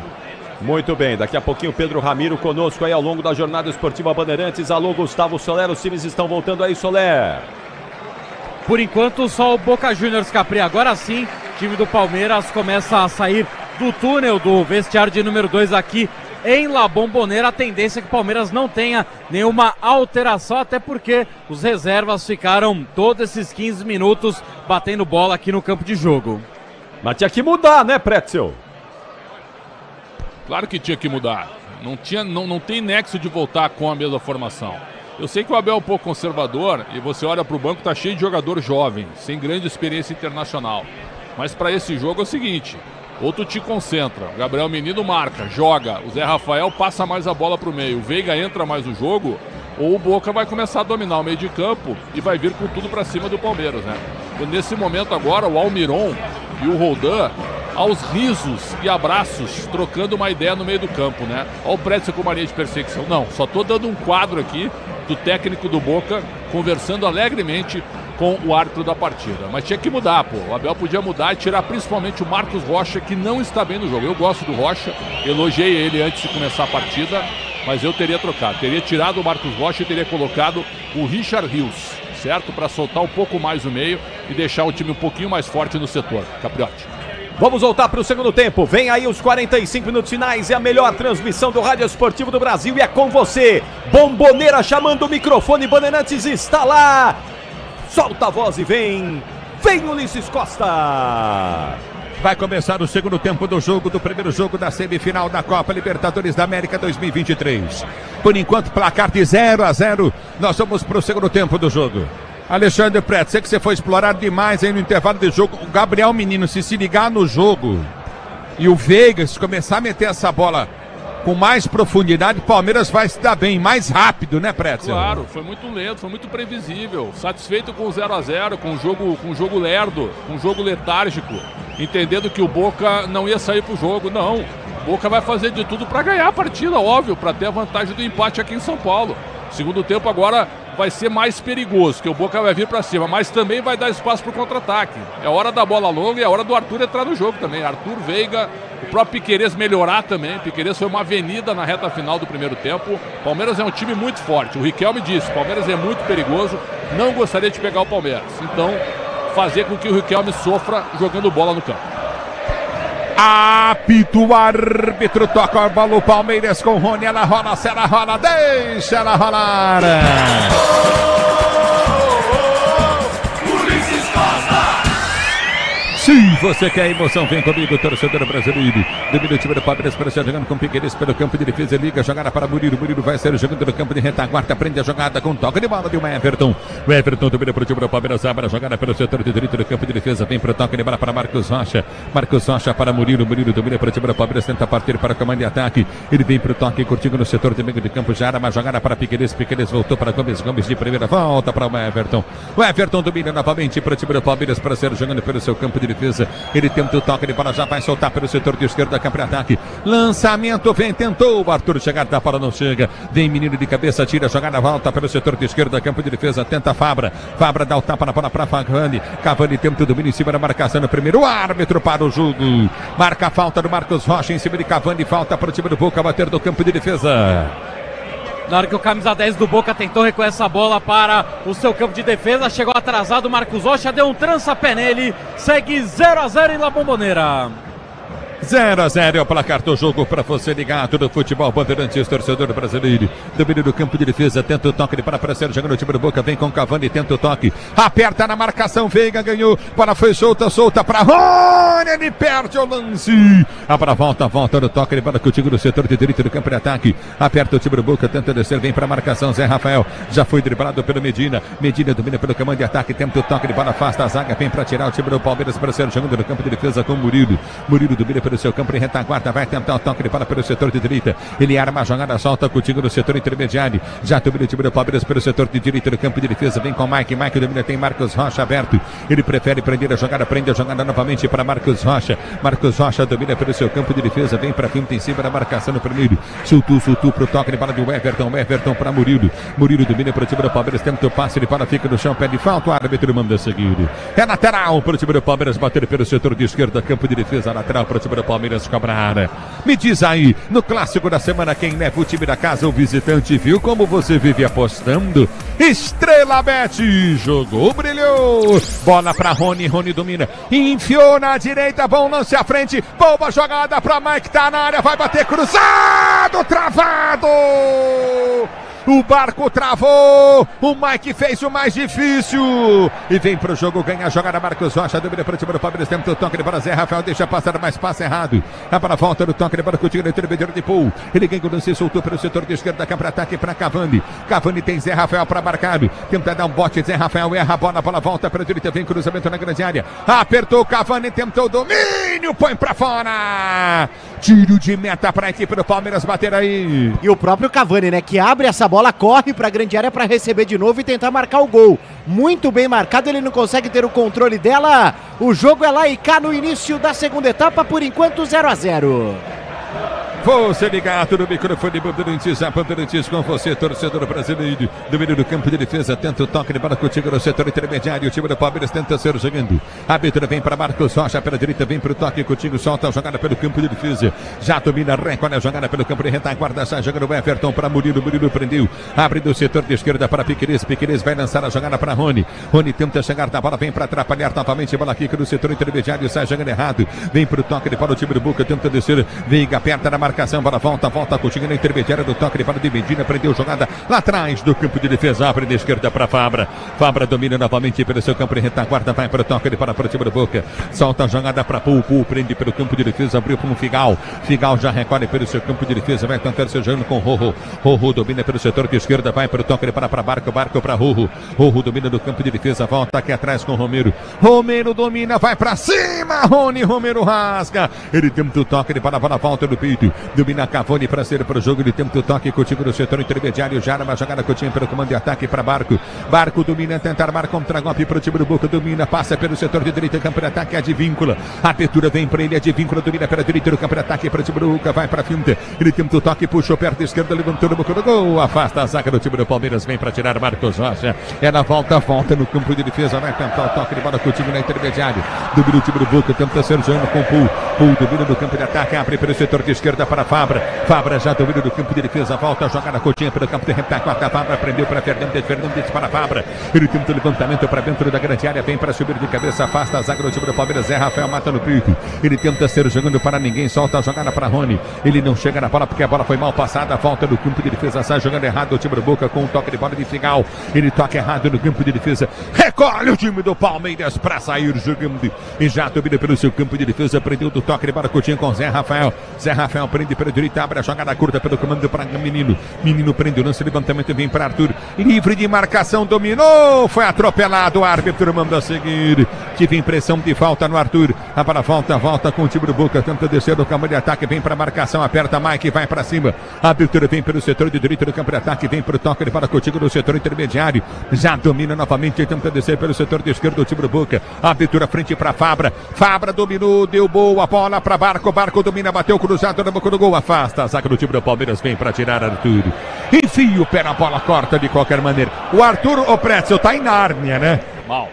[SPEAKER 18] Muito bem, daqui a pouquinho Pedro Ramiro conosco aí ao longo da jornada esportiva Bandeirantes. Alô, Gustavo Soler, os times estão voltando aí, Soler.
[SPEAKER 3] Por enquanto, só o Boca Juniors, Capri. Agora sim, o time do Palmeiras começa a sair do túnel do vestiário de número 2 aqui em La Bombonera. A tendência é que o Palmeiras não tenha nenhuma alteração, até porque os reservas ficaram todos esses 15 minutos batendo bola aqui no campo de jogo.
[SPEAKER 18] Mas tinha que mudar, né, Pretzel?
[SPEAKER 1] Claro que tinha que mudar. Não tem nexo de voltar com a mesma formação. Eu sei que o Abel é um pouco conservador e você olha para o banco, tá cheio de jogador jovem, sem grande experiência internacional. Mas para esse jogo é o seguinte: ou tu te concentra, o Gabriel Menino marca, joga, o Zé Rafael passa mais a bola para o meio, o Veiga entra mais no jogo, ou o Boca vai começar a dominar o meio de campo e vai vir com tudo para cima do Palmeiras, né? E nesse momento agora o Almiron e o Roldan aos risos e abraços, trocando uma ideia no meio do campo, né? Olha o Pretzel com mania de perseguição. Não, só tô dando um quadro aqui do técnico do Boca conversando alegremente com o árbitro da partida. Mas tinha que mudar, pô. O Abel podia mudar e tirar principalmente o Marcos Rocha, que não está bem no jogo. Eu gosto do Rocha, elogiei ele antes de começar a partida, mas eu teria trocado. Teria tirado o Marcos Rocha e teria colocado o Richard Rios, certo? Para soltar um pouco mais o meio e deixar o time um pouquinho mais forte no setor. Capriotti.
[SPEAKER 18] Vamos voltar para o segundo tempo. Vem aí os 45 minutos finais e a melhor transmissão do Rádio Esportivo do Brasil. E é com você. Bomboneira chamando o microfone. Bandeirantes está lá. Solta a voz e vem. Vem Ulisses Costa.
[SPEAKER 2] Vai começar o segundo tempo do jogo, do primeiro jogo da semifinal da Copa Libertadores da América 2023. Por enquanto, placar de 0-0. Nós vamos para o segundo tempo do jogo. Alexandre Pretzel, sei que você foi explorado demais aí no intervalo de jogo. O Gabriel Menino, se ligar no jogo e o Veiga, se começar a meter essa bola com mais profundidade, o Palmeiras vai se dar bem, mais rápido, né, Pretzel?
[SPEAKER 1] Claro, foi muito lento, foi muito previsível. Satisfeito com o 0-0, com o jogo lerdo, com o jogo letárgico, entendendo que o Boca não ia sair pro jogo. Não, o Boca vai fazer de tudo para ganhar a partida, óbvio, para ter a vantagem do empate aqui em São Paulo. Segundo tempo agora vai ser mais perigoso, que o Boca vai vir para cima, mas também vai dar espaço para o contra-ataque. É hora da bola longa e é hora do Arthur entrar no jogo também. Arthur, Veiga, o próprio Piquerez melhorar também. Piquerez foi uma avenida na reta final do primeiro tempo. O Palmeiras é um time muito forte. O Riquelme disse, o Palmeiras é muito perigoso, não gostaria de pegar o Palmeiras. Então, fazer com que o Riquelme sofra jogando bola no campo.
[SPEAKER 2] Apita o árbitro, toca a bola o Palmeiras com o Rony, ela rola, se ela rola, deixa ela rolar. Se você quer emoção, vem comigo, torcedor brasileiro. Domina o time do Palmeiras, parece jogando com Piquerez pelo campo de defesa, liga, jogada para Murilo. Murilo vai ser jogando no campo de retaguarda, prende a jogada com toque de bola de Everton. O Everton domina para o time do Palmeiras, abre a jogada pelo setor de direito do campo de defesa, vem para o toque de bola para Marcos Rocha. Marcos Rocha para Murilo. Murilo domina para o time do Palmeiras, tenta partir para o comando de ataque. Ele vem para o toque, curtindo no setor de meio de campo, já era uma jogada para Piquerez. Piquerez voltou para Gomes. Gomes de primeira, volta para o Everton. O Everton domina novamente para o time do Palmeiras, para ser jogando pelo seu campo de defesa. Ele tenta o toque de bola, já vai soltar pelo setor de esquerda, campo de ataque. Lançamento, vem, tentou o Arthur chegar, da bola não chega. Vem menino de cabeça, tira a jogada, volta pelo setor de esquerda, campo de defesa, tenta Fabra. Fabra dá o tapa na bola para Cavani. Cavani tenta o domínio em cima da marcação no primeiro. O árbitro para o jogo. Marca a falta do Marcos Rocha em cima de Cavani. Falta para o time do Boca bater do campo de defesa.
[SPEAKER 3] Na hora que o camisa 10 do Boca tentou recuar essa bola para o seu campo de defesa, chegou atrasado, o Marcos Rocha deu um trança-pé nele, segue 0-0 em La Bombonera.
[SPEAKER 2] 0-0 é o placar do jogo para você ligado do futebol Bandeirantes, torcedor brasileiro. Domínio do campo de defesa, tenta o toque de para ser jogando o time do Boca, vem com Cavani, tenta o toque, aperta na marcação, Veiga ganhou, bola foi solta para Rony, ele perde o lance. Para volta no toque de bola contigo no setor de direito do campo de ataque, aperta o time do Boca, tenta descer, vem para a marcação, Zé Rafael, já foi driblado pelo Medina domina pelo comando de ataque, tenta o toque de bola, afasta a zaga, vem para tirar o time do Palmeiras para ser jogando no campo de defesa com Murilo domina pelo seu campo de retaguarda, vai tentar o toque de bola pelo setor de direita, ele arma a jogada, solta contigo no setor intermediário, já domina o time do Palmeiras pelo setor de direita do campo de defesa, vem com Mike domina, tem Marcos Rocha aberto, ele prefere prender a jogada, prende a jogada novamente para Marcos Rocha domina pelo seu campo de defesa, vem para frente em cima da marcação no primeiro, soltou pro toque de bola do Everton para Murilo domina para o time do Palmeiras, tenta o passe, ele para, fica no chão, pede falta, o árbitro manda seguir, é lateral para o time do Palmeiras bater pelo setor de esquerda, campo de defesa, lateral para o time do Palmeiras cobrar. Me diz aí, no clássico da semana, quem leva o time da casa ou visitante, viu como você vive apostando? Estrela Bet, jogou, brilhou, bola para Rony domina, enfiou na direita, bom lance à frente, boa jogada para Mike, tá na área, vai bater cruzado, travado! O barco travou, o Mike fez o mais difícil e vem pro jogo, ganha a jogada Marcos Rocha, domina para o time do Palmeiras, tenta o toque de bola, Zé Rafael deixa passar, mas passa errado, para a volta do toque de bola, contigo no intermediário de Paul, ele ganha o lance, soltou pelo setor de esquerda, cá para ataque para Cavani tem Zé Rafael para marcar, tenta dar um bote, Zé Rafael erra a bola volta para a direita, vem cruzamento na grande área, apertou Cavani, tentou o domínio, põe para fora, tiro de meta para a equipe do Palmeiras bater aí.
[SPEAKER 17] E o próprio Cavani, né, que abre essa bola, corre para a grande área para receber de novo e tentar marcar o gol. Muito bem marcado, ele não consegue ter o controle dela. O jogo é lá e cá no início da segunda etapa, por enquanto 0-0.
[SPEAKER 2] Você ligado no microfone Bandeirantes, a Bandeirantes com você, torcedor brasileiro. Domínio do campo de defesa, tenta o toque de bola contigo no setor intermediário. O time do Palmeiras tenta ser jogando. A abertura vem para Marcos Rocha, pela direita, vem para o toque contigo, solta a jogada pelo campo de defesa. Já domina, recolhe a jogada pelo campo de retaguarda, sai jogando o Everton para Murilo prendeu. Abre do setor de esquerda para Piquerez vai lançar a jogada para Rony tenta chegar na bola, vem para atrapalhar novamente, bola aqui no setor intermediário, sai jogando errado. Vem para o toque de bola, o time do Boca tenta descer, vem aperta na marcação, bola volta contigo na intermediária do toque de bola de Medina, prendeu jogada lá atrás do campo de defesa, abre da esquerda para Fabra domina novamente pelo seu campo de retaguarda, vai para o toque de bola para o time do Boca, solta a jogada para Paul, prende pelo campo de defesa, abriu para um Figal já recolhe pelo seu campo de defesa, vai tentar seu jogando com Rojo domina pelo setor de esquerda, vai para o toque de bola para Barco para Rojo domina do campo de defesa, volta aqui atrás com Romero domina, vai para cima, Romero rasga, ele tenta o toque de bola volta do peito, domina Cavani para ser para o jogo, ele tenta o toque contigo no setor intermediário, já uma jogada Coutinho pelo comando de ataque para Barco. Barco domina, tentar marcar contra-golpe para o time do Boca, domina, passa pelo setor de direita, campo de ataque, é de Víncula. A abertura vem para ele, é de Víncula, domina pela direita do campo de ataque para o time do Boca, vai para a finta. Ele tenta o toque, puxou perto da esquerda, levantou no Boca do gol, afasta a zaga do time do Palmeiras, vem para tirar Marcos Rocha. É na volta no campo de defesa, vai tentar o toque de bola Coutinho na intermediária. Domina o time do Boca, tenta ser Jano com Pul. Pul domina do campo de ataque, abre pelo setor de esquerda para Fabra. Fabra já domina do campo de defesa, volta a jogada Coutinho pelo campo de retaque, a Fabra prendeu para Fernandes para Fabra. Ele tenta o levantamento para dentro da grande área, vem para subir de cabeça, afasta a zaga do time do Palmeiras, Zé Rafael mata no peito. Ele tenta ser jogando para ninguém, solta a jogada para Rony. Ele não chega na bola porque a bola foi mal passada, volta do campo de defesa, sai jogando errado o time do Boca com um toque de bola de Figal. Ele toca errado no campo de defesa, recolhe o time do Palmeiras para sair jogando e já domina pelo seu campo de defesa, prendeu do toque de bola Coutinho com Zé Rafael. Zé Rafael prende pela direita, abre a jogada curta pelo comando para Menino. Menino prende o lance, levantamento vem para Arthur, livre de marcação, dominou, foi atropelado, o árbitro manda seguir. Tive impressão de falta no Arthur. A bola volta com o time do Boca, tenta descer do campo de ataque, vem para marcação, aperta Mike, vai para cima. A abertura vem pelo setor de direito do campo de ataque, vem para o toque de bola Coutinho no setor intermediário. Já domina novamente, tenta descer pelo setor de esquerdo do time do Boca. A abertura frente para Fabra. Fabra dominou, deu boa bola para Barco. Barco domina, bateu cruzado na boca do gol, afasta. A zaga do time do Palmeiras vem para tirar Arthur. Enfia o pé na bola, corta de qualquer maneira. O Arthur, o Pretzel, tá em Nárnia, né?
[SPEAKER 1] Mal.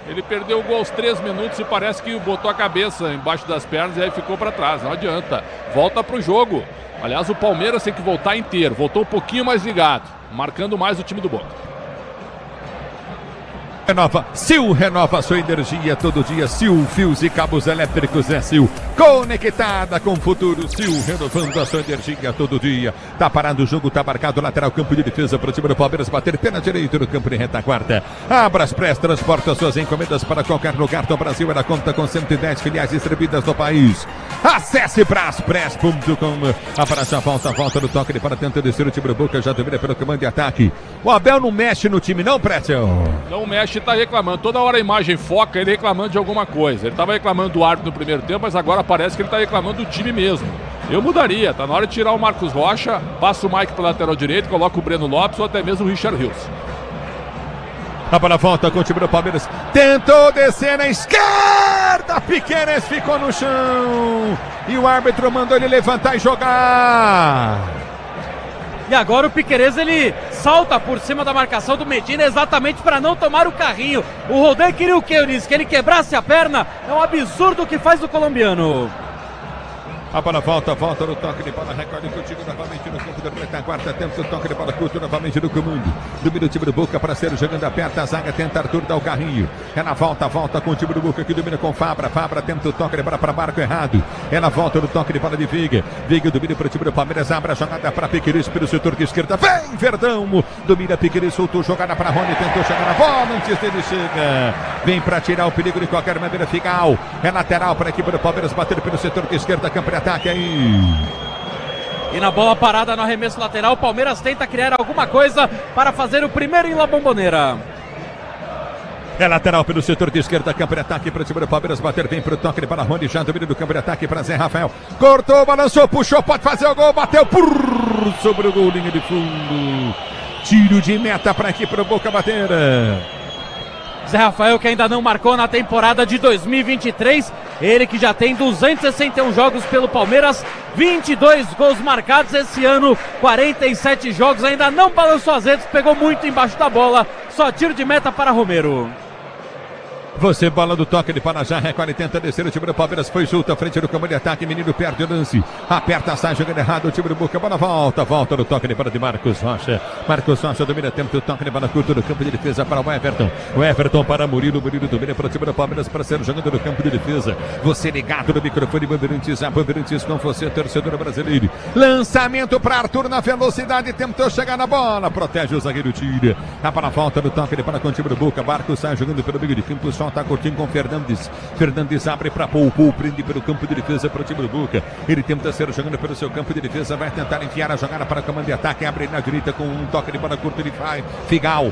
[SPEAKER 1] Ele perdeu o gol aos 3 minutos e parece que botou a cabeça embaixo das pernas e aí ficou para trás. Não adianta. Volta pro jogo. Aliás, o Palmeiras tem que voltar inteiro. Voltou um pouquinho mais ligado, marcando mais o time do Boca.
[SPEAKER 2] Renova, Sil renova sua energia todo dia. Sil, fios e cabos elétricos é Sil. Conectada com o futuro. Sil renovando a sua energia todo dia. Tá parado o jogo, tá marcado lateral, campo de defesa para o time do Palmeiras bater pena direito no campo de retaguarda. Abraspress transporta suas encomendas para qualquer lugar do Brasil. Ela conta com 110 filiais distribuídas no país. Acesse braspress.com. A praça volta do toque para tentar descer o time do Boca, já domina pelo comando de ataque. O Abel não mexe no time não, Pretzel?
[SPEAKER 1] Não mexe, tá reclamando. Toda hora a imagem foca ele reclamando de alguma coisa. Ele tava reclamando do árbitro no primeiro tempo, mas agora parece que ele tá reclamando do time mesmo. Eu mudaria, tá na hora de tirar o Marcos Rocha, passa o Mike pro lateral direito, coloca o Breno Lopes ou até mesmo o Richard Rios.
[SPEAKER 2] A bola volta com o time do Palmeiras. Tentou descer na esquerda. Piqueires ficou no chão. E o árbitro mandou ele levantar e jogar.
[SPEAKER 3] E agora o Piqueires, ele salta por cima da marcação do Medina exatamente para não tomar o carrinho. O Rodé queria o quê, Eunice? Que ele quebrasse a perna. É um absurdo o que faz o colombiano.
[SPEAKER 2] A bola volta no toque de bola, recorde contigo novamente no campo da retaguarda, temos o toque de bola curto novamente no comando. Domina o time do Boca para ser jogando aperta a zaga, tenta Arthur dar o carrinho. É na volta com o time do Boca que domina com Fabra. Fabra tenta o toque de bola para Marco errado. É na volta no toque de bola de Veiga. Veiga domina para o time do Palmeiras, abre a jogada para Piqueires pelo setor de esquerda. Vem Verdão, domina Piqueires, soltou jogada para Rony, tentou chegar na bola, antes dele chega. Vem para tirar o perigo de qualquer maneira, Figal. É lateral para a equipe do Palmeiras bater pelo setor de esquerda, campo de ataque aí.
[SPEAKER 3] E na bola parada no arremesso lateral, o Palmeiras tenta criar alguma coisa para fazer o primeiro em La Bombonera.
[SPEAKER 2] É lateral pelo setor de esquerda, campo de ataque para o time do Palmeiras bater, vem para o toque de bola, Rony já domina do campo de ataque para Zé Rafael. Cortou, balançou, puxou, pode fazer o gol, bateu sobre o gol, linha de fundo. Tiro de meta para aqui para o Boca bater.
[SPEAKER 3] Zé Rafael, que ainda não marcou na temporada de 2023, ele que já tem 261 jogos pelo Palmeiras, 22 gols marcados esse ano, 47 jogos, ainda não balançou as redes, pegou muito embaixo da bola, só tiro de meta para Romero.
[SPEAKER 2] Você, bola do toque de Panajá, recolhe, tenta descer o time do Palmeiras, foi junto à frente do campo de ataque, Menino perde o lance, aperta, sai jogando errado o time do Boca, bola volta no toque de bola de Marcos Rocha. Marcos Rocha domina, tenta o toque de bola curto no campo de defesa para o Everton. O Everton para Murilo domina para o time do Palmeiras para ser jogando no campo de defesa. Você ligado no microfone Bandeirantes, a Bandeirantes com você, torcedor brasileiro. Lançamento para Arthur na velocidade, tentou chegar na bola, protege o zagueiro, tira. A bola volta no toque de bola com o time do Boca, Marcos sai jogando pelo meio de campo, solta curtinho com Fernandes. Fernandes abre para Pou, prende pelo campo de defesa para o time do Boca. Ele tenta ser jogando pelo seu campo de defesa, vai tentar enfiar a jogada para o comando de ataque, abre na direita com um toque de bola curto, ele faz. Figal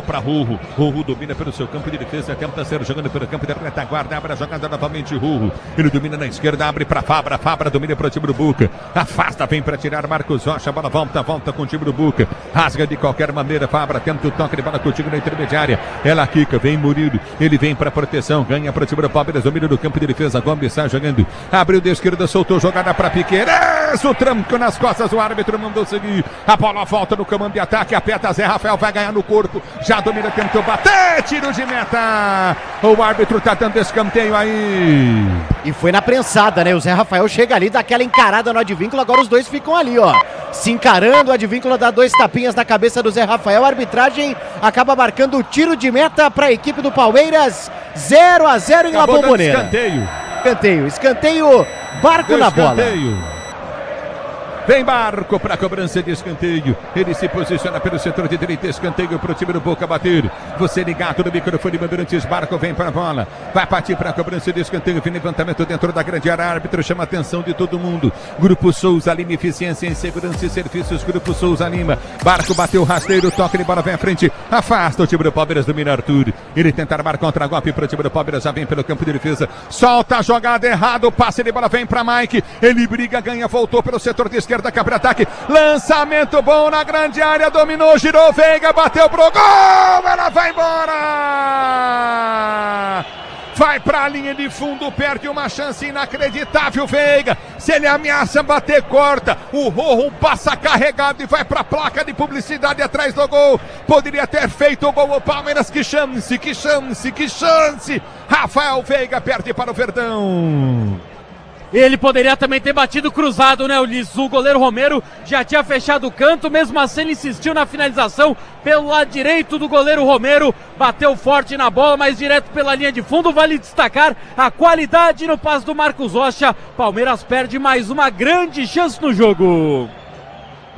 [SPEAKER 2] para Rurro. Rurro domina pelo seu campo de defesa, tenta ser jogando pelo campo de retaguarda, abre a jogada novamente Rurro. Ele domina na esquerda, abre para Fabra domina para o time do Boca. Afasta, vem para tirar Marcos Rocha, a bola volta com o time do Boca. Rasga de qualquer maneira, Fabra tenta o toque de bola contigo na intermediária. Ela quica, vem Murilo, ele vem para proteção, ganha para o time do Palmeiras, domina do campo de defesa, Gomes sai jogando, abriu de esquerda, soltou jogada para Piqueires, o tranco nas costas, o árbitro mandou seguir, a bola volta no comando de ataque, aperta Zé Rafael, vai ganhar no corpo, já domina, tentou bater, tiro de meta, o árbitro tá dando escanteio aí.
[SPEAKER 17] E foi na prensada, né? O Zé Rafael chega ali, dá aquela encarada no Advíncula, agora os dois ficam ali, ó, se encarando, o Advíncula dá 2 tapinhas na cabeça do Zé Rafael, a arbitragem acaba marcando o tiro de meta para a equipe do Palmeiras, 0-0 em La Bombonera. Escanteio, Barco na bola.
[SPEAKER 2] Vem Barco para a cobrança de escanteio. Ele se posiciona pelo setor de direita. Escanteio para o time do Boca bater. Você ligado no microfone Bandeirantes. Barco vem para a bola. Vai partir para a cobrança de escanteio. Vem levantamento dentro da grande área. Árbitro chama a atenção de todo mundo. Grupo Souza Lima, eficiência em segurança e serviços. Grupo Souza Lima. Barco bateu rasteiro. Toque de bola, vem à frente. Afasta o time do Palmeiras, domina Arthur. Ele tenta armar contra-golpe para o time do Palmeiras. Já vem pelo campo de defesa. Solta a jogada errado. Passe de bola, vem para Mike. Ele briga, ganha, voltou pelo setor de esquerda. Cabra-ataque, lançamento bom na grande área, dominou, girou, Veiga, bateu pro gol, ela vai embora! Vai pra linha de fundo, perde uma chance inacreditável, Veiga. Se ele ameaça bater, corta. O Rorro passa carregado e vai pra placa de publicidade atrás do gol. Poderia ter feito o gol o Palmeiras, que chance. Rafael Veiga perde para o Verdão.
[SPEAKER 3] Ele poderia também ter batido cruzado, né, Ulisses? O goleiro Romero já tinha fechado o canto, mesmo assim ele insistiu na finalização pelo lado direito do goleiro Romero. Bateu forte na bola, mas direto pela linha de fundo. Vale destacar a qualidade no passe do Marcos Rocha. Palmeiras perde mais uma grande chance no jogo.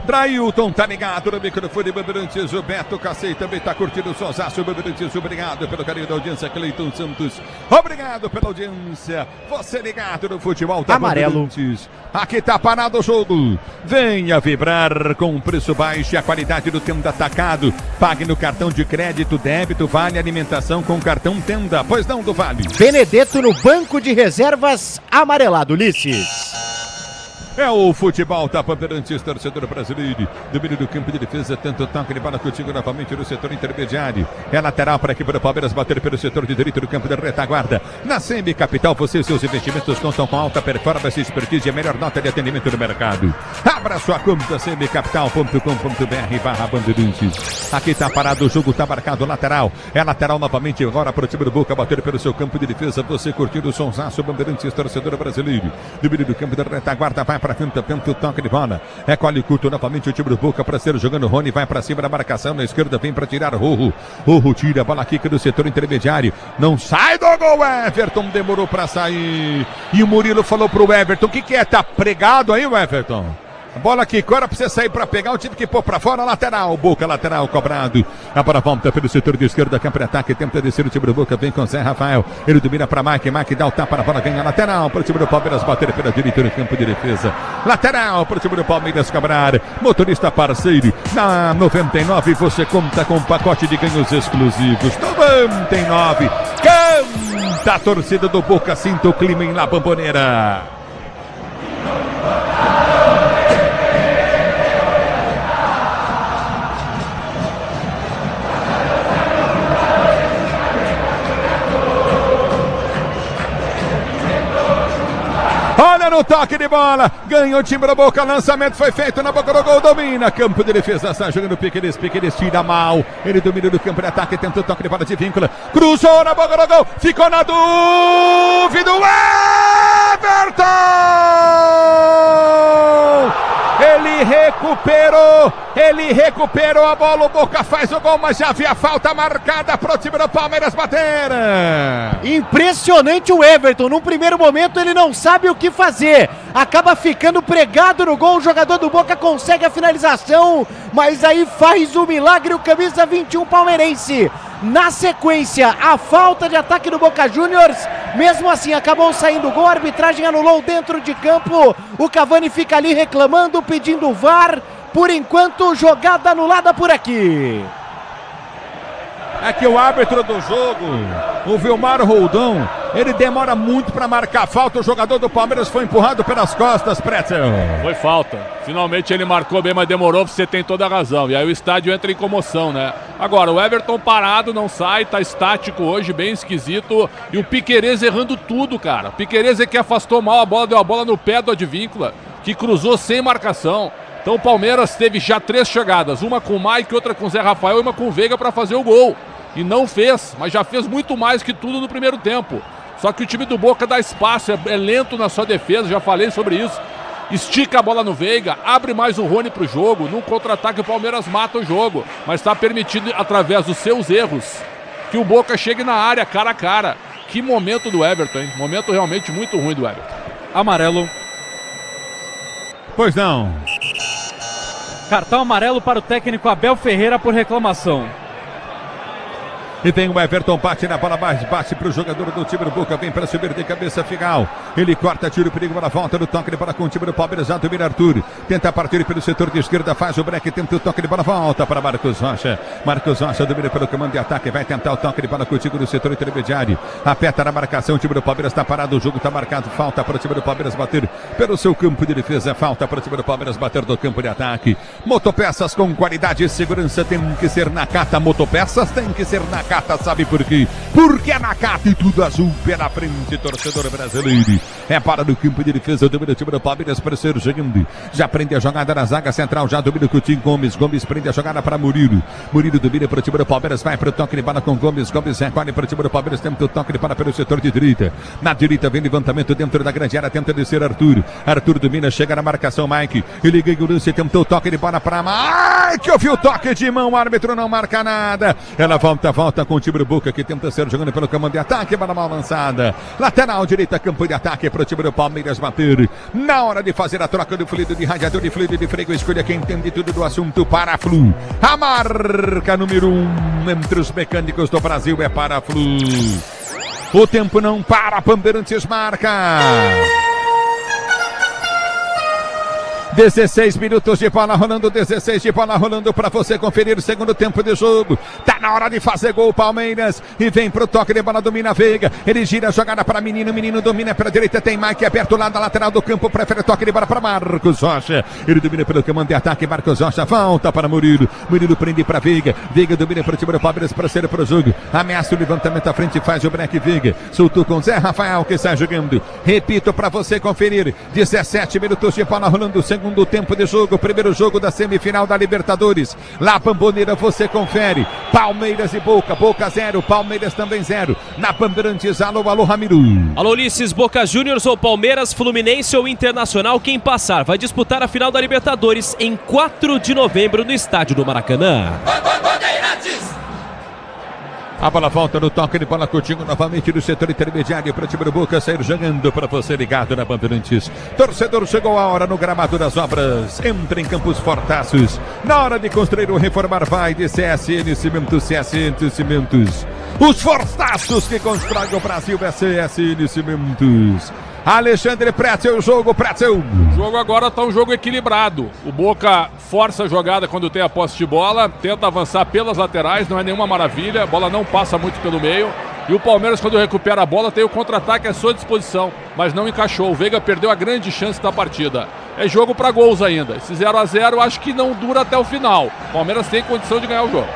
[SPEAKER 2] Drailton tá ligado no microfone Bandeirantes, o Beto Cacei também tá curtindo o Sozaço Bandeirantes, obrigado pelo carinho da audiência, Cleiton Santos, obrigado pela audiência, você ligado no futebol da Bandeirantes, aqui tá parado o jogo, venha vibrar com um preço baixo e a qualidade do Tenda Atacado, pague no cartão de crédito, débito, vale alimentação com cartão Tenda, pois não do Vale.
[SPEAKER 17] Benedetto no banco de reservas, amarelado, Ulisses.
[SPEAKER 2] É o futebol da Bandeirantes, torcedor brasileiro. Domínio do campo de defesa, tanto toque de bola contigo novamente no setor intermediário. É lateral para a equipe do Palmeiras bater pelo setor de direito do campo de retaguarda. Na CM Capital, você e seus investimentos contam com alta performance, expertise e a melhor nota de atendimento do mercado. Abra sua conta cmcapital.com.br/Bandeirantes. Aqui está parado o jogo, está marcado lateral. É lateral novamente agora para o time do Boca bater pelo seu campo de defesa. Você curtindo o sonsaço Bandeirantes, torcedor brasileiro. Domínio do campo de retaguarda, vai para frente, tenta o toque de bola. É Cole Couto novamente o time do Boca para ser jogando. Rony vai para cima da marcação na esquerda, vem para tirar Rorro. Rorro tira a bola aqui do setor intermediário. Não sai do gol, Everton demorou para sair. E o Murilo falou pro Everton: o que é? Tá pregado aí, o Everton? A bola aqui, agora pra você sair pra pegar, o time que pôr pra fora, lateral, Boca lateral, cobrado. A bola volta pelo setor de esquerda, campo de ataque, tenta descer o time do Boca, vem com Zé Rafael. Ele domina pra Mike dá o tapa na bola, ganha lateral pro time do Palmeiras, bater pela direita no campo de defesa. Lateral pro time do Palmeiras cobrar. Motorista parceiro, na 99 você conta com um pacote de ganhos exclusivos. 99, canta a torcida do Boca, sinta o clima em La Bombonera. Olha no toque de bola, ganhou o time da Boca, lançamento foi feito na boca do gol, domina, campo de defesa, está jogando Piqueires tira mal, ele domina do campo de ataque, tentou toque de bola de Víncula, cruzou na boca do gol, ficou na dúvida, o Everton! Ele recuperou a bola, o Boca faz o gol, mas já havia falta marcada para o time do Palmeiras bater.
[SPEAKER 17] Impressionante o Everton, num primeiro momento ele não sabe o que fazer, acaba ficando pregado no gol, o jogador do Boca consegue a finalização, mas aí faz o milagre o camisa 21 palmeirense. Na sequência, a falta de ataque do Boca Juniors. Mesmo assim, acabou saindo o gol. A arbitragem anulou dentro de campo. O Cavani fica ali reclamando, pedindo o VAR. Por enquanto, jogada anulada por aqui.
[SPEAKER 2] É que o árbitro do jogo, o Vilmar Roldão, ele demora muito para marcar falta. O jogador do Palmeiras foi empurrado pelas costas, Pretzel.
[SPEAKER 1] Foi falta. Finalmente ele marcou bem, mas demorou, você tem toda a razão. E aí o estádio entra em comoção, né? Agora, o Everton parado, não sai, tá estático hoje, bem esquisito. E o Piquerez errando tudo, cara. O Piquerez é que afastou mal a bola, deu a bola no pé do Advíncula, que cruzou sem marcação. Então o Palmeiras teve já 3 chegadas, uma com o Mike, outra com o Zé Rafael e uma com o Veiga para fazer o gol. E não fez, mas já fez muito mais que tudo no primeiro tempo. Só que o time do Boca dá espaço, é lento na sua defesa, já falei sobre isso. Estica a bola no Veiga, abre mais o Rony pro jogo. Num contra-ataque o Palmeiras mata o jogo, mas está permitido, através dos seus erros, que o Boca chegue na área, cara a cara. Que momento do Everton, hein? Momento realmente muito ruim do Everton.
[SPEAKER 3] Amarelo.
[SPEAKER 2] Pois não.
[SPEAKER 3] Cartão amarelo para o técnico Abel Ferreira por reclamação.
[SPEAKER 2] E tem o Everton, bate na bola mais, bate para o jogador do time do Boca, vem para subir de cabeça final. Ele corta, tira o perigo para a volta do toque de bola com o time do Palmeiras, domina Arthur. Tenta partir pelo setor de esquerda, faz o break, tenta o toque de bola, volta para Marcos Rocha. Marcos Rocha domina pelo comando de ataque, vai tentar o toque de bola contigo no setor intermediário. Aperta na marcação, o time do Palmeiras está parado, o jogo está marcado, falta para o time do Palmeiras bater pelo seu campo de defesa, falta para o time do Palmeiras bater do campo de ataque. Motopeças com qualidade e segurança tem que ser Nakata. Motopeças tem que ser Nakata, sabe por quê? Porque é Nakata e tudo azul pela frente, torcedor brasileiro. É para no campo de defesa, domina o time do Palmeiras para ser jogando. Já prende a jogada na zaga central, já domina o Coutinho Gomes. Gomes prende a jogada para Murilo. Murilo domina para o time do Palmeiras, vai para o toque de bola com Gomes. Gomes recolhe para o time do Palmeiras, tenta o toque de bola pelo setor de direita. Na direita vem levantamento dentro da grande área, tenta descer Arthur. Arthur domina, chega na marcação, Mike. Ele ganha o lance, tentou o toque de bola para Mike. Ouviu o toque de mão, o árbitro não marca nada. Ela volta com o time do Boca que tenta ser jogando pelo comando de ataque, bola mal lançada. Lateral direita, campo de ataque para o time do Palmeiras bater. Na hora de fazer a troca do fluido de radiador e fluido de freio, escolha quem entende tudo do assunto, Paraflu. A marca número 1 entre os mecânicos do Brasil é Paraflu. O tempo não para, Bandeirantes marca. 16 minutos de bola rolando, 16 de bola rolando para você conferir o segundo tempo de jogo. Tá na hora de fazer gol, Palmeiras. E vem pro toque de bola, domina Veiga. Ele gira a jogada para Menino, Menino domina pela direita, tem Mike aberto lá da lateral do campo, prefere toque de bola para Marcos Rocha. Ele domina pelo comando de ataque, Marcos Rocha volta para Murilo. Murilo prende para Veiga. Veiga domina para o time do Palmeiras para ser pro jogo. Ameaça o levantamento à frente, faz o break Veiga. Soltou com Zé Rafael que sai jogando. Repito para você conferir. 17 minutos de bola rolando, segundo tempo de jogo, primeiro jogo da semifinal da Libertadores. Lá Bombonera você confere. Palmeiras e Boca, Boca 0, Palmeiras também 0. Na Bandeirantes, alô Ramiro.
[SPEAKER 4] Alô Ulisses, Boca Juniors ou Palmeiras, Fluminense ou Internacional, quem passar vai disputar a final da Libertadores em 4 de novembro no estádio do Maracanã.
[SPEAKER 2] A bola volta no toque de bola, Coutinho novamente no setor intermediário para o time do Boca sair jogando para você ligado na Bandeirantes. Torcedor, chegou a hora no gramado das obras. Entra em Campos Fortaços. Na hora de construir ou reformar, vai de CSN Cimentos, CSN Cimentos. Os fortaços que constroem o Brasil é CSN Cimentos. Alexandre Pretzel, o jogo, Pretzel.
[SPEAKER 1] O jogo agora está um jogo equilibrado. O Boca força a jogada quando tem a posse de bola, tenta avançar pelas laterais, não é nenhuma maravilha, a bola não passa muito pelo meio. E o Palmeiras, quando recupera a bola, tem o contra-ataque à sua disposição, mas não encaixou. O Veiga perdeu a grande chance da partida. É jogo para gols ainda. Esse 0 a 0 acho que não dura até o final. O Palmeiras tem condição de ganhar o jogo.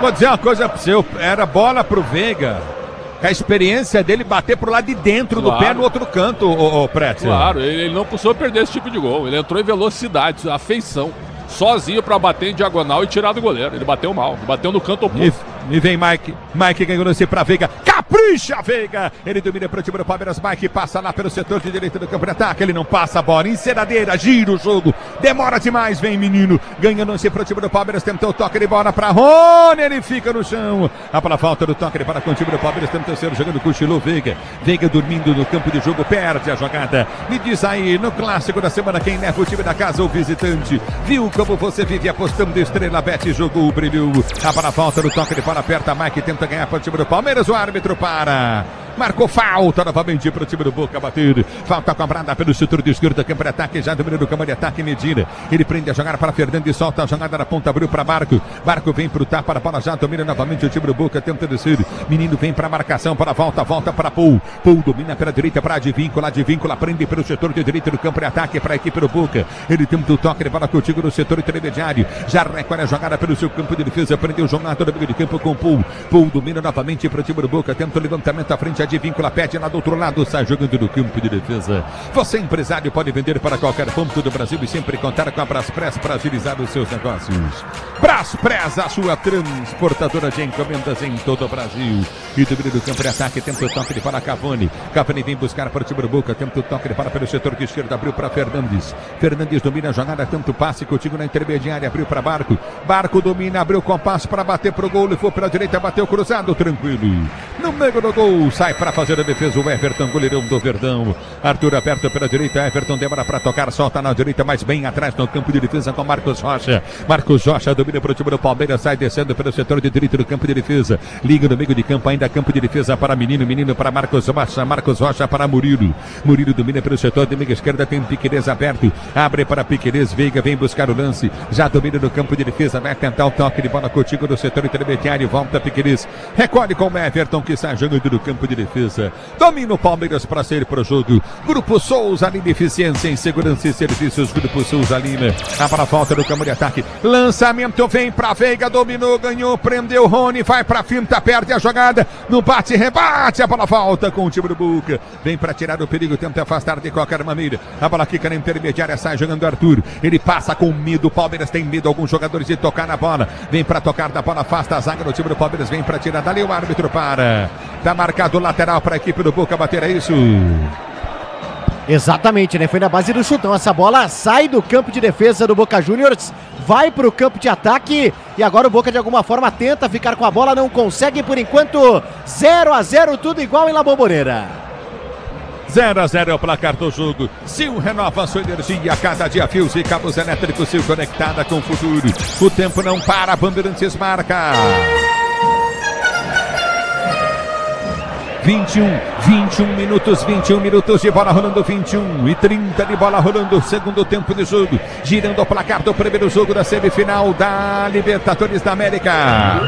[SPEAKER 2] Vou dizer uma coisa para você, era bola pro Veiga. A experiência dele bater pro lado de dentro do pé no outro canto, o Pretzel.
[SPEAKER 1] Claro, ele não precisou perder esse tipo de gol. Ele entrou em velocidade, afeição, sozinho para bater em diagonal e tirar do goleiro. Ele bateu mal, bateu no canto oposto.
[SPEAKER 2] E vem Mike. Mike ganhou lance pra Veiga. Capricha, Veiga. Ele domina para o time do Palmeiras. Mike passa lá pelo setor de direita do campo de ataque. Ele não passa a bola. Enceradeira, gira o jogo. Demora demais. Vem menino. Ganha lance para o time do Palmeiras. Tentou o toque de bola para Rony. Ele fica no chão. A pela falta do toque de bola com o time do Palmeiras. Tem o terceiro jogando com o Chilô. Veiga. Veiga dormindo no campo de jogo. Perde a jogada. Me diz aí, no clássico da semana, quem leva o time da casa ou visitante? Viu como você vive apostando? Estrela Bet jogou, brilhou. A pela falta do toque de bola. Aperta Mike. Tenta ganhar para o time do Palmeiras. O árbitro para. Marcou falta novamente para o time do Boca bater. Falta cobrada pelo setor de esquerda. Campo de ataque já domina no campo de ataque. Medina. Ele prende a jogada para Fernandes. Solta a jogada na ponta. Abriu para Marco. Marco vem para o tapa. A bola já domina novamente o time do Boca. Tenta descer. Menino vem para a marcação. Para a volta. Volta para Paul. Paul domina pela direita para Advíncula. Advíncula prende pelo setor de direita do campo de ataque para a equipe do Boca. Ele tenta o toque de bola contigo no setor intermediário. Já recolhe a jogada pelo seu campo de defesa. Prendeu o jogador do meio de campo com Paul. Paul domina novamente para o time do Boca. Tenta o levantamento à frente. Advíncula pede lá do outro lado, sai jogando no campo de defesa. Você, empresário, pode vender para qualquer ponto do Brasil e sempre contar com a Braspress para agilizar os seus negócios. Braspress, a sua transportadora de encomendas em todo o Brasil. E domina do campo de ataque, tenta o toque de bola Cavani. Cavani vem buscar para o time do Boca, tenta o toque de bola pelo setor de esquerda, abriu para Fernandes. Fernandes domina a jogada, tenta o passe contigo na intermediária, abriu para Barco. Barco domina, abriu com passe para bater pro gol, levou para a direita, bateu cruzado, tranquilo. No meio do gol, sai para fazer a defesa o Everton, goleirão do Verdão. Arthur aberto pela direita, Everton demora para tocar, solta na direita, mas bem atrás no campo de defesa com Marcos Rocha. Marcos Rocha domina para o time do Palmeiras, sai descendo pelo setor de direita do campo de defesa. Liga no meio de campo, ainda campo de defesa para Menino, Menino para Marcos Rocha, Marcos Rocha para Murilo. Murilo domina pelo setor de meia esquerda, tem Piquerez aberto, abre para Piquerez, Veiga vem buscar o lance, já domina no campo de defesa, vai tentar o toque de bola contigo no setor intermediário, volta Piquerez, recolhe com o Everton que está jogando no campo de defesa. Domina o Palmeiras para sair para o jogo. Grupo Souza Lima, eficiência em segurança e serviços. Grupo Souza Lima. A para a falta do campo de ataque. Lançamento vem para Veiga, dominou, ganhou, prendeu Rony, vai para a finta, perde a jogada. No bate, rebate, a bola volta com o time do Boca. Vem para tirar o perigo, tenta afastar de qualquer maneira. A bola quica na intermediária, sai jogando Arthur. Ele passa com medo, o Palmeiras tem medo, alguns jogadores de tocar na bola. Vem para tocar da bola, afasta a zaga do time do Palmeiras, vem para tirar dali, o árbitro para. Tá marcado o lateral para a equipe do Boca bater, é isso?
[SPEAKER 17] Exatamente, né? Foi na base do chutão. Essa bola sai do campo de defesa do Boca Juniors, vai para o campo de ataque e agora o Boca de alguma forma tenta ficar com a bola, não consegue por enquanto. 0-0, tudo igual em La Bombonera.
[SPEAKER 2] 0-0 é o placar do jogo. Sil renova sua energia. Cada dia fios e cabos elétricos. Sil conectada com o futuro. O tempo não para. Bandeirantes marca. 21 minutos de bola rolando, 21 e 30 de bola rolando, segundo tempo de jogo, girando o placar do primeiro jogo da semifinal da Libertadores da América.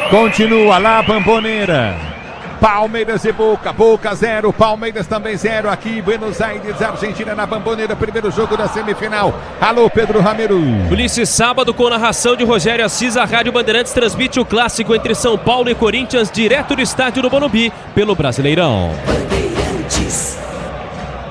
[SPEAKER 2] Continua lá, Bombonera. Palmeiras e Boca, Boca 0, Palmeiras também 0 aqui, Buenos Aires, Argentina na Bombonera, primeiro jogo da semifinal. Alô, Pedro Ramiro.
[SPEAKER 4] Ulisses, sábado com narração de Rogério Assis, a Rádio Bandeirantes transmite o clássico entre São Paulo e Corinthians direto do estádio do Morumbi pelo Brasileirão.
[SPEAKER 2] Bandeirantes.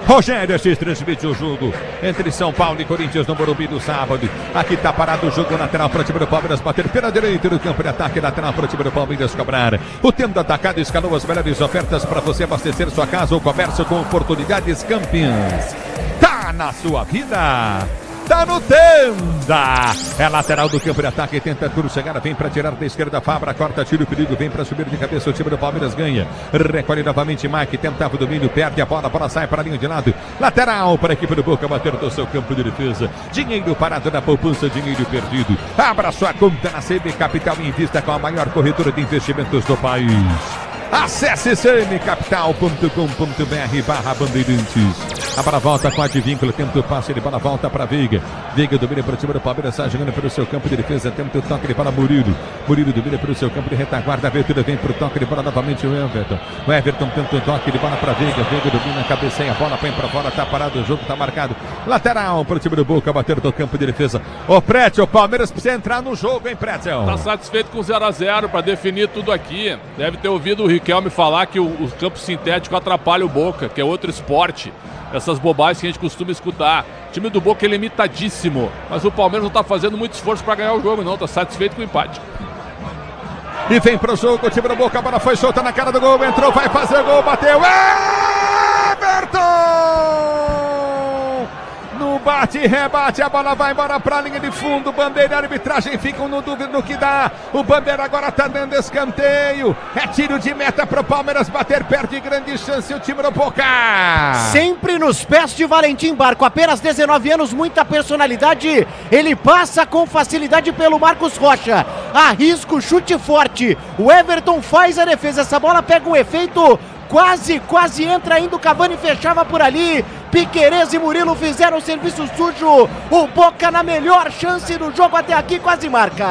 [SPEAKER 2] Rogério Assis transmite o jogo entre São Paulo e Corinthians no Morumbi do sábado. Aqui tá parado o jogo, lateral para o time do Palmeiras bater pela direita do campo de ataque, lateral para o time do Palmeiras cobrar. O Tendo Atacado escalou as melhores ofertas para você abastecer sua casa ou comércio com oportunidades campeãs. Tá na sua vida. Tá no Tenda. É lateral do campo de ataque, tenta tudo chegar, vem para tirar da esquerda, Fabra, corta, tira o perigo, vem para subir de cabeça, o time do Palmeiras ganha. Recolhe novamente Mike, tentava o domínio, perde a bola sai para a linha de lado. Lateral para a equipe do Boca bater do seu campo de defesa. Dinheiro parado na poupança, dinheiro perdido. Abra sua conta na CB Capital e invista com a maior corretora de investimentos do país. Acesse cmcapital.com.br/bandeirantes. A bola volta com a Advíncula, tenta o passe de bola, volta para Veiga. Veiga domina para o time do Palmeiras, sai jogando pelo seu campo de defesa, tenta o toque de bola Murilo. Murilo domina pelo seu campo de retaguarda, a abertura vem para o toque de bola novamente o Everton. O Everton tenta o toque de bola para Veiga, Veiga domina, cabeceia, a bola põe para fora, tá parado, o jogo tá marcado. Lateral para o time do Boca bater do campo de defesa. Ô Prétio, o Palmeiras precisa entrar no jogo, hein, Prétio?
[SPEAKER 1] Tá satisfeito com 0-0 para definir tudo aqui. Deve ter ouvido o Riquelme falar que o campo sintético atrapalha o Boca, que é outro esporte. É essas bobagens que a gente costuma escutar. O time do Boca é limitadíssimo, mas o Palmeiras não tá fazendo muito esforço para ganhar o jogo, não. Tá satisfeito com o empate.
[SPEAKER 2] E vem pro jogo, o time do Boca, a bola foi solta na cara do gol, entrou, vai fazer o gol, bateu, Everton! No bate e rebate, a bola vai embora pra linha de fundo, Bandeira, a arbitragem fica no dúvida no que dá, o Bandeira agora tá dando escanteio, é tiro de meta pro Palmeiras bater, perde grande chance o time do Boca.
[SPEAKER 17] Sempre nos pés de Valentim Barco, apenas 19 anos, muita personalidade, ele passa com facilidade pelo Marcos Rocha, arrisca o chute forte, o Everton faz a defesa, essa bola pega um efeito, quase entra ainda, o Cavani fechava por ali, Piquerez e Murilo fizeram o serviço sujo, o Boca na melhor chance do jogo até aqui, quase marca.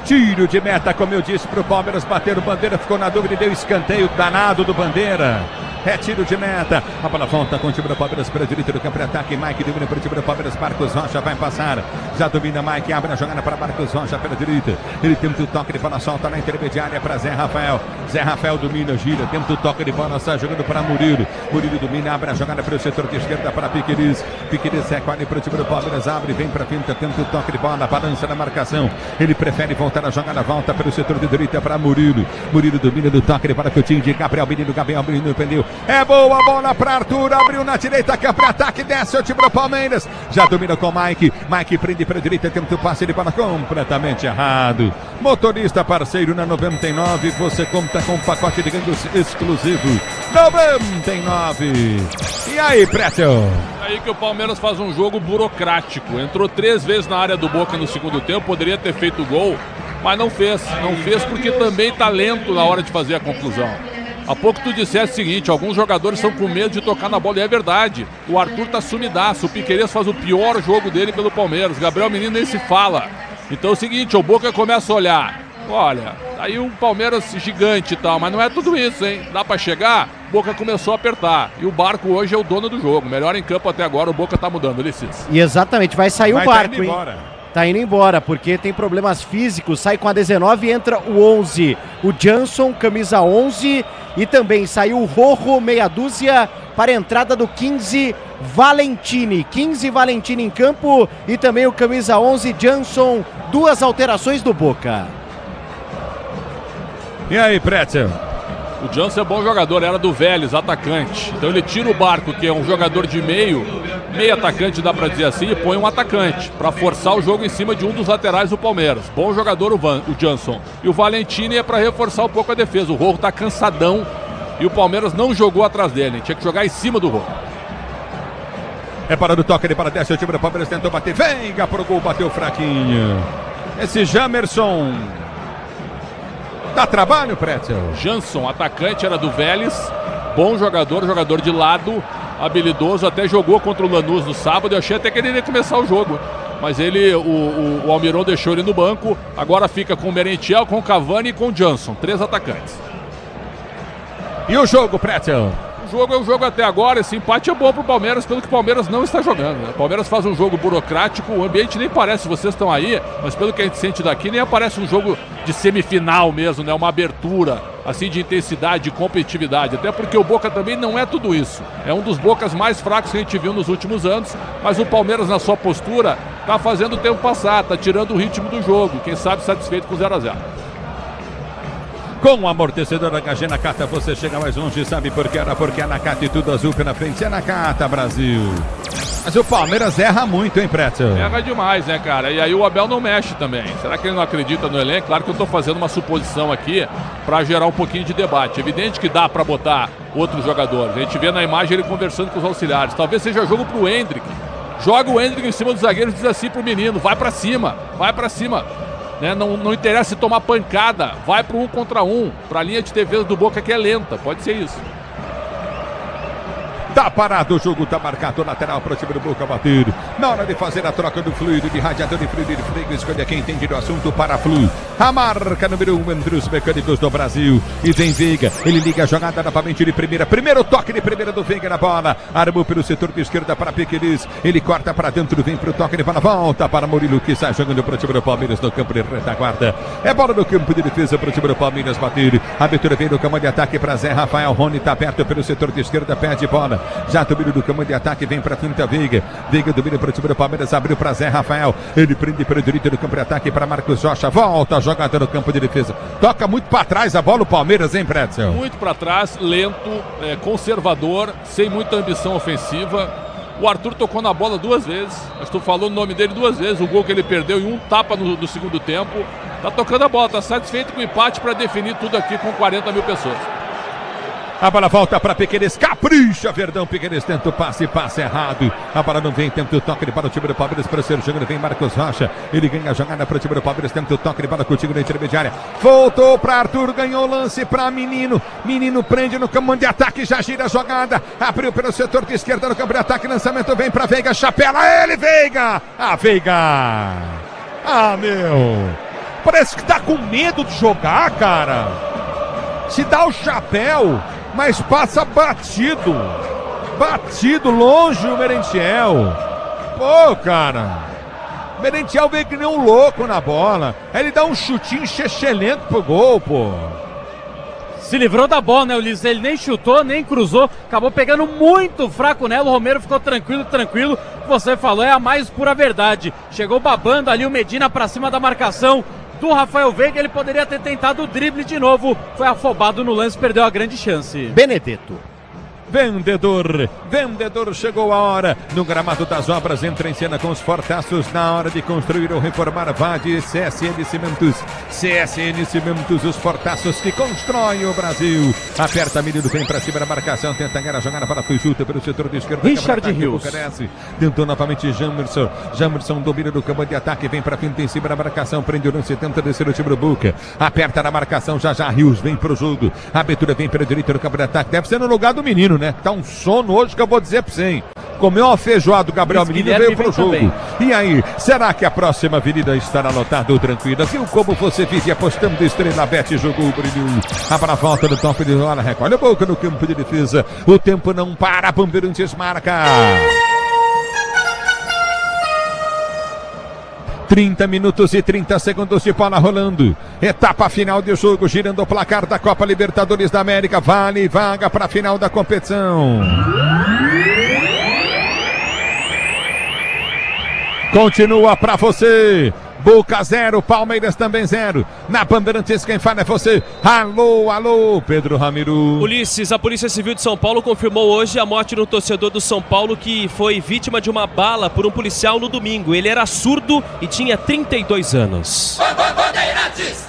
[SPEAKER 2] Tiro de meta, como eu disse, pro Palmeiras bater, o Bandeira ficou na dúvida e deu escanteio danado do Bandeira. É tiro de meta, a bola volta com o time do Palmeiras para a direita do campo de ataque, Mike domina para o time do Palmeiras, Marcos Rocha vai passar, já domina Mike, abre a jogada para Marcos Rocha pela direita, ele tenta o toque de bola, solta na intermediária para Zé Rafael domina, gira, tenta o toque de bola, sai jogando para Murilo domina, abre a jogada para o setor de esquerda para Piquerez recolhe para o time do Palmeiras, abre, vem para a finta, tenta o toque de bola, balança na marcação, ele prefere voltar a jogada, volta para o setor de direita para Murilo domina do toque de bola, Coutinho de Gabriel Menino prendeu. É boa a bola para Arthur, abriu na direita, campo de ataque, desce o time do Palmeiras, já domina com Mike prende para a direita, tenta o passe de bola completamente errado. Motorista parceiro na 99, você conta com um pacote de ganhos exclusivo, 99. E aí, Pretel?
[SPEAKER 1] Aí que o Palmeiras faz um jogo burocrático, entrou 3 vezes na área do Boca no segundo tempo, poderia ter feito gol, mas não fez porque também tá lento na hora de fazer a conclusão. Há pouco tu disseste o seguinte, alguns jogadores estão com medo de tocar na bola, e é verdade. O Arthur tá sumidaço, o Piquerez faz o pior jogo dele pelo Palmeiras, Gabriel Menino nem se fala. Então é o seguinte, o Boca começa a olhar, olha, aí um Palmeiras gigante e tal, mas não é tudo isso, hein? Dá pra chegar? Boca começou a apertar, e o Barco hoje é o dono do jogo, melhor em campo até agora, o Boca tá mudando, Ulisses.
[SPEAKER 17] E exatamente, vai sair o Barco,
[SPEAKER 2] tá
[SPEAKER 17] hein? Tá indo embora, porque tem problemas físicos, sai com a 19, entra o 11, o Jansson, camisa 11, e também saiu o Rojo, meia dúzia, para a entrada do 15, Valentini. 15, Valentini em campo, e também o camisa 11, Jansson, 2 alterações do Boca.
[SPEAKER 2] E aí, Pretzel?
[SPEAKER 1] O Jansson é bom jogador, era do Vélez, atacante. Então ele tira o Barco, que é um jogador de meio atacante, dá pra dizer assim, e põe um atacante para forçar o jogo em cima de um dos laterais do Palmeiras. Bom jogador o Jansson. E o Valentini é para reforçar um pouco a defesa. O Rojo tá cansadão e o Palmeiras não jogou atrás dele. Tinha que jogar em cima do Rojo.
[SPEAKER 2] É para do toque, ele para desce, o time do Palmeiras tentou bater, venga pro gol, bateu fraquinho. Esse Jamerson dá trabalho, Pretzel.
[SPEAKER 1] Jansson, atacante, era do Vélez, bom jogador de lado, habilidoso, até jogou contra o Lanús no sábado, eu achei até que ele iria começar o jogo, mas ele, o Almiron deixou ele no banco, agora fica com o Merentiel, com o Cavani e com o Jansson, 3 atacantes.
[SPEAKER 2] E o jogo, Pretzel?
[SPEAKER 1] O jogo é o jogo até agora, esse empate é bom pro Palmeiras, pelo que o Palmeiras não está jogando, né? O Palmeiras faz um jogo burocrático, o ambiente nem parece, vocês estão aí, mas pelo que a gente sente daqui, nem aparece um jogo de semifinal mesmo, né? Uma abertura, assim, de intensidade, de competitividade, até porque o Boca também não é tudo isso. É um dos Bocas mais fracos que a gente viu nos últimos anos, mas o Palmeiras, na sua postura, tá fazendo o tempo passar, tá tirando o ritmo do jogo, quem sabe satisfeito com 0-0.
[SPEAKER 2] Com o amortecedor HG Nakata você chega mais longe, sabe por quê? Porque é Nakata e tudo azul pela frente, é Nakata, Brasil. Mas o Palmeiras erra muito, hein, Pretzel?
[SPEAKER 1] Erra demais, né, cara? E aí o Abel não mexe também. Será que ele não acredita no elenco? Claro que eu tô fazendo uma suposição aqui para gerar um pouquinho de debate. Evidente que dá para botar outros jogadores. A gente vê na imagem ele conversando com os auxiliares. Talvez seja jogo pro Hendrick. Joga o Hendrick em cima dos zagueiros e diz assim pro menino, vai para cima, vai para cima. Né? Não interessa se tomar pancada, vai pro 1 contra 1, pra linha de defesa do Boca que é lenta, pode ser isso.
[SPEAKER 2] Tá parado o jogo, tá marcado lateral pro time do Boca bater. Na hora de fazer a troca do fluido, de radiador de fluido de freio, escolha quem entende do assunto para Flu. A marca número 1 entre os mecânicos do Brasil. E vem Veiga, ele liga a jogada novamente de primeira. Primeiro toque de primeira do Veiga na bola. Armou pelo setor de esquerda para Piqueires. Ele corta para dentro, vem para o toque de bola. Volta para Murilo, que sai jogando para o time do Palmeiras no campo de retaguarda. É bola no campo de defesa para o time do Palmeiras bater. A abertura vem no comando de ataque para Zé Rafael. Rony está aberto pelo setor de esquerda, perde bola. Já domina do comando de ataque, vem para a quinta Veiga. Veiga domina para o time do Palmeiras, abriu para Zé Rafael. Ele prende para o direito do campo de ataque para Marcos Rocha. Volta a jogada no campo de defesa. Toca muito para trás a bola o Palmeiras, hein, Pretzel?
[SPEAKER 1] Muito para trás, lento, conservador, sem muita ambição ofensiva. O Arthur tocou na bola 2 vezes. Estou falando o nome dele 2 vezes. O gol que ele perdeu em um tapa no segundo tempo. Tá tocando a bola, tá satisfeito com o empate para definir tudo aqui com 40 mil pessoas.
[SPEAKER 2] A bola volta para Piqueires, capricha, Verdão. Piqueires tenta o passe errado. A bola não vem, tenta o toque de bola, o time do Palmeiras para o seu jogo. Vem Marcos Rocha, ele ganha a jogada para o time do Palmeiras, tenta o toque de bola contigo na intermediária. Voltou para Arthur, ganhou o lance para Menino. Menino prende no comando de ataque, já gira a jogada. Abriu pelo setor de esquerda no campo de ataque, lançamento vem para Veiga, chapela ele, Veiga! Veiga! Meu! Parece que tá com medo de jogar, cara. Se dá o chapéu, mas passa batido longe o Merentiel. Pô, cara, Merentiel veio que nem um louco na bola. Aí ele dá um chutinho chechelento pro gol, pô.
[SPEAKER 3] Se livrou da bola, né, Ulisses? Ele nem chutou, nem cruzou, acabou pegando muito fraco nela. O Romero ficou tranquilo. Você falou, é a mais pura verdade. Chegou babando ali o Medina pra cima da marcação do Rafael Veiga. Ele poderia ter tentado o drible de novo, foi afobado no lance, perdeu a grande chance.
[SPEAKER 17] Benedetto.
[SPEAKER 2] Vendedor, chegou a hora. No gramado das obras, entra em cena com os fortaços. Na hora de construir ou reformar, vá de CSN Cimentos, os fortaços que constroem o Brasil. Aperta, menino, vem pra cima da marcação, tenta ganhar a jogada para Fujuta pelo setor de esquerda.
[SPEAKER 3] Richard Rios.
[SPEAKER 2] Tentou novamente Jamerson domina do campo de ataque, vem pra frente em cima da marcação, prende o lance, tenta descer o time do Boca. Aperta na marcação, já Rios vem pro jogo. A abertura vem pela direita do campo de ataque, deve ser no lugar do menino, né? Tá um sono hoje que eu vou dizer pra você, hein? Comeu uma feijoada, o Gabriel Menino veio pro jogo. Também. E aí, será que a próxima avenida estará lotada ou tranquila? Viu como você vive apostando Estrela Bet, jogou o brilho. A bola volta no toque de bola, recolhe a boca no campo de defesa. O tempo não para, Bandeirantes marca. 30 minutos e 30 segundos de bola rolando. Etapa final de jogo, girando o placar da Copa Libertadores da América. Vale vaga para a final da competição. Continua para você. Boca 0, Palmeiras também 0. Na Bandeirantes quem fala é você. Alô, Pedro Ramiro.
[SPEAKER 4] Ulisses, a Polícia Civil de São Paulo confirmou hoje a morte de um torcedor do São Paulo que foi vítima de uma bala por um policial no domingo. Ele era surdo e tinha 32 anos.
[SPEAKER 2] Bandeirantes.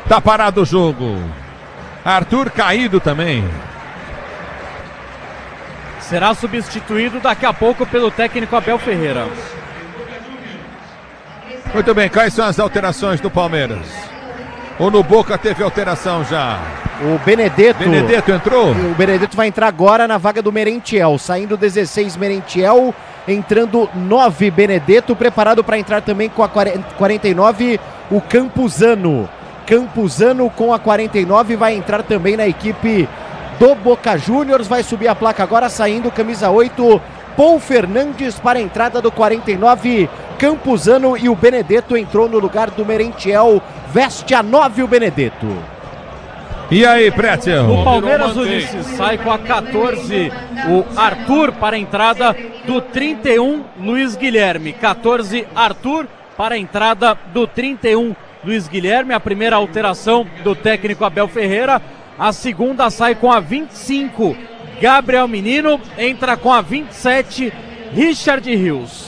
[SPEAKER 2] Tá parado o jogo. Arthur caído também.
[SPEAKER 3] Será substituído daqui a pouco pelo técnico Abel Ferreira.
[SPEAKER 2] Muito bem, quais são as alterações do Palmeiras? Ou no Boca teve alteração já?
[SPEAKER 17] O Benedetto
[SPEAKER 2] entrou?
[SPEAKER 17] O Benedetto vai entrar agora na vaga do Merentiel. Saindo 16 Merentiel, entrando 9 Benedetto, preparado para entrar também com a 49 o Campuzano. Campuzano com a 49 vai entrar também na equipe do Boca Juniors. Vai subir a placa agora, saindo camisa 8 Paul Fernandes para a entrada do 49 Campuzano, e o Benedetto entrou no lugar do Merentiel, veste a 9 o Benedetto.
[SPEAKER 2] E aí, Pretzel?
[SPEAKER 3] O Palmeiras, Ulisses, sai com a 14 o Arthur para a entrada do 31 Luiz Guilherme. 14 Arthur para a entrada do 31 Luiz Guilherme. A primeira alteração do técnico Abel Ferreira. A segunda sai com a 25 Gabriel Menino, entra com a 27 Richard Rios.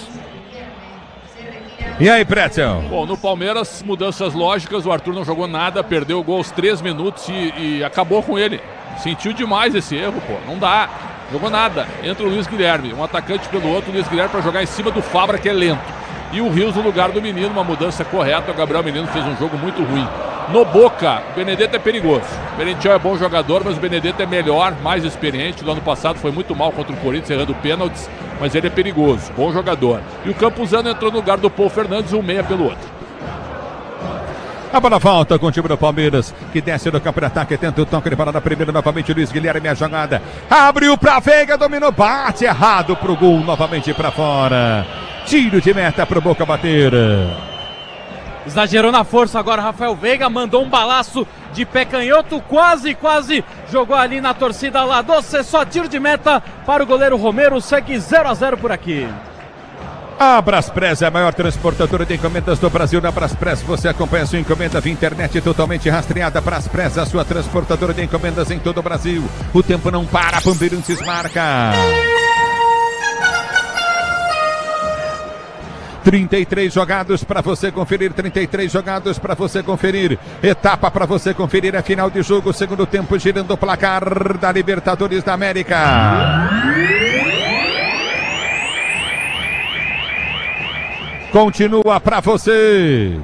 [SPEAKER 2] E aí, Pretzel?
[SPEAKER 1] Bom, no Palmeiras, mudanças lógicas, o Arthur não jogou nada, perdeu o gol aos 3 minutos e acabou com ele. Sentiu demais esse erro, pô, não dá, jogou nada. Entra o Luiz Guilherme, um atacante pelo outro, o Luiz Guilherme para jogar em cima do Fabra, que é lento. E o Rios no lugar do Menino, uma mudança correta, o Gabriel Menino fez um jogo muito ruim. no Boca. O Benedetto é perigoso. O Merentiel é bom jogador, mas o Benedetto é melhor, mais experiente. No ano passado foi muito mal contra o Corinthians, errando pênaltis, mas ele é perigoso, bom jogador. E o Campuzano entrou no lugar do Paul Fernandes, um meia pelo outro.
[SPEAKER 2] A bola volta com o time do Palmeiras, que desce no campo de ataque, tenta o toque de bola na primeira, novamente Luiz Guilherme, a jogada, abriu pra Veiga, dominou, bate errado pro gol, novamente pra fora. Tiro de meta pro Boca bater.
[SPEAKER 3] Exagerou na força agora Rafael Veiga, mandou um balaço de pé canhoto, quase jogou ali na torcida lá doce, só tiro de meta para o goleiro Romero, segue 0-0 por aqui.
[SPEAKER 2] A Braspress é a maior transportadora de encomendas do Brasil. Na Braspress você acompanha a sua encomenda via internet totalmente rastreada. Braspress, a sua transportadora de encomendas em todo o Brasil. O tempo não para, Bandeirantes marca. 33 jogados para você conferir, 33 jogados para você conferir, etapa para você conferir, é final de jogo, segundo tempo, girando o placar da Libertadores da América. Continua para você.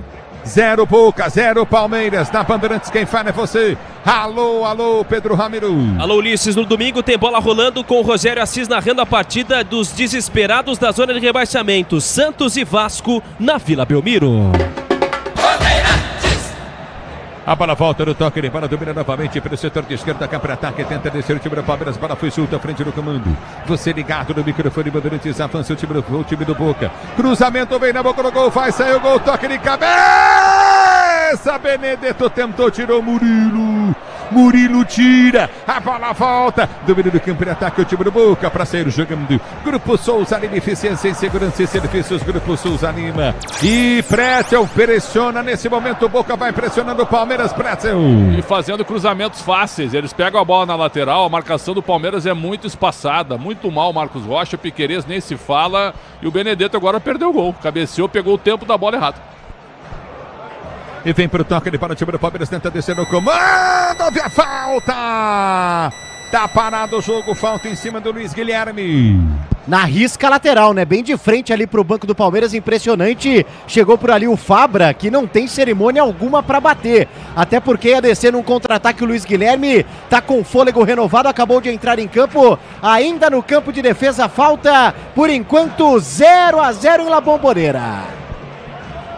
[SPEAKER 2] 0 Boca, 0 Palmeiras. Na Bandeirantes quem fala é você. Alô, Pedro Ramiro.
[SPEAKER 4] Alô, Ulisses. No domingo tem bola rolando com o Rogério Assis narrando a partida dos desesperados da zona de rebaixamento. Santos e Vasco na Vila Belmiro.
[SPEAKER 2] A bola volta no toque de bola, domina novamente pelo setor de esquerda, cá para ataque, tenta descer o time do Palmeiras, bola foi solta à frente do comando. Você ligado no microfone, Bandeirantes, avança o time do Boca. Cruzamento vem na boca do gol, vai sair o gol, toque de cabeça. Benedetto tentou, tirou Murilo tira, a bola volta, domínio do campo de ataque, o time do Boca para sair jogando. Grupo Souza Lima, eficiência em segurança e serviços, Grupo Souza Lima. E Pretzel pressiona nesse momento, o Boca vai pressionando o Palmeiras, Pretzel.
[SPEAKER 1] E fazendo cruzamentos fáceis, eles pegam a bola na lateral, a marcação do Palmeiras é muito espaçada, muito mal Marcos Rocha, o Piquerez nem se fala, e o Benedetto agora perdeu o gol, cabeceou, pegou o tempo da bola errado.
[SPEAKER 2] E vem para o toque, ele para o time do Palmeiras, tenta descer no comando, houve a falta! Tá parado o jogo, falta em cima do Luiz Guilherme.
[SPEAKER 17] Na risca lateral, né? Bem de frente ali pro banco do Palmeiras, impressionante. Chegou por ali o Fabra, que não tem cerimônia alguma para bater. Até porque ia descer num contra-ataque o Luiz Guilherme, tá com fôlego renovado, acabou de entrar em campo. Ainda no campo de defesa, falta, por enquanto, 0-0 em La Bombonera.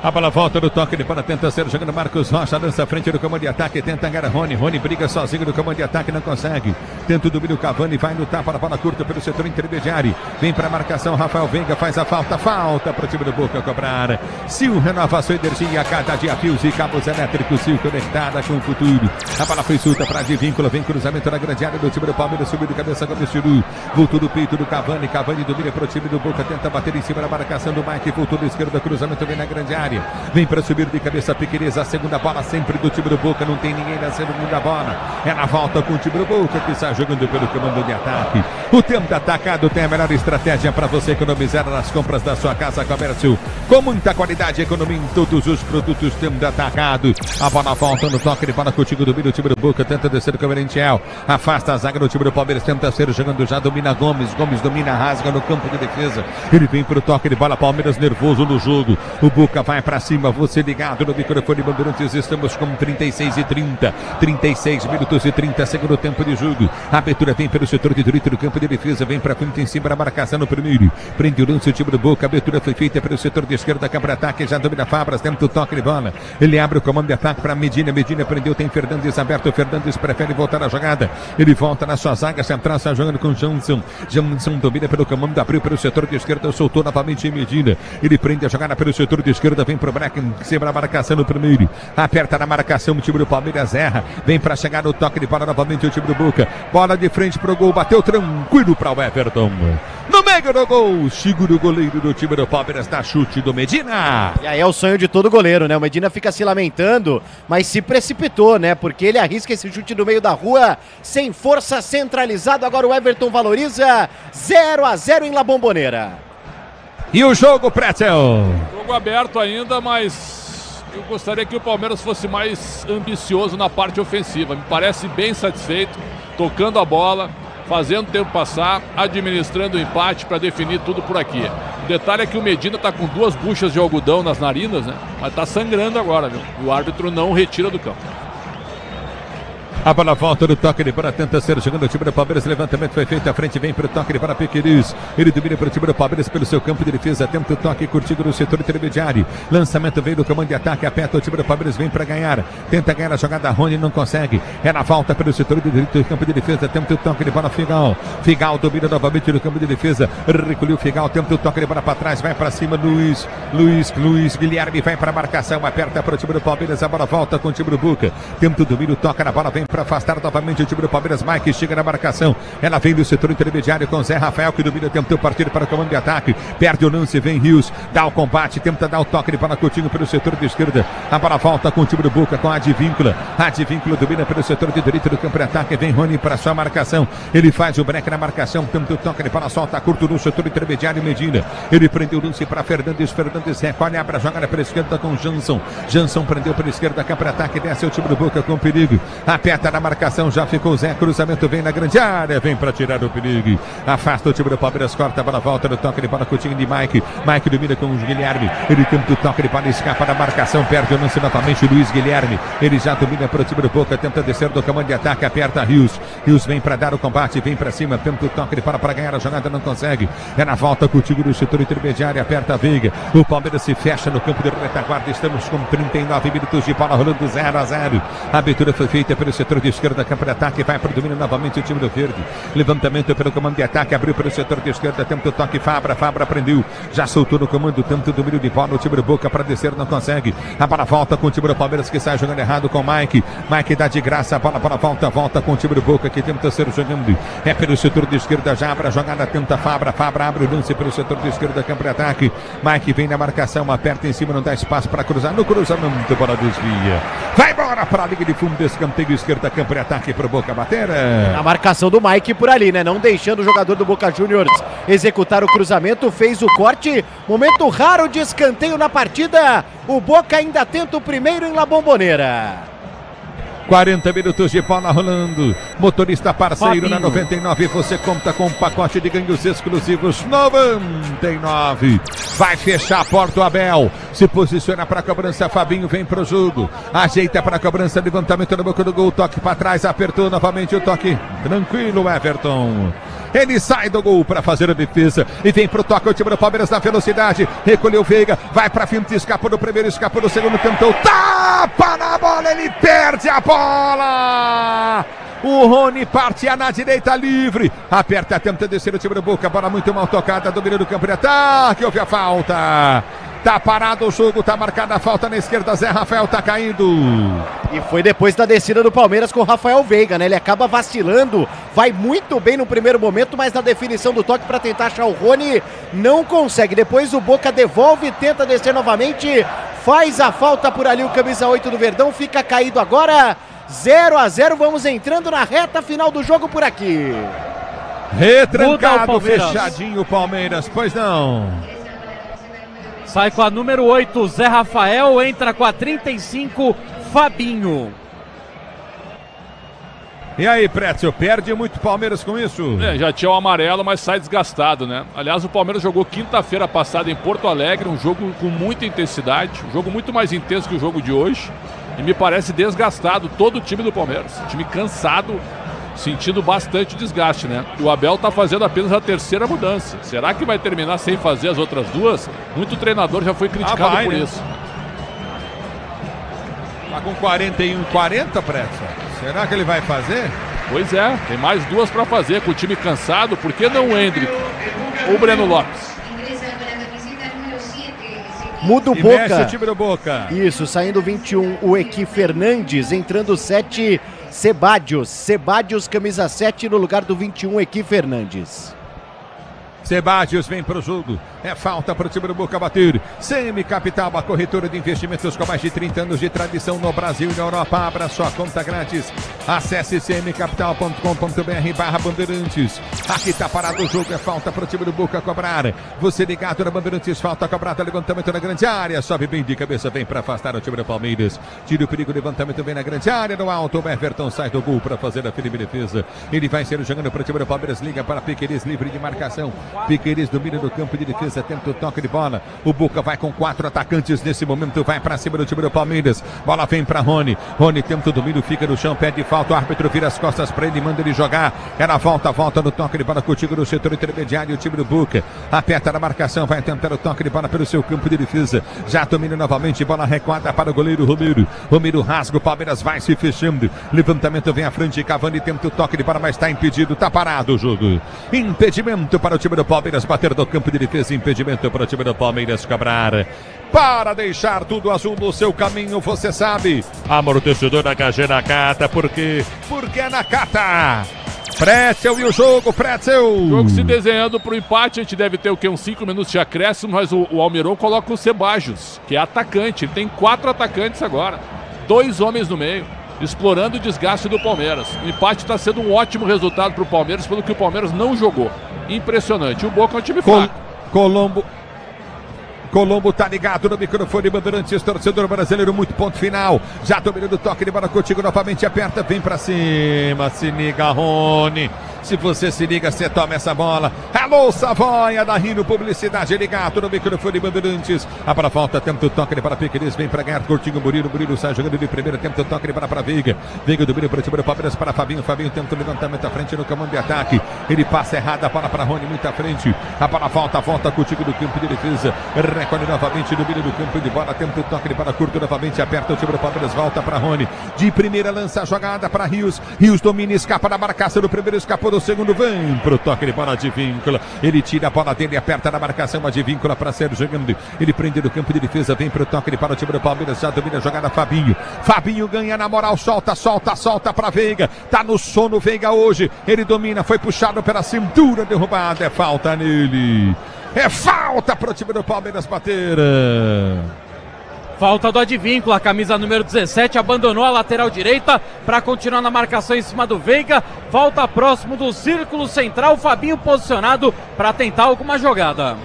[SPEAKER 2] A bola volta no toque de bola, tenta ser jogando Marcos Rocha, lança à frente do comando de ataque, tenta agarrar Rony briga sozinho no comando de ataque, não consegue, tenta o domínio Cavani, vai lutar para a bola curta pelo setor intermediário, vem para a marcação, Rafael Veiga faz a falta para o time do Boca cobrar. Sil renova a sua energia, cada dia fios e cabos elétricos, Sil conectada com o futuro. A bola foi solta para de vínculo, vem cruzamento na grande área do time do Palmeiras, subiu de cabeça Gomes Chiru, voltou do peito do Cavani domina para o time do Boca, tenta bater em cima da marcação do Mike, voltou da esquerda, cruzamento vem na grande área. Vem para subir de cabeça Piquerez, a segunda bola sempre do time do Boca, não tem ninguém na segunda bola. É na volta com o time do Boca que está jogando pelo comando de ataque. O tempo atacado tem a melhor estratégia para você economizar nas compras da sua casa, comércio. Com muita qualidade, economia em todos os produtos, tempo atacado. A bola volta no toque de bola contigo, domina o time do Boca, tenta descer o Merentiel. Afasta a zaga do time do Palmeiras, tenta ser jogando já, domina Gomes domina, rasga no campo de defesa. Ele vem para o toque de bola, Palmeiras nervoso no jogo. O Boca vai para cima, você ligado no microfone Bandeirantes, estamos com 36 minutos e 30 segundo tempo de jogo. A abertura vem pelo setor de direito do campo de defesa, vem para frente em cima da marcação no primeiro. Prende o lance o time do Boca, a abertura foi feita pelo setor de esquerda, câmara ataque, já domina Fabras, tenta o toque de bola. Ele abre o comando de ataque para Medina prendeu, tem Fernandes aberto, Fernandes prefere voltar à jogada. Ele volta na sua zaga central, está jogando com Johnson domina pelo comando, abriu pelo setor de esquerda, soltou novamente em Medina. Ele prende a jogada pelo setor de esquerda, vem pro Breck, em cima da marcação no primeiro, aperta na marcação o time do Palmeiras, erra, vem para chegar no toque de bola novamente o time do Boca, bola de frente pro gol, bateu tranquilo para o Everton, no meio do gol, segura o goleiro do time do Palmeiras, dá chute do Medina.
[SPEAKER 17] E aí é o sonho de todo goleiro, né? O Medina fica se lamentando, mas se precipitou, né? Porque ele arrisca esse chute no meio da rua, sem força, centralizado, agora o Everton valoriza, 0-0 em La Bombonera.
[SPEAKER 2] E o jogo, Pretzel?
[SPEAKER 1] Jogo aberto ainda, mas eu gostaria que o Palmeiras fosse mais ambicioso na parte ofensiva. Me parece bem satisfeito, tocando a bola, fazendo o tempo passar, administrando o empate para definir tudo por aqui. O detalhe é que o Medina tá com 2 buchas de algodão nas narinas, né? Mas tá sangrando agora, viu? E o árbitro não retira do campo.
[SPEAKER 2] A bola volta no toque de bola, tenta ser chegando o time do Palmeiras, levantamento foi feito, à frente vem para o toque de bola Piqueires, ele domina para o time do Palmeiras pelo seu campo de defesa, tenta o toque curtido no setor intermediário, lançamento veio do comando de ataque, aperta o time do Palmeiras, vem para ganhar, tenta ganhar a jogada, Rony não consegue, é na volta pelo setor de direito do campo de defesa, tenta o toque de bola Figal domina novamente no campo de defesa, recolheu Figal, tenta o toque de bola para trás, vai para cima, Luiz Guilherme vai para a marcação, aperta para o time do Palmeiras, a bola volta com o time do Boca, tenta o domínio, toca na bola, vem para afastar novamente o time do Palmeiras. Mike chega na marcação, ela vem do setor intermediário com Zé Rafael, que domina, tentou partir para o comando de ataque, perde o lance, vem Rios, dá o combate, tenta dar o toque de bola Coutinho pelo setor de esquerda, a bola volta com o time do Boca, com a Advíncula domina pelo setor de direito do campo de ataque, vem Rony para sua marcação, ele faz o break na marcação, tenta o toque de bola, solta curto no setor intermediário, Medina, ele prendeu o lance para Fernandes recolhe, abre a jogada pela esquerda com Jansson prendeu pela esquerda, campo de ataque, desce o time do Boca com perigo, aperta na marcação, já ficou Zé, cruzamento vem na grande área, vem para tirar o perigo, afasta o time do Palmeiras, corta a bola, volta no toque de bola, Coutinho de Mike domina com o Guilherme, ele tenta o toque de bola, escapa da marcação, perde o lance novamente, Luiz Guilherme, ele já domina para o time do Boca, tenta descer do comando de ataque, aperta Rios vem para dar o combate, vem para cima, tenta o toque de bola para ganhar a jogada, não consegue, é na volta contigo no setor intermediário, aperta a Veiga, o Palmeiras se fecha no campo de retaguarda, estamos com 39 minutos de bola rolando 0-0, a abertura foi feita pelo setor de esquerda, campo de ataque, vai para o domínio novamente o time do Verde, levantamento pelo comando de ataque, abriu pelo setor de esquerda, tenta o toque, Fabra prendeu, já soltou no comando, tenta o domínio de bola, o time do Boca para descer, não consegue, a bola volta com o time do Palmeiras que sai jogando errado com Mike dá de graça, a bola volta com o time do Boca que tenta ser jogando, é pelo setor de esquerda, já abre a jogada, tenta Fabra abre o lance pelo setor de esquerda, campo de ataque, Mike vem na marcação, aperta em cima, não dá espaço para cruzar, no cruzamento, bola desvia, vai embora para a linha de fundo, escanteio esquerda, campo de ataque pro Boca bater.
[SPEAKER 17] A marcação do Mike por ali, né? Não deixando o jogador do Boca Juniors executar o cruzamento, fez o corte, momento raro de escanteio na partida, o Boca ainda tenta o primeiro em La Bombonera.
[SPEAKER 2] 40 minutos de bola rolando, motorista parceiro na 99, você conta com um pacote de ganhos exclusivos 99, vai fechar a porta o Abel, se posiciona para a cobrança, Fabinho vem para o jogo, ajeita para a cobrança, levantamento na boca do gol, toque para trás, apertou novamente o toque, tranquilo Everton. Ele sai do gol para fazer a defesa e vem pro toque o time do Palmeiras na velocidade, recolheu Veiga, vai pra frente, escapou do primeiro, escapou do segundo, tentou, tapa na bola, ele perde a bola! O Rony partia na direita livre, aperta, tenta descer o time do Boca, bola muito mal tocada, domínio do campo de ataque, houve a falta. Tá parado o jogo, tá marcada a falta na esquerda, Zé Rafael tá caindo.
[SPEAKER 17] E foi depois da descida do Palmeiras com o Rafael Veiga, né? Ele acaba vacilando, vai muito bem no primeiro momento, mas na definição do toque para tentar achar o Rony, não consegue. Depois o Boca devolve, tenta descer novamente, faz a falta por ali o camisa 8 do Verdão, fica caído agora, 0-0, vamos entrando na reta final do jogo por aqui.
[SPEAKER 2] Retrancado, fechadinho o Palmeiras, pois não.
[SPEAKER 3] Sai com a número 8, Zé Rafael, entra com a 35, Fabinho.
[SPEAKER 2] E aí, Prétio, perde muito Palmeiras com isso?
[SPEAKER 1] Já tinha o amarelo, mas sai desgastado, né? Aliás, o Palmeiras jogou quinta-feira passada em Porto Alegre, um jogo com muita intensidade, um jogo muito mais intenso que o jogo de hoje. E me parece desgastado todo o time do Palmeiras. Time cansado, sentindo bastante desgaste, né? E o Abel tá fazendo apenas a terceira mudança. Será que vai terminar sem fazer as outras duas? Muito treinador já foi criticado por isso.
[SPEAKER 2] Tá com 41-40, Prétio. Será que ele vai fazer?
[SPEAKER 1] Pois é, tem mais duas para fazer com o time cansado. Por que não o Hendrick ou o Breno Lopes?
[SPEAKER 17] Muda o Boca.
[SPEAKER 2] Mexe o time do Boca.
[SPEAKER 17] Isso, saindo 21, o Equi Fernandes, entrando 7, Sebadios, camisa 7 no lugar do 21, Equi Fernandes.
[SPEAKER 2] Sebadios vem para o jogo, é falta para o time do Boca bater. CM Capital, a corretora de investimentos com mais de 30 anos de tradição no Brasil e na Europa. Abra sua conta grátis Acesse cmcapital.com.br/Bandeirantes. Aqui tá parado o jogo, é falta pro time do Boca cobrar. Você ligado na Bandeirantes, falta cobrada, levantamento na grande área. Sobe bem de cabeça, vem para afastar o time do Palmeiras. Tira o perigo, levantamento vem na grande área, no alto. O Everton sai do gol para fazer a firme defesa. Ele vai ser jogando para o time do Palmeiras, liga para Piquerez, livre de marcação. Piquerez domina no campo de defesa, tenta o toque de bola. O Boca vai com 4 atacantes nesse momento, vai para cima do time do Palmeiras. Bola vem para Rony. Rony tenta o domínio, fica no chão, pede falta. O árbitro vira as costas para ele, manda ele jogar. Ela volta no toque de bola contigo no setor intermediário. O time do Boca aperta na marcação, vai tentar o toque de bola pelo seu campo de defesa. Já domina novamente, bola recuada para o goleiro Romero. Romero rasga, o Palmeiras vai se fechando. Levantamento vem à frente, Cavani tenta o toque de bola, mas está impedido, está parado o jogo. Impedimento para o time do Palmeiras bater no campo de defesa, impedimento para o time do Palmeiras cobrar. Para deixar tudo azul no seu caminho, você sabe. Amortecedor da KG Nakata, por quê? Porque é Nakata. Pretzel e o jogo, Pretzel.
[SPEAKER 1] O jogo se desenhando para o empate, a gente deve ter o quê? Uns 5 minutos de acréscimo, mas o Almiron coloca o Sebajos, que é atacante. Ele tem 4 atacantes agora, 2 homens no meio, explorando o desgaste do Palmeiras. O empate está sendo um ótimo resultado para o Palmeiras, pelo que o Palmeiras não jogou. Impressionante. O Boca é um time fraco.
[SPEAKER 2] Colombo tá ligado no microfone, Bandeirantes, torcedor brasileiro, muito ponto final. Já dominando o toque de bola contigo, novamente aperta, vem pra cima, se liga, Rony. Se você se liga, você toma essa bola. Alô, Savoia, da Rino Publicidade, ligado no microfone, Bandeirantes. A bola volta, tenta o toque de bola, Piquerez vem pra ganhar, Coutinho, Murilo sai jogando de primeira, tenta o toque de bola pra Veiga. Veiga domina para o time do Palmeiras, para Fabinho tenta o levantamento à frente no comando de ataque. Ele passa errado, a bola para Rony, muito à frente. A bola volta contigo do campo de defesa. Recolhe novamente, domina do campo de bola, tenta o toque de bola curto novamente, aperta o time do Palmeiras, volta para Rony. De primeira lança a jogada para Rios. Rios domina, escapa da marcação do primeiro, escapou do segundo, vem pro toque de bola de Víncula. Ele tira a bola dele, aperta na marcação, a de Víncula para ser jogando. Ele prende no campo de defesa, vem pro toque de bola, o time do Palmeiras já domina a jogada, Fabinho. Fabinho ganha na moral, solta para Veiga. Tá no sono Veiga hoje. Ele domina, foi puxado pela cintura, derrubada, é falta nele. É falta pro time do Palmeiras bater.
[SPEAKER 3] Falta do Advíncula, a camisa número 17, abandonou a lateral direita para continuar na marcação em cima do Veiga. Falta próximo do círculo central, Fabinho posicionado para tentar alguma jogada.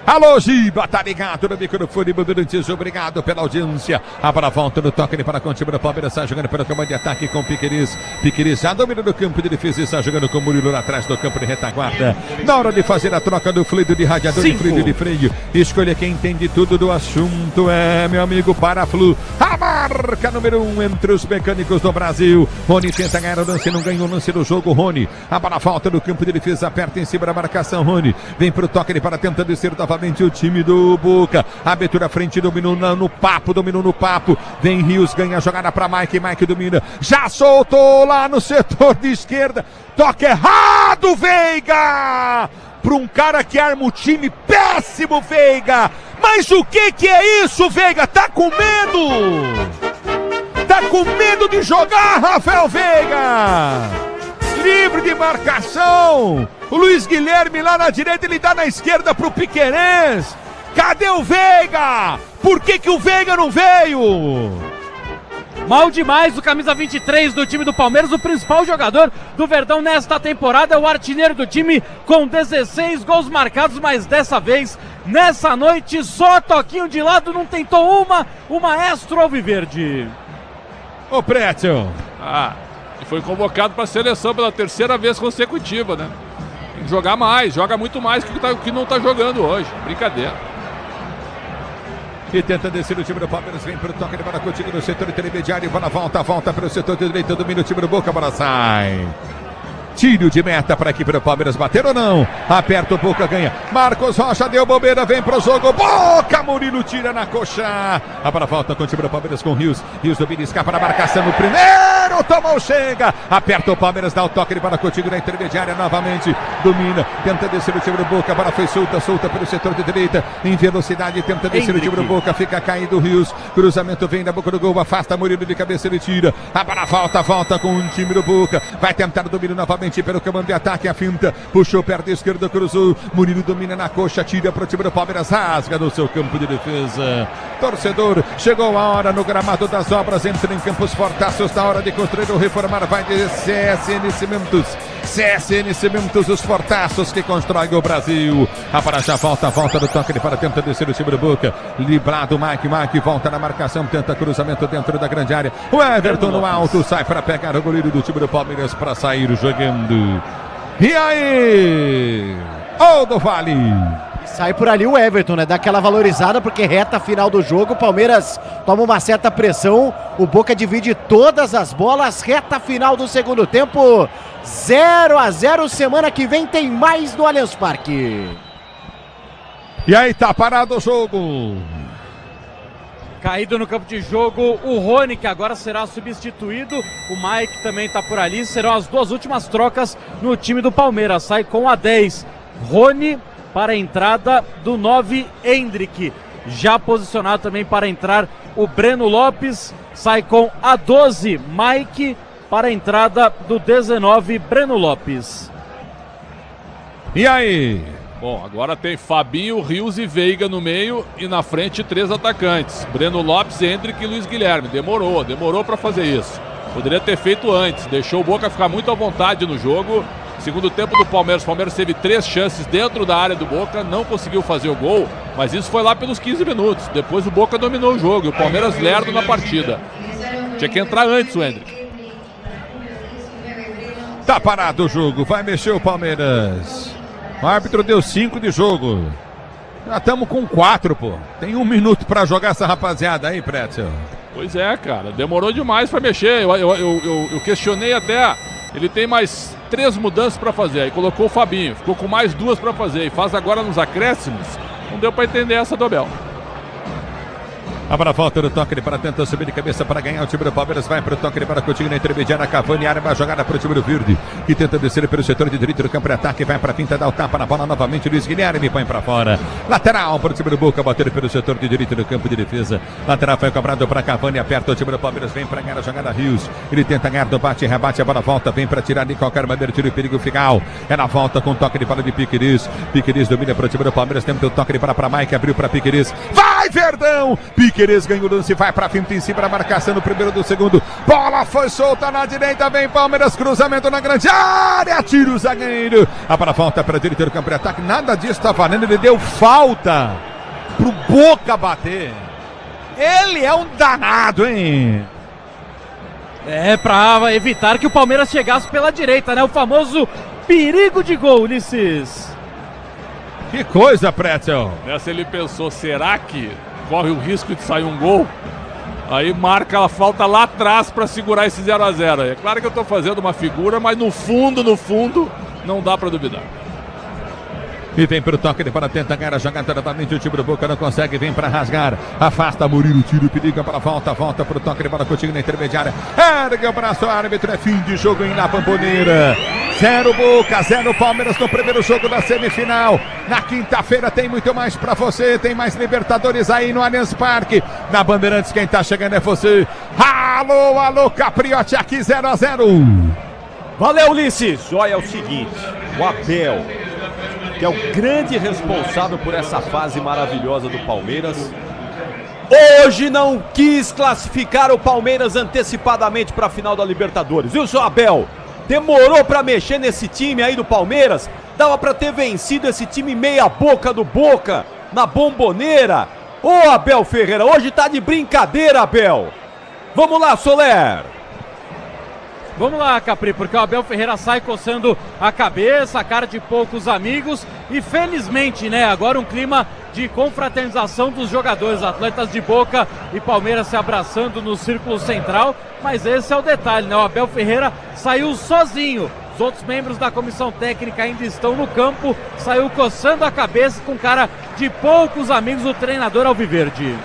[SPEAKER 2] Alô, Giba, tá ligado no microfone, Bandeirantes, obrigado pela audiência. A bola volta no toque para com o time do Palmeiras, está jogando pelo comando de ataque com Piquerez. Piquerez já domina no campo de defesa e está jogando com o Murilo lá atrás do campo de retaguarda. Na hora de fazer a troca do fluido de radiador e fluido de freio, escolha quem entende tudo do assunto, é meu amigo Paraflu. A marca número 1 entre os mecânicos do Brasil. Rony tenta ganhar o lance, não ganhou o lance do jogo, Rony. A bola volta no campo de defesa, aperta em cima da marcação, Rony. Vem pro toque de para tentando descer novamente o time do Boca. Abertura à frente, dominou no papo. Vem Rios, ganha a jogada para Mike domina. Já soltou lá no setor de esquerda. Toque errado, Veiga! Para um cara que arma o time, péssimo, Veiga! Mas o que é isso, Veiga? Tá com medo? Tá com medo de jogar, Rafael Veiga? Livre de marcação. O Luiz Guilherme lá na direita, ele dá na esquerda pro Piquerez. Cadê o Veiga? Por que o Veiga não veio?
[SPEAKER 3] Mal demais o camisa 23 do time do Palmeiras, o principal jogador do Verdão nesta temporada, é o artilheiro do time com 16 gols marcados, mas dessa vez, nessa noite, só toquinho de lado, não tentou o maestro alviverde.
[SPEAKER 2] Ô Pretzel.
[SPEAKER 1] E foi convocado para a seleção pela 3ª vez consecutiva, né? Tem que jogar mais, joga muito mais que não está jogando hoje. Brincadeira.
[SPEAKER 2] E tenta descer o time do Palmeiras, vem para o toque de bola contigo no setor intermediário, bola volta para o setor direito, domina o time do Boca, a bola sai. Tiro de meta para a equipe do Palmeiras, bater ou não? Aperta o Boca, ganha. Marcos Rocha deu bobeira, vem pro jogo. Boca, Murilo tira na coxa. A bola volta com o time do Palmeiras com Rios. Rios domina, escapa na marcação no primeiro. Tomou, chega. Aperta o Palmeiras, dá o toque de bola contigo na intermediária novamente. domina, tenta descer o time do Boca, a bola foi solta pelo setor de direita, em velocidade, tenta descer o time do Boca, fica caído o Rios, cruzamento vem da boca do gol, afasta Murilo de cabeça, ele tira, a bola volta com o time do Boca, vai tentar o domínio novamente pelo comando de ataque, a finta, puxou perto esquerdo, cruzou, Murilo domina na coxa, tira para o time do Palmeiras, rasga no seu campo de defesa. Torcedor, chegou a hora no gramado das obras, entra em Campos Fortaços, na hora de construir ou reformar, vai de CSN Cimentos, os Fortaços que constroem o Brasil. A para já volta do toque de para, tenta descer o time do Boca, librado Mike volta na marcação, tenta cruzamento dentro da grande área, o Everton no alto, sai para pegar o goleiro do time do Palmeiras para sair jogando. E aí, do Vale.
[SPEAKER 17] Sai por ali o Everton, né? Dá aquela valorizada, porque reta final do jogo, o Palmeiras toma uma certa pressão, o Boca divide todas as bolas, reta final do segundo tempo, 0-0, semana que vem tem mais no Allianz Parque.
[SPEAKER 2] E aí tá parado o jogo.
[SPEAKER 3] Caído no campo de jogo o Rony, que agora será substituído, o Mike também tá por ali, serão as duas últimas trocas no time do Palmeiras, sai com a 10, Rony, para a entrada do 9, Hendrick. Já posicionado também para entrar o Breno Lopes. Sai com a 12, Mike, para a entrada do 19, Breno Lopes.
[SPEAKER 2] E aí?
[SPEAKER 1] Bom, agora tem Fabinho, Rios e Veiga no meio e na frente 3 atacantes. Breno Lopes, Hendrick e Luiz Guilherme. Demorou para fazer isso. Poderia ter feito antes. Deixou o Boca ficar muito à vontade no jogo. Segundo tempo do Palmeiras, o Palmeiras teve 3 chances dentro da área do Boca, não conseguiu fazer o gol, mas isso foi lá pelos 15 minutos. Depois o Boca dominou o jogo e o Palmeiras lerdo na partida. Tinha que entrar antes o Hendrick.
[SPEAKER 2] Tá parado o jogo, vai mexer o Palmeiras. O árbitro deu 5 de jogo. Já estamos com 4, pô. Tem 1 minuto pra jogar essa rapaziada aí, Pretzel.
[SPEAKER 1] Pois é, cara, demorou demais pra mexer. Eu questionei até. Ele tem mais 3 mudanças para fazer. Aí colocou o Fabinho, ficou com mais 2 para fazer. E faz agora nos acréscimos. Não deu para entender essa do Abel.
[SPEAKER 2] A volta do toque para tentar subir de cabeça para ganhar. O time do Palmeiras vai para o toque para Coutinho na intermediária. Cavani arma a jogada para o time do Verde, que tenta descer pelo setor de direito do campo de ataque. Vai para a finta, dá o tapa na bola novamente. Luiz Guilherme põe para fora. Lateral para o time do Boca, bater pelo setor de direito do campo de defesa. Lateral foi cobrado para Cavani, aperta o time do Palmeiras. Vem para ganhar a jogada Rios. Ele tenta ganhar do bate, rebate, a bola volta. Vem para tirar de qualquer maneira, tira o perigo final. É na volta com toque de bola de Piquerez. Piquerez domina para o time do Palmeiras. Tenta o toque de bola para Mike, abriu para Piquerez. Vai, Verdão! Piquerez ganhou o lance. Vai pra finta em cima da marcação no primeiro do segundo. Bola foi solta na direita. Vem Palmeiras, cruzamento na grande área. Tira o zagueiro. A bola volta para direita do campo de ataque. Nada disso tá valendo. Ele deu falta pro Boca bater. Ele é um danado, hein?
[SPEAKER 3] É, pra evitar que o Palmeiras chegasse pela direita, né? O famoso perigo de gol, Ulisses.
[SPEAKER 2] Que coisa, Pretzel.
[SPEAKER 1] Nessa ele pensou, será que corre o risco de sair um gol? Aí marca a falta lá atrás para segurar esse 0-0. É claro que eu tô fazendo uma figura, mas no fundo, não dá para duvidar.
[SPEAKER 2] E vem para o toque de para tentar ganhar a jogada novamente. O time do Boca não consegue, vem para rasgar. Afasta Murilo, tira o perigo para volta para o toque de bola Coutinho na intermediária. Ergue o braço, árbitro, é fim de jogo em La Bombonera. 0 Boca, 0 Palmeiras no primeiro jogo da semifinal. Na quinta-feira tem muito mais para você. Tem mais Libertadores aí no Allianz Parque. Na Bandeirantes, quem tá chegando é você. Alô, Capriotti, aqui 0-0.
[SPEAKER 18] Valeu, Ulisses. Olha, é o seguinte, o Abel, que é o grande responsável por essa fase maravilhosa do Palmeiras, hoje não quis classificar o Palmeiras antecipadamente para a final da Libertadores. Viu, seu Abel? Demorou para mexer nesse time aí do Palmeiras. Dava para ter vencido esse time meia boca do Boca na Bombonera. Ô, Abel Ferreira, hoje tá de brincadeira, Abel. Vamos lá, Soler.
[SPEAKER 3] Vamos lá, Capri, porque o Abel Ferreira sai coçando a cabeça, a cara de poucos amigos e felizmente, né, agora um clima de confraternização dos jogadores, atletas de Boca e Palmeiras se abraçando no círculo central, mas esse é o detalhe, né, o Abel Ferreira saiu sozinho, os outros membros da comissão técnica ainda estão no campo, saiu coçando a cabeça com cara de poucos amigos o treinador alviverde.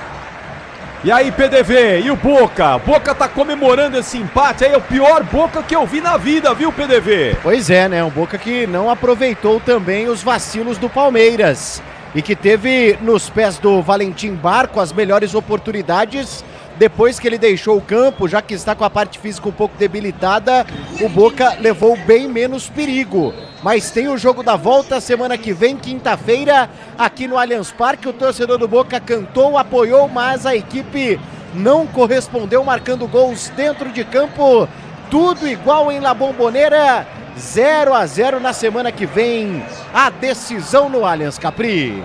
[SPEAKER 18] E aí, PDV, e o Boca? Boca tá comemorando esse empate aí, é o pior Boca que eu vi na vida, viu, PDV?
[SPEAKER 17] Pois é, né? Um Boca que não aproveitou também os vacilos do Palmeiras e que teve nos pés do Valentim Barco as melhores oportunidades depois que ele deixou o campo, já que está com a parte física um pouco debilitada, o Boca levou bem menos perigo. Mas tem o jogo da volta semana que vem, quinta-feira, aqui no Allianz Parque. O torcedor do Boca cantou, apoiou, mas a equipe não correspondeu, marcando gols dentro de campo. Tudo igual em La Bombonera, 0-0 na semana que vem. A decisão no Allianz, Capri.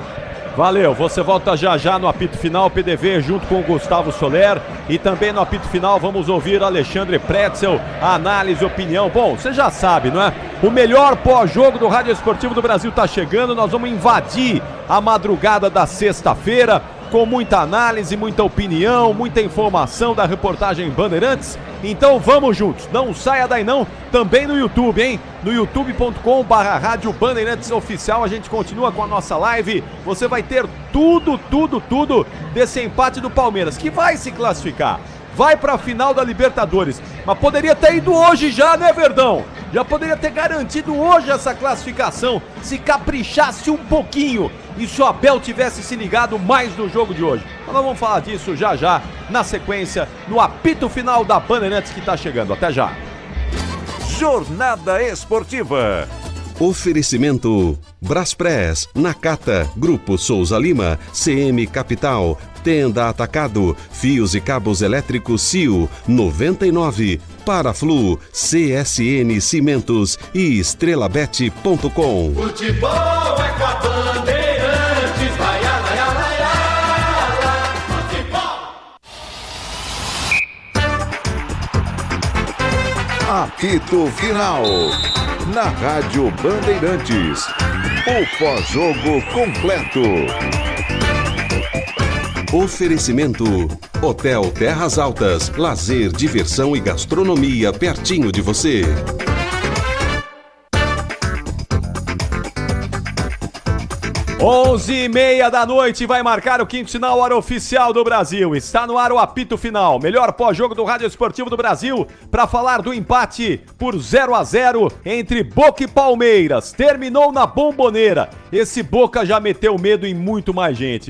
[SPEAKER 18] Valeu, você volta já já no apito final, PDV junto com o Gustavo Soler, e também no apito final vamos ouvir Alexandre Pretzel, análise, opinião. Bom, você já sabe, não é? O melhor pós-jogo do Rádio Esportivo do Brasil tá chegando, nós vamos invadir a madrugada da sexta-feira com muita análise, muita opinião, muita informação da reportagem Bandeirantes. Então vamos juntos, não saia daí não, também no YouTube, hein? No youtube.com/Rádio Bandeirantes Oficial, a gente continua com a nossa live. Você vai ter tudo desse empate do Palmeiras, que vai se classificar, vai para a final da Libertadores, mas poderia ter ido hoje já, né, Verdão? Já poderia ter garantido hoje essa classificação, se caprichasse um pouquinho e se o Abel tivesse se ligado mais no jogo de hoje. Mas nós vamos falar disso já já, na sequência, no apito final da Bandeirantes que está chegando. Até já.
[SPEAKER 6] Jornada Esportiva.
[SPEAKER 19] Oferecimento Braspress, Nakata, Grupo Souza Lima, CM Capital, Tenda Atacado, Fios e Cabos Elétricos CIO, 99, Paraflu, CSN Cimentos e estrelabet.com.
[SPEAKER 5] Futebol é com a Bandeirantes, vai, futebol.
[SPEAKER 6] Apito Final. Na Rádio Bandeirantes. O pós-jogo completo.
[SPEAKER 19] Oferecimento Hotel Terras Altas, lazer, diversão e gastronomia pertinho de você.
[SPEAKER 18] 11h30 da noite, vai marcar o quinto sinal, hora oficial do Brasil. Está no ar o apito final, melhor pós-jogo do Rádio Esportivo do Brasil, para falar do empate por 0-0 entre Boca e Palmeiras. Terminou na Bombonera. Esse Boca já meteu medo em muito mais gente.